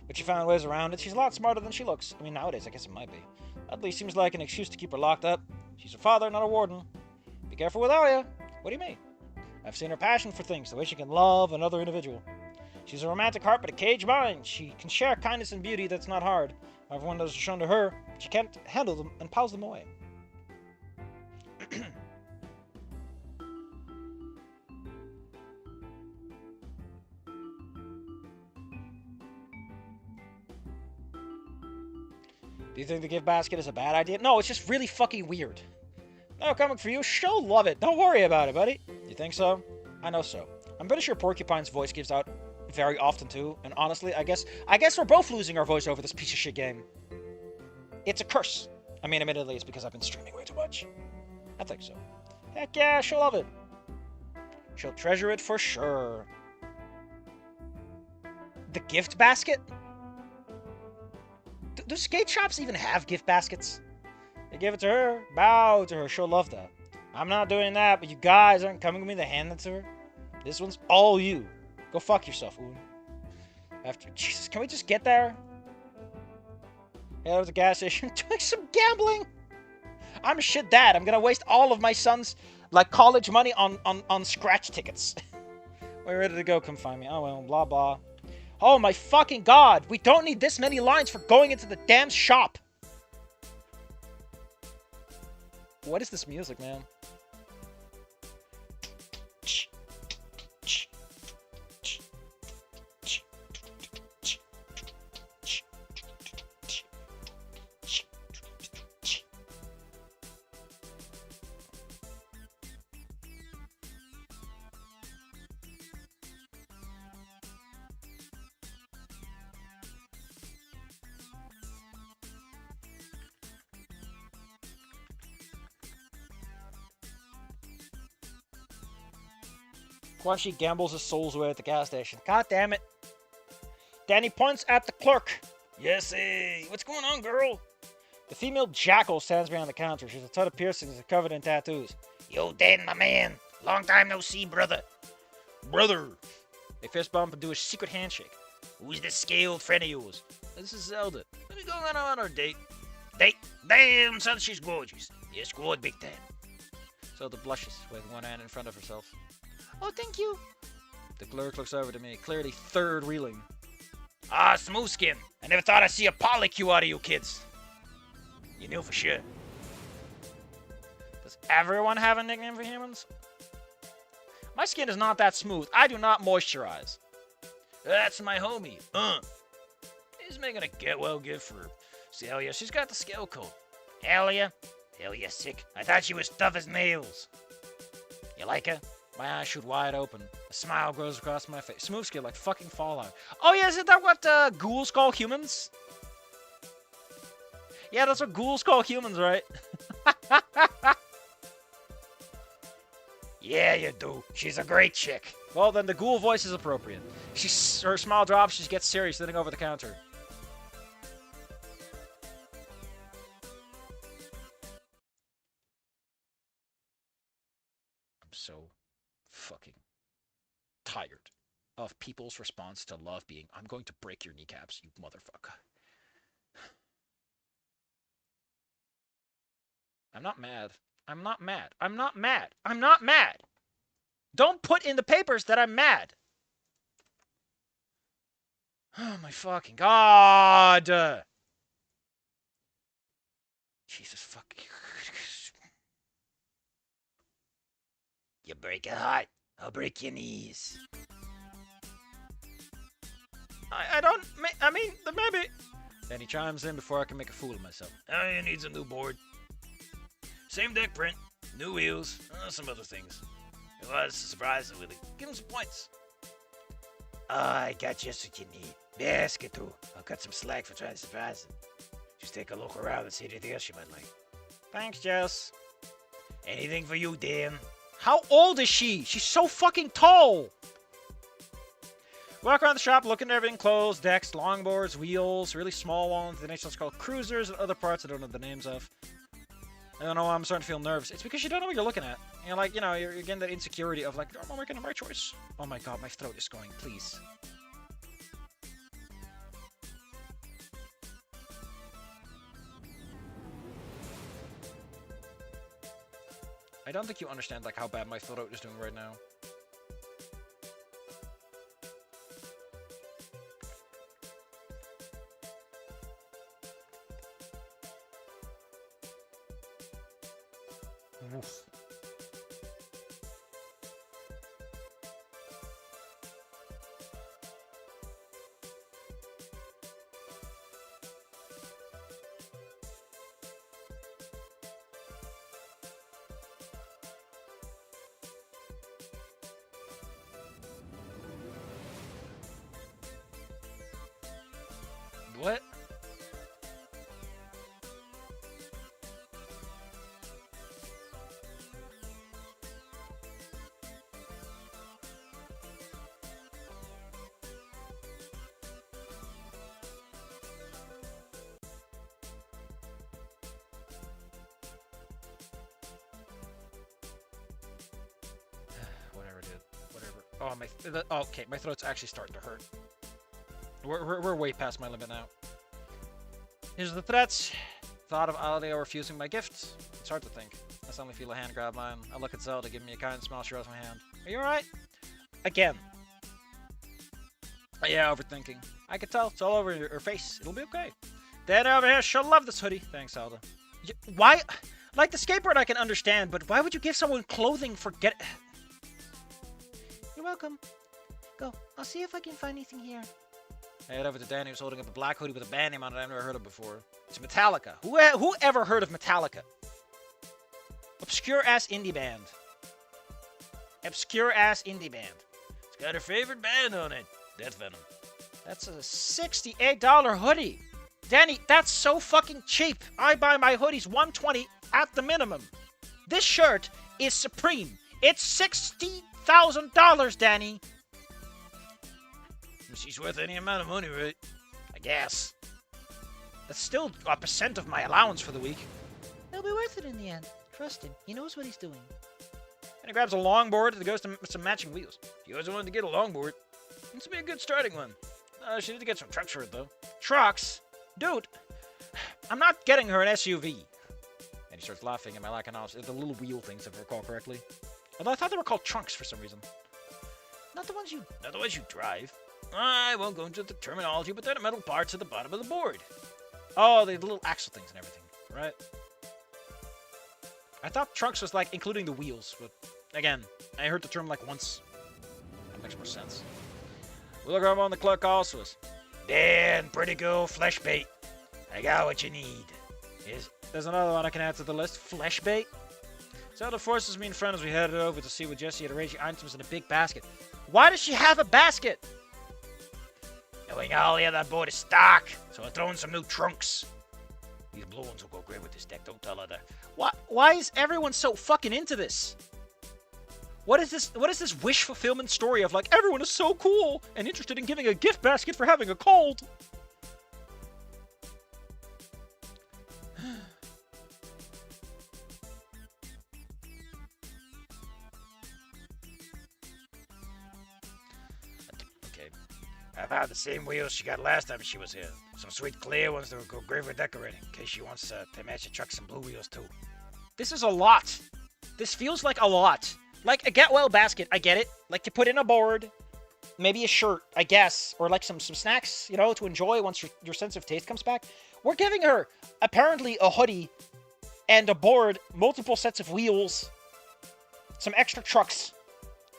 But she found ways around it. She's a lot smarter than she looks. I mean, nowadays, I guess it might be. At least seems like an excuse to keep her locked up. She's her father, not a warden. Be careful with Arya. What do you mean? I've seen her passion for things, the way she can love another individual. She's a romantic heart, but a caged mind. She can share kindness and beauty that's not hard. Everyone that is shown to her, she can't handle them and piles them away. Do you think the gift basket is a bad idea? No, it's just really fucking weird. No, coming for you. She'll love it. Don't worry about it, buddy. You think so? I know so. I'm pretty sure Porcupine's voice gives out very often too. And honestly, I guess we're both losing our voice over this piece of shit game. It's a curse. I mean, admittedly, it's because I've been streaming way too much. I think so. Heck yeah, she'll love it. She'll treasure it for sure. The gift basket? Do skate shops even have gift baskets? They give it to her, bow to her, she'll love that. I'm not doing that, but you guys aren't coming with me to hand it to her. This one's all you. Go fuck yourself, Un. After, Jesus, can we just get there? Head out to the gas station, doing some gambling. I'm a shit dad. I'm gonna waste all of my son's, like, college money on scratch tickets. We're ready to go, come find me. Oh, well, blah, blah. Oh my fucking god! We don't need this many lines for going into the damn shop! What is this music, man? While she gambles his souls away at the gas station. God damn it. Danny points at the clerk. Yes, hey, what's going on, girl? The female jackal stands behind the counter. She's a ton of piercings and covered in tattoos. Yo, Dan, my man. Long time no see, brother. Brother. They fist bump and do a secret handshake. Who's this scaled friend of yours? This is Zelda. Let me go on our date. Date? Damn, son, she's gorgeous. Yes, squad big time. Zelda blushes, with one hand in front of herself. Oh, thank you. The clerk looks over to me, clearly third wheeling. Ah, smooth skin. I never thought I'd see a polycule out of you kids. You knew for sure. Does everyone have a nickname for humans? My skin is not that smooth. I do not moisturize. That's my homie. He's making a get-well gift for Celia. She's got the scale coat. Elia? Hell yeah, sick. I thought she was tough as nails. You like her? My eyes shoot wide open. A smile grows across my face. Smooth skin like fucking Fallout. Oh yeah, isn't that what ghouls call humans? Yeah, that's what ghouls call humans, right? Yeah, you do. She's a great chick. Well, then the ghoul voice is appropriate. Her smile drops, she gets serious, sitting over the counter. I'm so fucking tired of people's response to love being, I'm going to break your kneecaps, you motherfucker. I'm not mad. I'm not mad. I'm not mad. I'm not mad. Don't put in the papers that I'm mad. Oh my fucking god. Jesus fucking. You break a heart, I'll break your knees. I don't, I mean, maybe. Then he chimes in before I can make a fool of myself. I need some new board. Same deck print, new wheels, some other things. It was surprising, Willie. Give him some points. I got just what you need. Basket too. I'll cut some slack for trying to surprise him. Just take a look around and see anything else you might like. Thanks, Jess. Anything for you, Dan. How old is she? She's so fucking tall. Walk around the shop looking at everything, clothes, decks, longboards, wheels, really small ones, the nationals called cruisers, and other parts I don't know the names of. I don't know why I'm starting to feel nervous. It's because you don't know what you're looking at. You're like, you're getting that insecurity of like, am I making the right choice? Oh my god, my throat is going, please. I don't think you understand like how bad my throat is doing right now. Oof. What? Oh, okay, my throat's actually starting to hurt. We're way past my limit now. Here's the threats. Thought of Alia refusing my gift. It's hard to think. I suddenly feel a hand grab mine. I look at Zelda, giving me a kind smile. She rubs my hand. Are you alright? Again. Yeah, overthinking. I can tell. It's all over her face. It'll be okay. Dad over here, she'll love this hoodie. Thanks, Zelda. Why? Like the skateboard I can understand, but why would you give someone clothing for You're welcome. Go. I'll see if I can find anything here. I head over to Danny, who's holding up a black hoodie with a band name on it I've never heard of before. It's Metallica. Who ever heard of Metallica? Obscure-ass indie band. Obscure-ass indie band. It's got her favorite band on it. Death Venom. That's a $68 hoodie. Danny, that's so fucking cheap. I buy my hoodies $120 at the minimum. This shirt is supreme. It's $60,000, Danny. She's worth any amount of money, right? I guess. That's still a percent of my allowance for the week. It'll be worth it in the end. Trust him. He knows what he's doing. And he grabs a longboard that goes to some matching wheels. He always wanted to get a longboard. This would be a good starting one. She need to get some trucks for it, though. Trucks? Dude, I'm not getting her an SUV. And he starts laughing at my lack of knowledge. The little wheel things, if I recall correctly. Although I thought they were called trunks for some reason. Not the ones you drive. I won't go into the terminology, but they're the metal parts at the bottom of the board. Oh, the little axle things and everything, right? I thought trunks was like including the wheels, but again, I heard the term like once. That makes more sense. We'll grab on the clerk also is. Dan, pretty cool, flesh bait. I got what you need. There's another one I can add to the list. Flesh bait? Zelda forces me in front as we headed over to see what Jessie had arranged items in a big basket. Why does she have a basket? Knowing all the other board is stock, so I throw in some new trunks. These blue ones will go great with this deck, don't tell her that. Why is everyone so fucking into this? What is this wish fulfillment story of like, everyone is so cool and interested in giving a gift basket for having a cold? Okay. I found the same wheels she got last time she was here. Some sweet clear ones that will go great with decorating, in case she wants to match the truck some blue wheels too. This is a lot. This feels like a lot. Like a get well basket, I get it. Like to put in a board, maybe a shirt, I guess, or like some snacks, you know, to enjoy once your sense of taste comes back. We're giving her apparently a hoodie and a board, multiple sets of wheels, some extra trucks,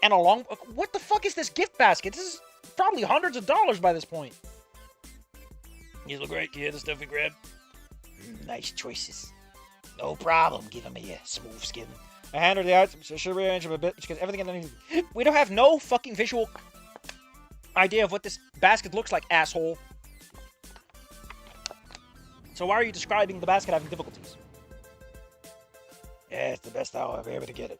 and a long. What the fuck is this gift basket? This is probably hundreds of dollars by this point. These look great. Yeah, the stuff we grabbed. Nice choices. No problem. Giving me a smooth skin. I hand her the items. I should rearrange them a bit because everything underneath. We don't have no fucking visual idea of what this basket looks like, asshole. So why are you describing the basket having difficulties? Yeah, it's the best I'll ever be able to get it.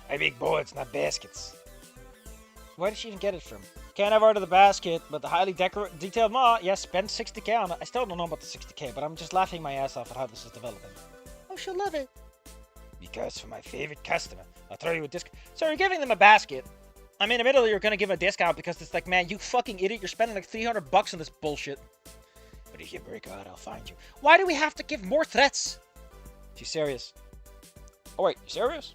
I make boards, not baskets. Where did she even get it from? Can't have art of the basket, but the highly detailed mod. Yes, spend 60k on it. I still don't know about the 60k, but I'm just laughing my ass off at how this is developing. Oh, she'll love it. Because for my favorite customer, I'll throw you a discount. So you're giving them a basket. I mean, admittedly, you're gonna give them a discount because it's like, man, you fucking idiot, you're spending like $300 on this bullshit. But if you break out, I'll find you. Why do we have to give more threats? She's serious. Oh wait, you serious?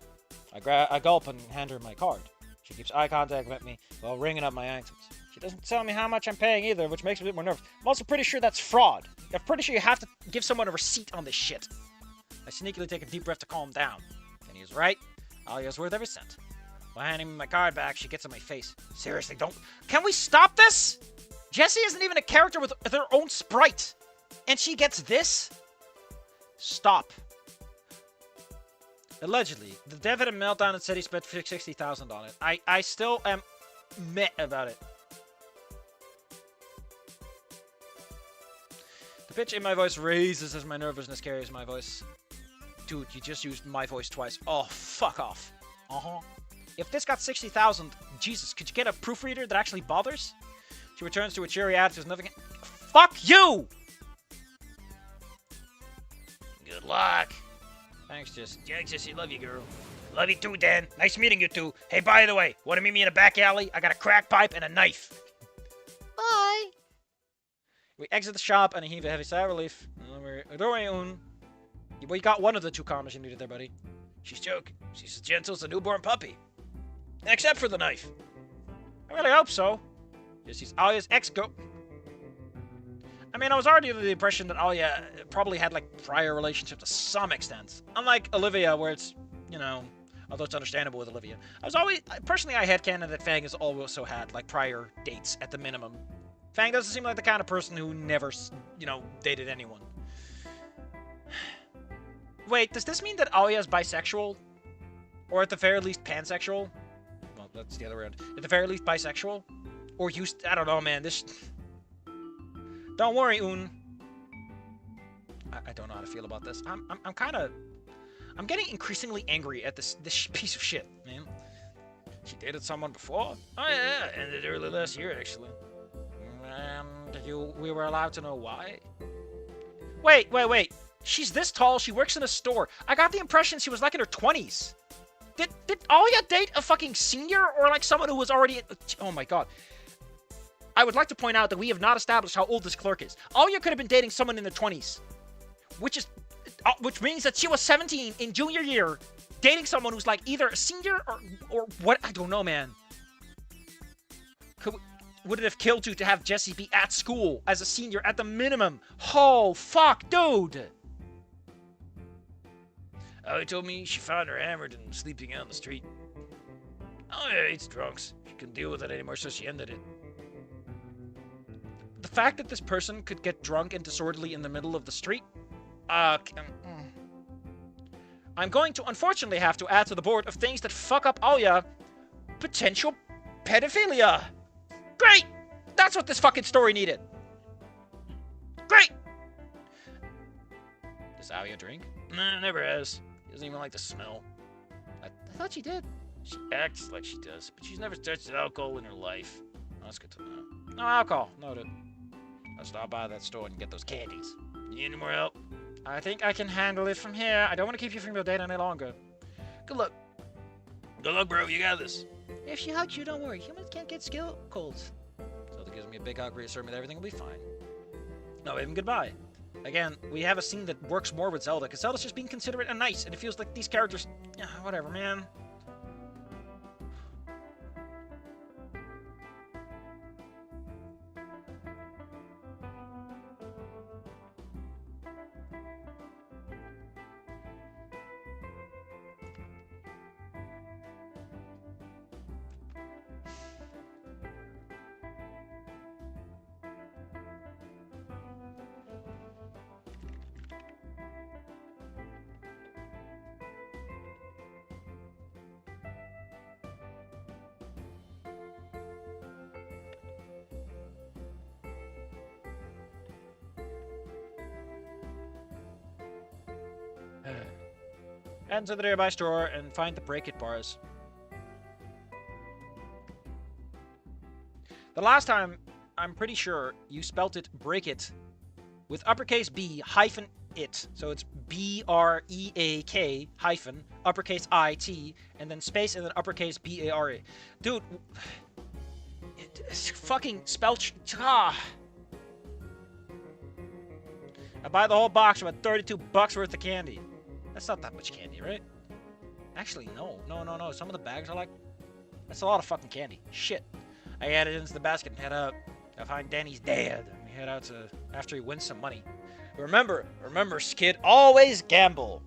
I gulp and hand her my card. She keeps eye contact with me while ringing up my items. She doesn't tell me how much I'm paying either, which makes me a bit more nervous. I'm also pretty sure that's fraud. I'm pretty sure you have to give someone a receipt on this shit. I sneakily take a deep breath to calm down. And he's right. Alia's worth every cent. While handing me my card back, she gets on my face. Seriously, don't... Can we stop this? Jessie isn't even a character with their own sprite. And she gets this? Stop. Allegedly, the dev had a meltdown and said he spent $60,000 on it. I still am meh about it. The pitch in my voice raises as my nervousness carries my voice. Dude, you just used my voice twice. Oh, fuck off. If this got 60,000, Jesus, could you get a proofreader that actually bothers? She returns to a cheery attitude. Nothing. Fuck you! Good luck. Thanks, Jess. Thanks, Jesse. Love you, girl. Love you too, Dan. Nice meeting you two. Hey, by the way, want to meet me in a back alley? I got a crack pipe and a knife. Bye. We exit the shop and I heave a heavy sigh of relief. We got one of the two commas you needed there, buddy. She's joking. She's as gentle as a newborn puppy. Except for the knife. I really hope so. Jesse's Alia's ex-go... I mean, I was already under the impression that Alia probably had, like, prior relationship to some extent. Unlike Olivia, where it's, you know... Although it's understandable with Olivia. Personally, I headcanon that Fang has also had, like, prior dates at the minimum. Fang doesn't seem like the kind of person who never, you know, dated anyone. Wait, does this mean that Alia is bisexual? Or at the very least pansexual? Well, that's the other way around. At the very least bisexual? Or used... I don't know, man. This... Don't worry, Un. I don't know how to feel about this. I'm kind of... I'm getting increasingly angry at this piece of shit, man. She dated someone before? Oh, yeah. Ended early last year, actually. We were allowed to know why? Wait. She's this tall. She works in a store. I got the impression she was like in her 20s. Did Alia date a fucking senior or like someone who was already... Oh my god. I would like to point out that we have not established how old this clerk is. Alia could have been dating someone in their 20s. Which means that she was 17 in junior year, dating someone who's like either a senior or what? I don't know, man. Would it have killed you to have Jessie be at school as a senior at the minimum? Oh, fuck, dude! Alia told me she found her hammered and sleeping out on the street. Oh yeah, it's drunks. She couldn't deal with it anymore, so she ended it. The fact that this person could get drunk and disorderly in the middle of the street? I'm going to unfortunately have to add to the board of things that fuck up Alia. Potential pedophilia. Great! That's what this fucking story needed. Great! Does Alia drink? Nah, never has. She doesn't even like the smell. I thought she did. She acts like she does, but she's never touched alcohol in her life. Oh, that's good to know. No alcohol. Noted. I'll stop by that store and get those candies. Need any more help? I think I can handle it from here. I don't want to keep you from your date any longer. Good luck. Good luck, bro. You got this. If she hugs you, don't worry. Humans can't get skill colds. Zelda gives me a big hug, reassuring me that everything will be fine. No, even goodbye. Again, we have a scene that works more with Zelda, because Zelda's just being considerate and nice, and it feels like these characters... whatever, man. Head to the nearby store and find the Break It bars. The last time, I'm pretty sure you spelt it Break It with uppercase B hyphen it. So it's B-R-E-A-K hyphen uppercase I-T and then space and then uppercase B-A-R-A. Dude, it's fucking spelled... I buy the whole box for about $32 worth of candy. That's not that much candy, right? Actually, no. Some of the bags are like... That's a lot of fucking candy. Shit. I add it into the basket and head out. I find Danny's dad. And we head out to... After he wins some money. Remember, Skid, always gamble.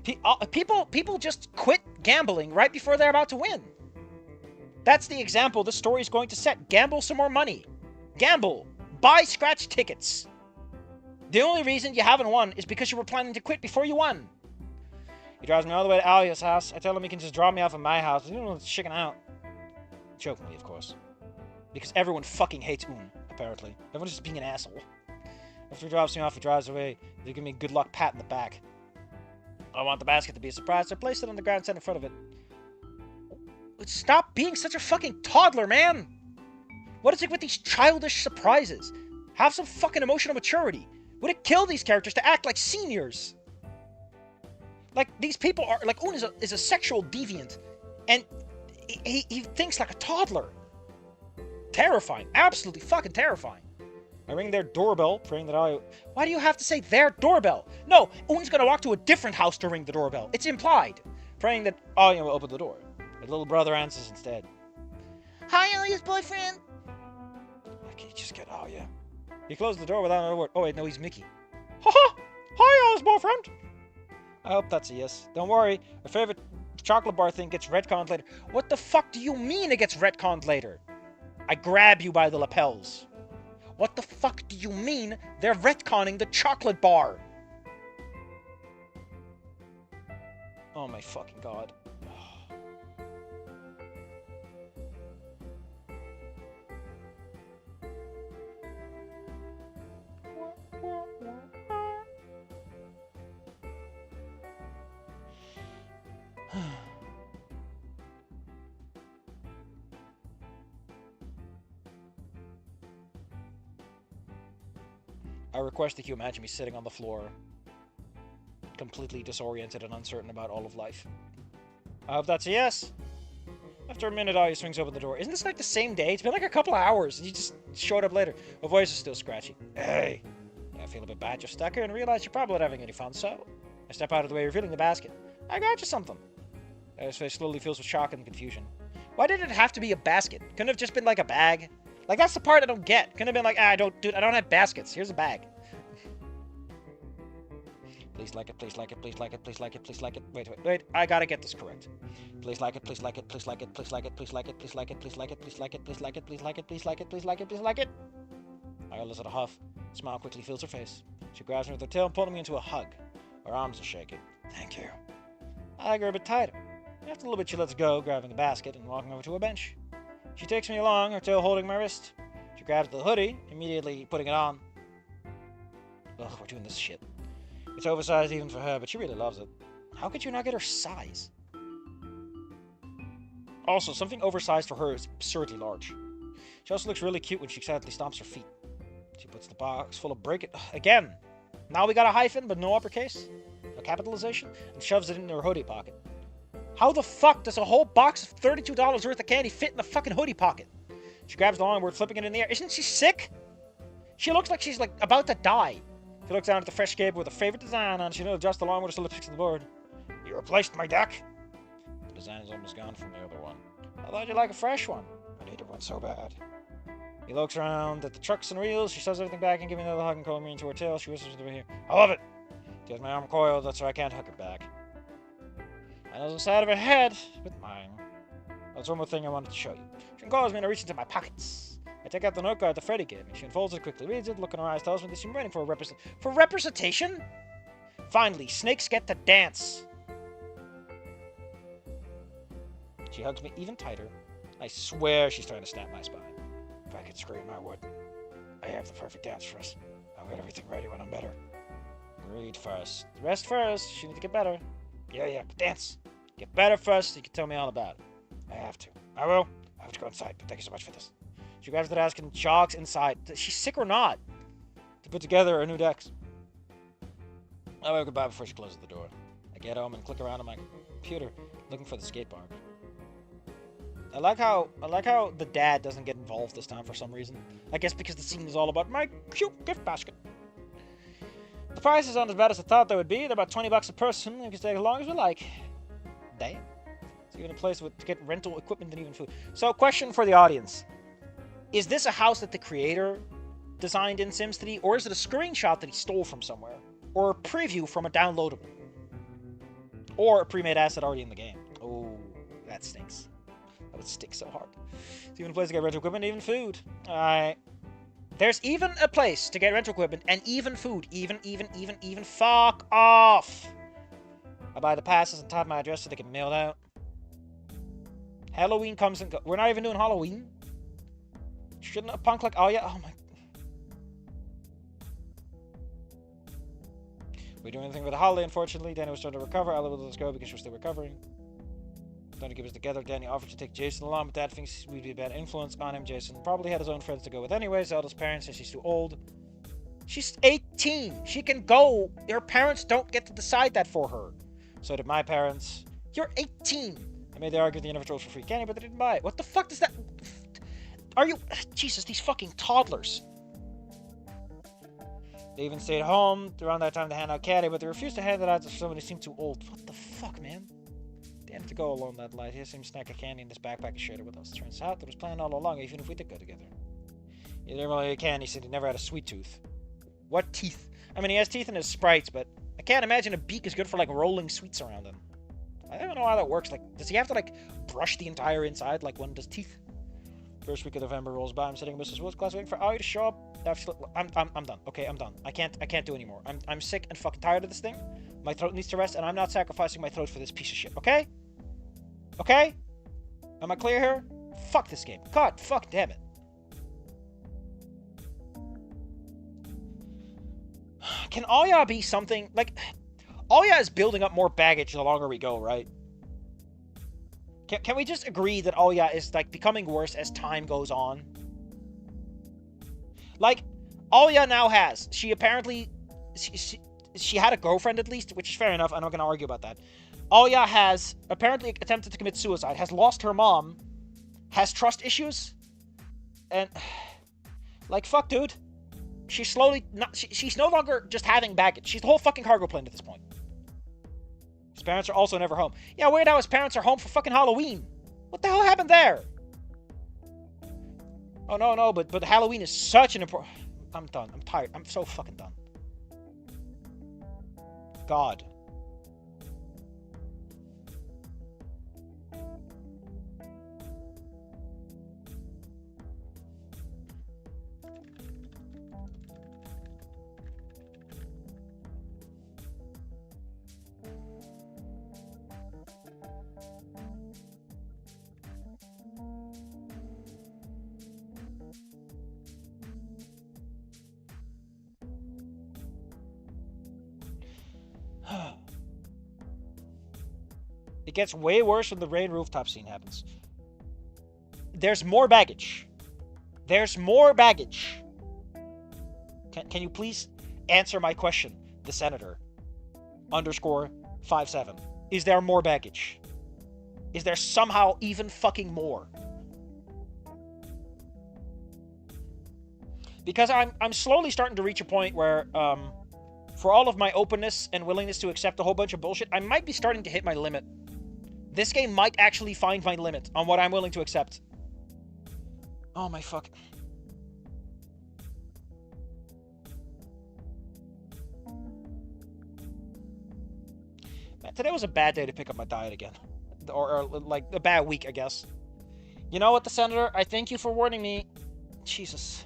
People just quit gambling right before they're about to win. That's the example this story is going to set. Gamble some more money. Gamble. Buy scratch tickets. The only reason you haven't won is because you were planning to quit before you won. He drives me all the way to Alia's house. I tell him he can just drop me off at my house. You know, chicken out. Jokingly, of course. Because everyone fucking hates Un, apparently. Everyone's just being an asshole. After he drops me off, he drives away. They give me a good luck pat in the back. I want the basket to be a surprise, so I place it on the ground set in front of it. Stop being such a fucking toddler, man! What is it with these childish surprises? Have some fucking emotional maturity. Would it kill these characters to act like seniors? Like, these people are... Like, Un is a sexual deviant. And he thinks like a toddler. Terrifying. Absolutely fucking terrifying. I ring their doorbell, praying that I... Why do you have to say their doorbell? No, Un's gonna walk to a different house to ring the doorbell. It's implied. Praying that Alia will open the door. My little brother answers instead. Hi, Alia's boyfriend. I can't just get Alia. He closed the door without another word. Oh wait, no, he's Mickey. Haha! Hi, Alia's boyfriend. I hope that's a yes. Don't worry, our favorite chocolate bar thing gets retconned later. What the fuck do you mean it gets retconned later? I grab you by the lapels. What the fuck do you mean they're retconning the chocolate bar? Oh my fucking god. I request that you imagine me sitting on the floor, completely disoriented and uncertain about all of life. I hope that's a yes. After a minute, Alia swings open the door. Isn't this like the same day? It's been like a couple of hours, and you just showed up later. Her voice is still scratchy. Hey. I feel a bit bad, just stuck here, and realize you're probably not having any fun, so I step out of the way, revealing the basket. I got you something. His face slowly fills with shock and confusion. Why did it have to be a basket? Couldn't it have just been like a bag? Like, that's the part I don't get. Couldn't have been like, I don't have baskets. Here's a bag. Please like it, please like it, please like it, please like it, please like it. Wait. I gotta get this correct. Please like it, please like it, please like it, please like it, please like it, please like it, please like it, please like it, please like it, please like it, please like it, please like it, please like it. I lets out a huff. A smile quickly fills her face. She grabs me with her tail, pulling me into a hug. Her arms are shaking. Thank you. I hug her a bit tighter. After a little bit, she lets go, grabbing the basket and walking over to a bench. She takes me along, her tail holding my wrist. She grabs the hoodie, immediately putting it on. Ugh, we're doing this shit. It's oversized even for her, but she really loves it. How could you not get her size? Also, something oversized for her is absurdly large. She also looks really cute when she excitedly stomps her feet. She puts the box full of again! Now we got a hyphen, but no uppercase. No capitalization. And shoves it into her hoodie pocket. How the fuck does a whole box of $32 worth of candy fit in the fucking hoodie pocket? She grabs the longboard, flipping it in the air. Isn't she sick? She looks like she's, like, about to die. She looks down at the fresh skateboard with a favorite design on. She knows adjust the longboard so it fixed the board. You replaced my deck? The design is almost gone from the other one. I thought you'd like a fresh one. I needed one so bad. He looks around at the trucks and wheels. She shoves everything back and gives me another hug and calls me into her tail. She whispers over here. I love it. She has my arm coiled, that's why I can't hug her back. I know the side of her head with mine. That's one more thing I wanted to show you. She calls me and I reach into my pockets. I take out the note card that Freddy gave me. She unfolds it quickly, reads it, look in her eyes, tells me that she's waiting for a representation? Finally, snakes get to dance. She hugs me even tighter. I swear she's trying to snap my spine. If I could scream, I would. I have the perfect dance for us. I'll get everything ready when I'm better. Read first. Rest first. She needs to get better. Yeah, but dance. Get better first so you can tell me all about it. I have to. I will. I have to go inside, but thank you so much for this. She grabs the desk and jogs inside. Is she sick or not? To put together her new decks. I wave goodbye before she closes the door. I get home and click around on my computer, looking for the skate park. I like how the dad doesn't get involved this time for some reason. I guess because the scene is all about my cute gift basket. The prices aren't as bad as I thought they would be. They're about $20 a person. We can stay as long as we like. Damn. It's even a place to get rental equipment and even food. So, question for the audience. Is this a house that the creator designed in SimCity, or is it a screenshot that he stole from somewhere? Or a preview from a downloadable? Or a pre-made asset already in the game? Oh, that stinks. That would stick so hard. It's even a place to get rental equipment and even food. Alright. There's even a place to get rental equipment and even food. Even. Fuck off. I buy the passes and type my address so they get mailed out. Halloween comes and goes. We're not even doing Halloween. Shouldn't a punk like... Oh, yeah. Oh, my... We do anything for the holiday, unfortunately. Danny was starting to recover. I let us go because we're still recovering. Trying to keep us together. Danny offered to take Jason along, but Dad thinks we'd be a bad influence on him. Jason probably had his own friends to go with anyway. Zelda's parents say she's too old. She's 18. She can go. Her parents don't get to decide that for her. So did my parents. You're 18. I made the argument the individuals for free candy, but they didn't buy it. What the fuck does that... Are you... Jesus, these fucking toddlers. They even stayed home around that time to hand out candy, but they refused to hand it out to someone who seemed too old. What the fuck, man? They had to go along that line. He has some snack of candy in his backpack and shared it with us. Turns out that was planned all along, even if we did go together. He never really had candy. He said he never had a sweet tooth. What teeth? I mean, he has teeth in his sprites, but I can't imagine a beak is good for, like, rolling sweets around him. I don't know how that works. Like, does he have to, like, brush the entire inside like one does teeth? First week of November rolls by. I'm sitting in Mrs. Woods' class waiting for Ollie to show up. I'm done. Okay, I'm done. I can't do anymore. I'm sick and fucking tired of this thing. My throat needs to rest, and I'm not sacrificing my throat for this piece of shit. Okay? Okay? Am I clear here? Fuck this game. God, fuck, damn it. Can Alya be something like? Alya is building up more baggage the longer we go, right? Can we just agree that Alya is, like, becoming worse as time goes on? Like, Alya now has... She apparently... She had a girlfriend, at least, which is fair enough. I'm not going to argue about that. Alya has apparently attempted to commit suicide, has lost her mom, has trust issues, and... Like, fuck, dude. She's slowly... She's no longer just having baggage. She's the whole fucking cargo plane at this point. His parents are also never home. Yeah, weird how his parents are home for fucking Halloween. What the hell happened there? Oh, no, but Halloween is such an important... I'm done. I'm tired. I'm so fucking done. God. It gets way worse when the rain rooftop scene happens. There's more baggage. There's more baggage. Can you please answer my question, the senator? _57. Is there more baggage? Is there somehow even fucking more? Because I'm slowly starting to reach a point where, for all of my openness and willingness to accept a whole bunch of bullshit, I might be starting to hit my limit. This game might actually find my limit on what I'm willing to accept. Oh my fuck. Man, today was a bad day to pick up my diet again. Or like, a bad week, I guess. You know what, the senator? I thank you for warning me. Jesus.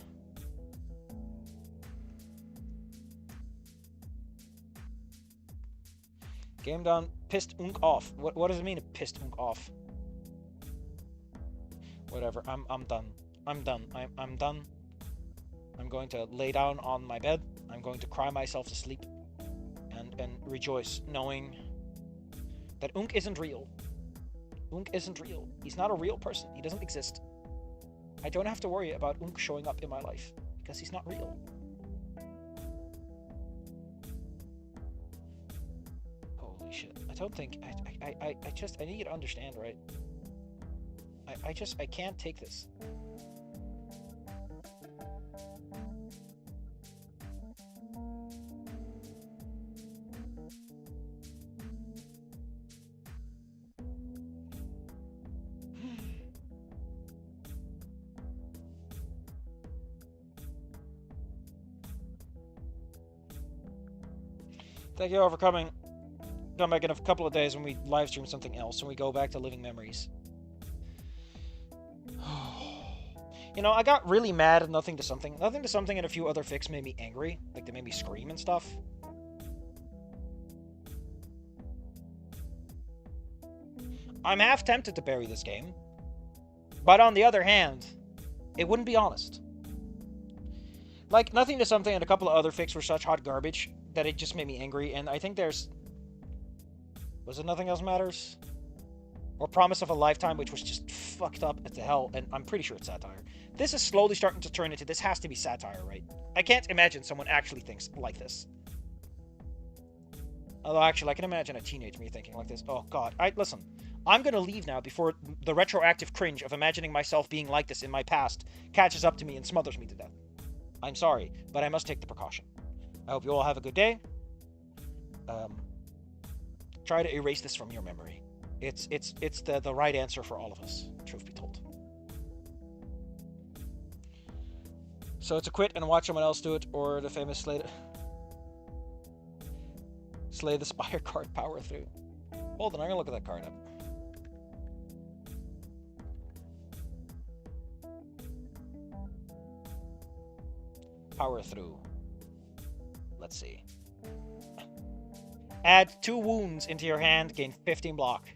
Game done. Pissed unk off. What does it mean to pissed unk off? Whatever. I'm done. I'm done. I'm done. I'm going to lay down on my bed. I'm going to cry myself to sleep. And rejoice, knowing that Unk isn't real. Unk isn't real. He's not a real person. He doesn't exist. I don't have to worry about Unk showing up in my life, because he's not real. Holy shit. I don't think... I need you to understand, right? I can't take this. Thank you all for coming. Come back in a couple of days when we live stream something else and we go back to living memories. You know, I got really mad at Nothing to Something. Nothing to Something and a few other fics made me angry. Like, they made me scream and stuff. I'm half tempted to bury this game. But on the other hand, it wouldn't be honest. Like, Nothing to Something and a couple of other fics were such hot garbage that it just made me angry, and I think there's... Was it Nothing Else Matters? Or Promise of a Lifetime, which was just fucked up as hell, and I'm pretty sure it's satire. This is slowly starting to turn into, this has to be satire, right? I can't imagine someone actually thinks like this. Although, actually, I can imagine a teenage me thinking like this. Oh, God. Listen, I'm gonna leave now before the retroactive cringe of imagining myself being like this in my past catches up to me and smothers me to death. I'm sorry, but I must take the precaution. I hope you all have a good day. Try to erase this from your memory. It's the right answer for all of us, truth be told. So to quit and watch someone else do it, or the famous Slay the Spire card power through. Hold on, I'm gonna look at that card up. Power through. Let's see. Add 2 wounds into your hand, gain 15 block.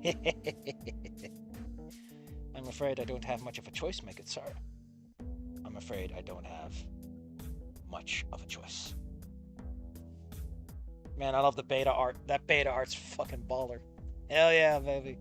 I'm afraid I don't have much of a choice, my good sir. I'm afraid I don't have much of a choice. Man, I love the beta art. That beta art's fucking baller. Hell yeah, baby.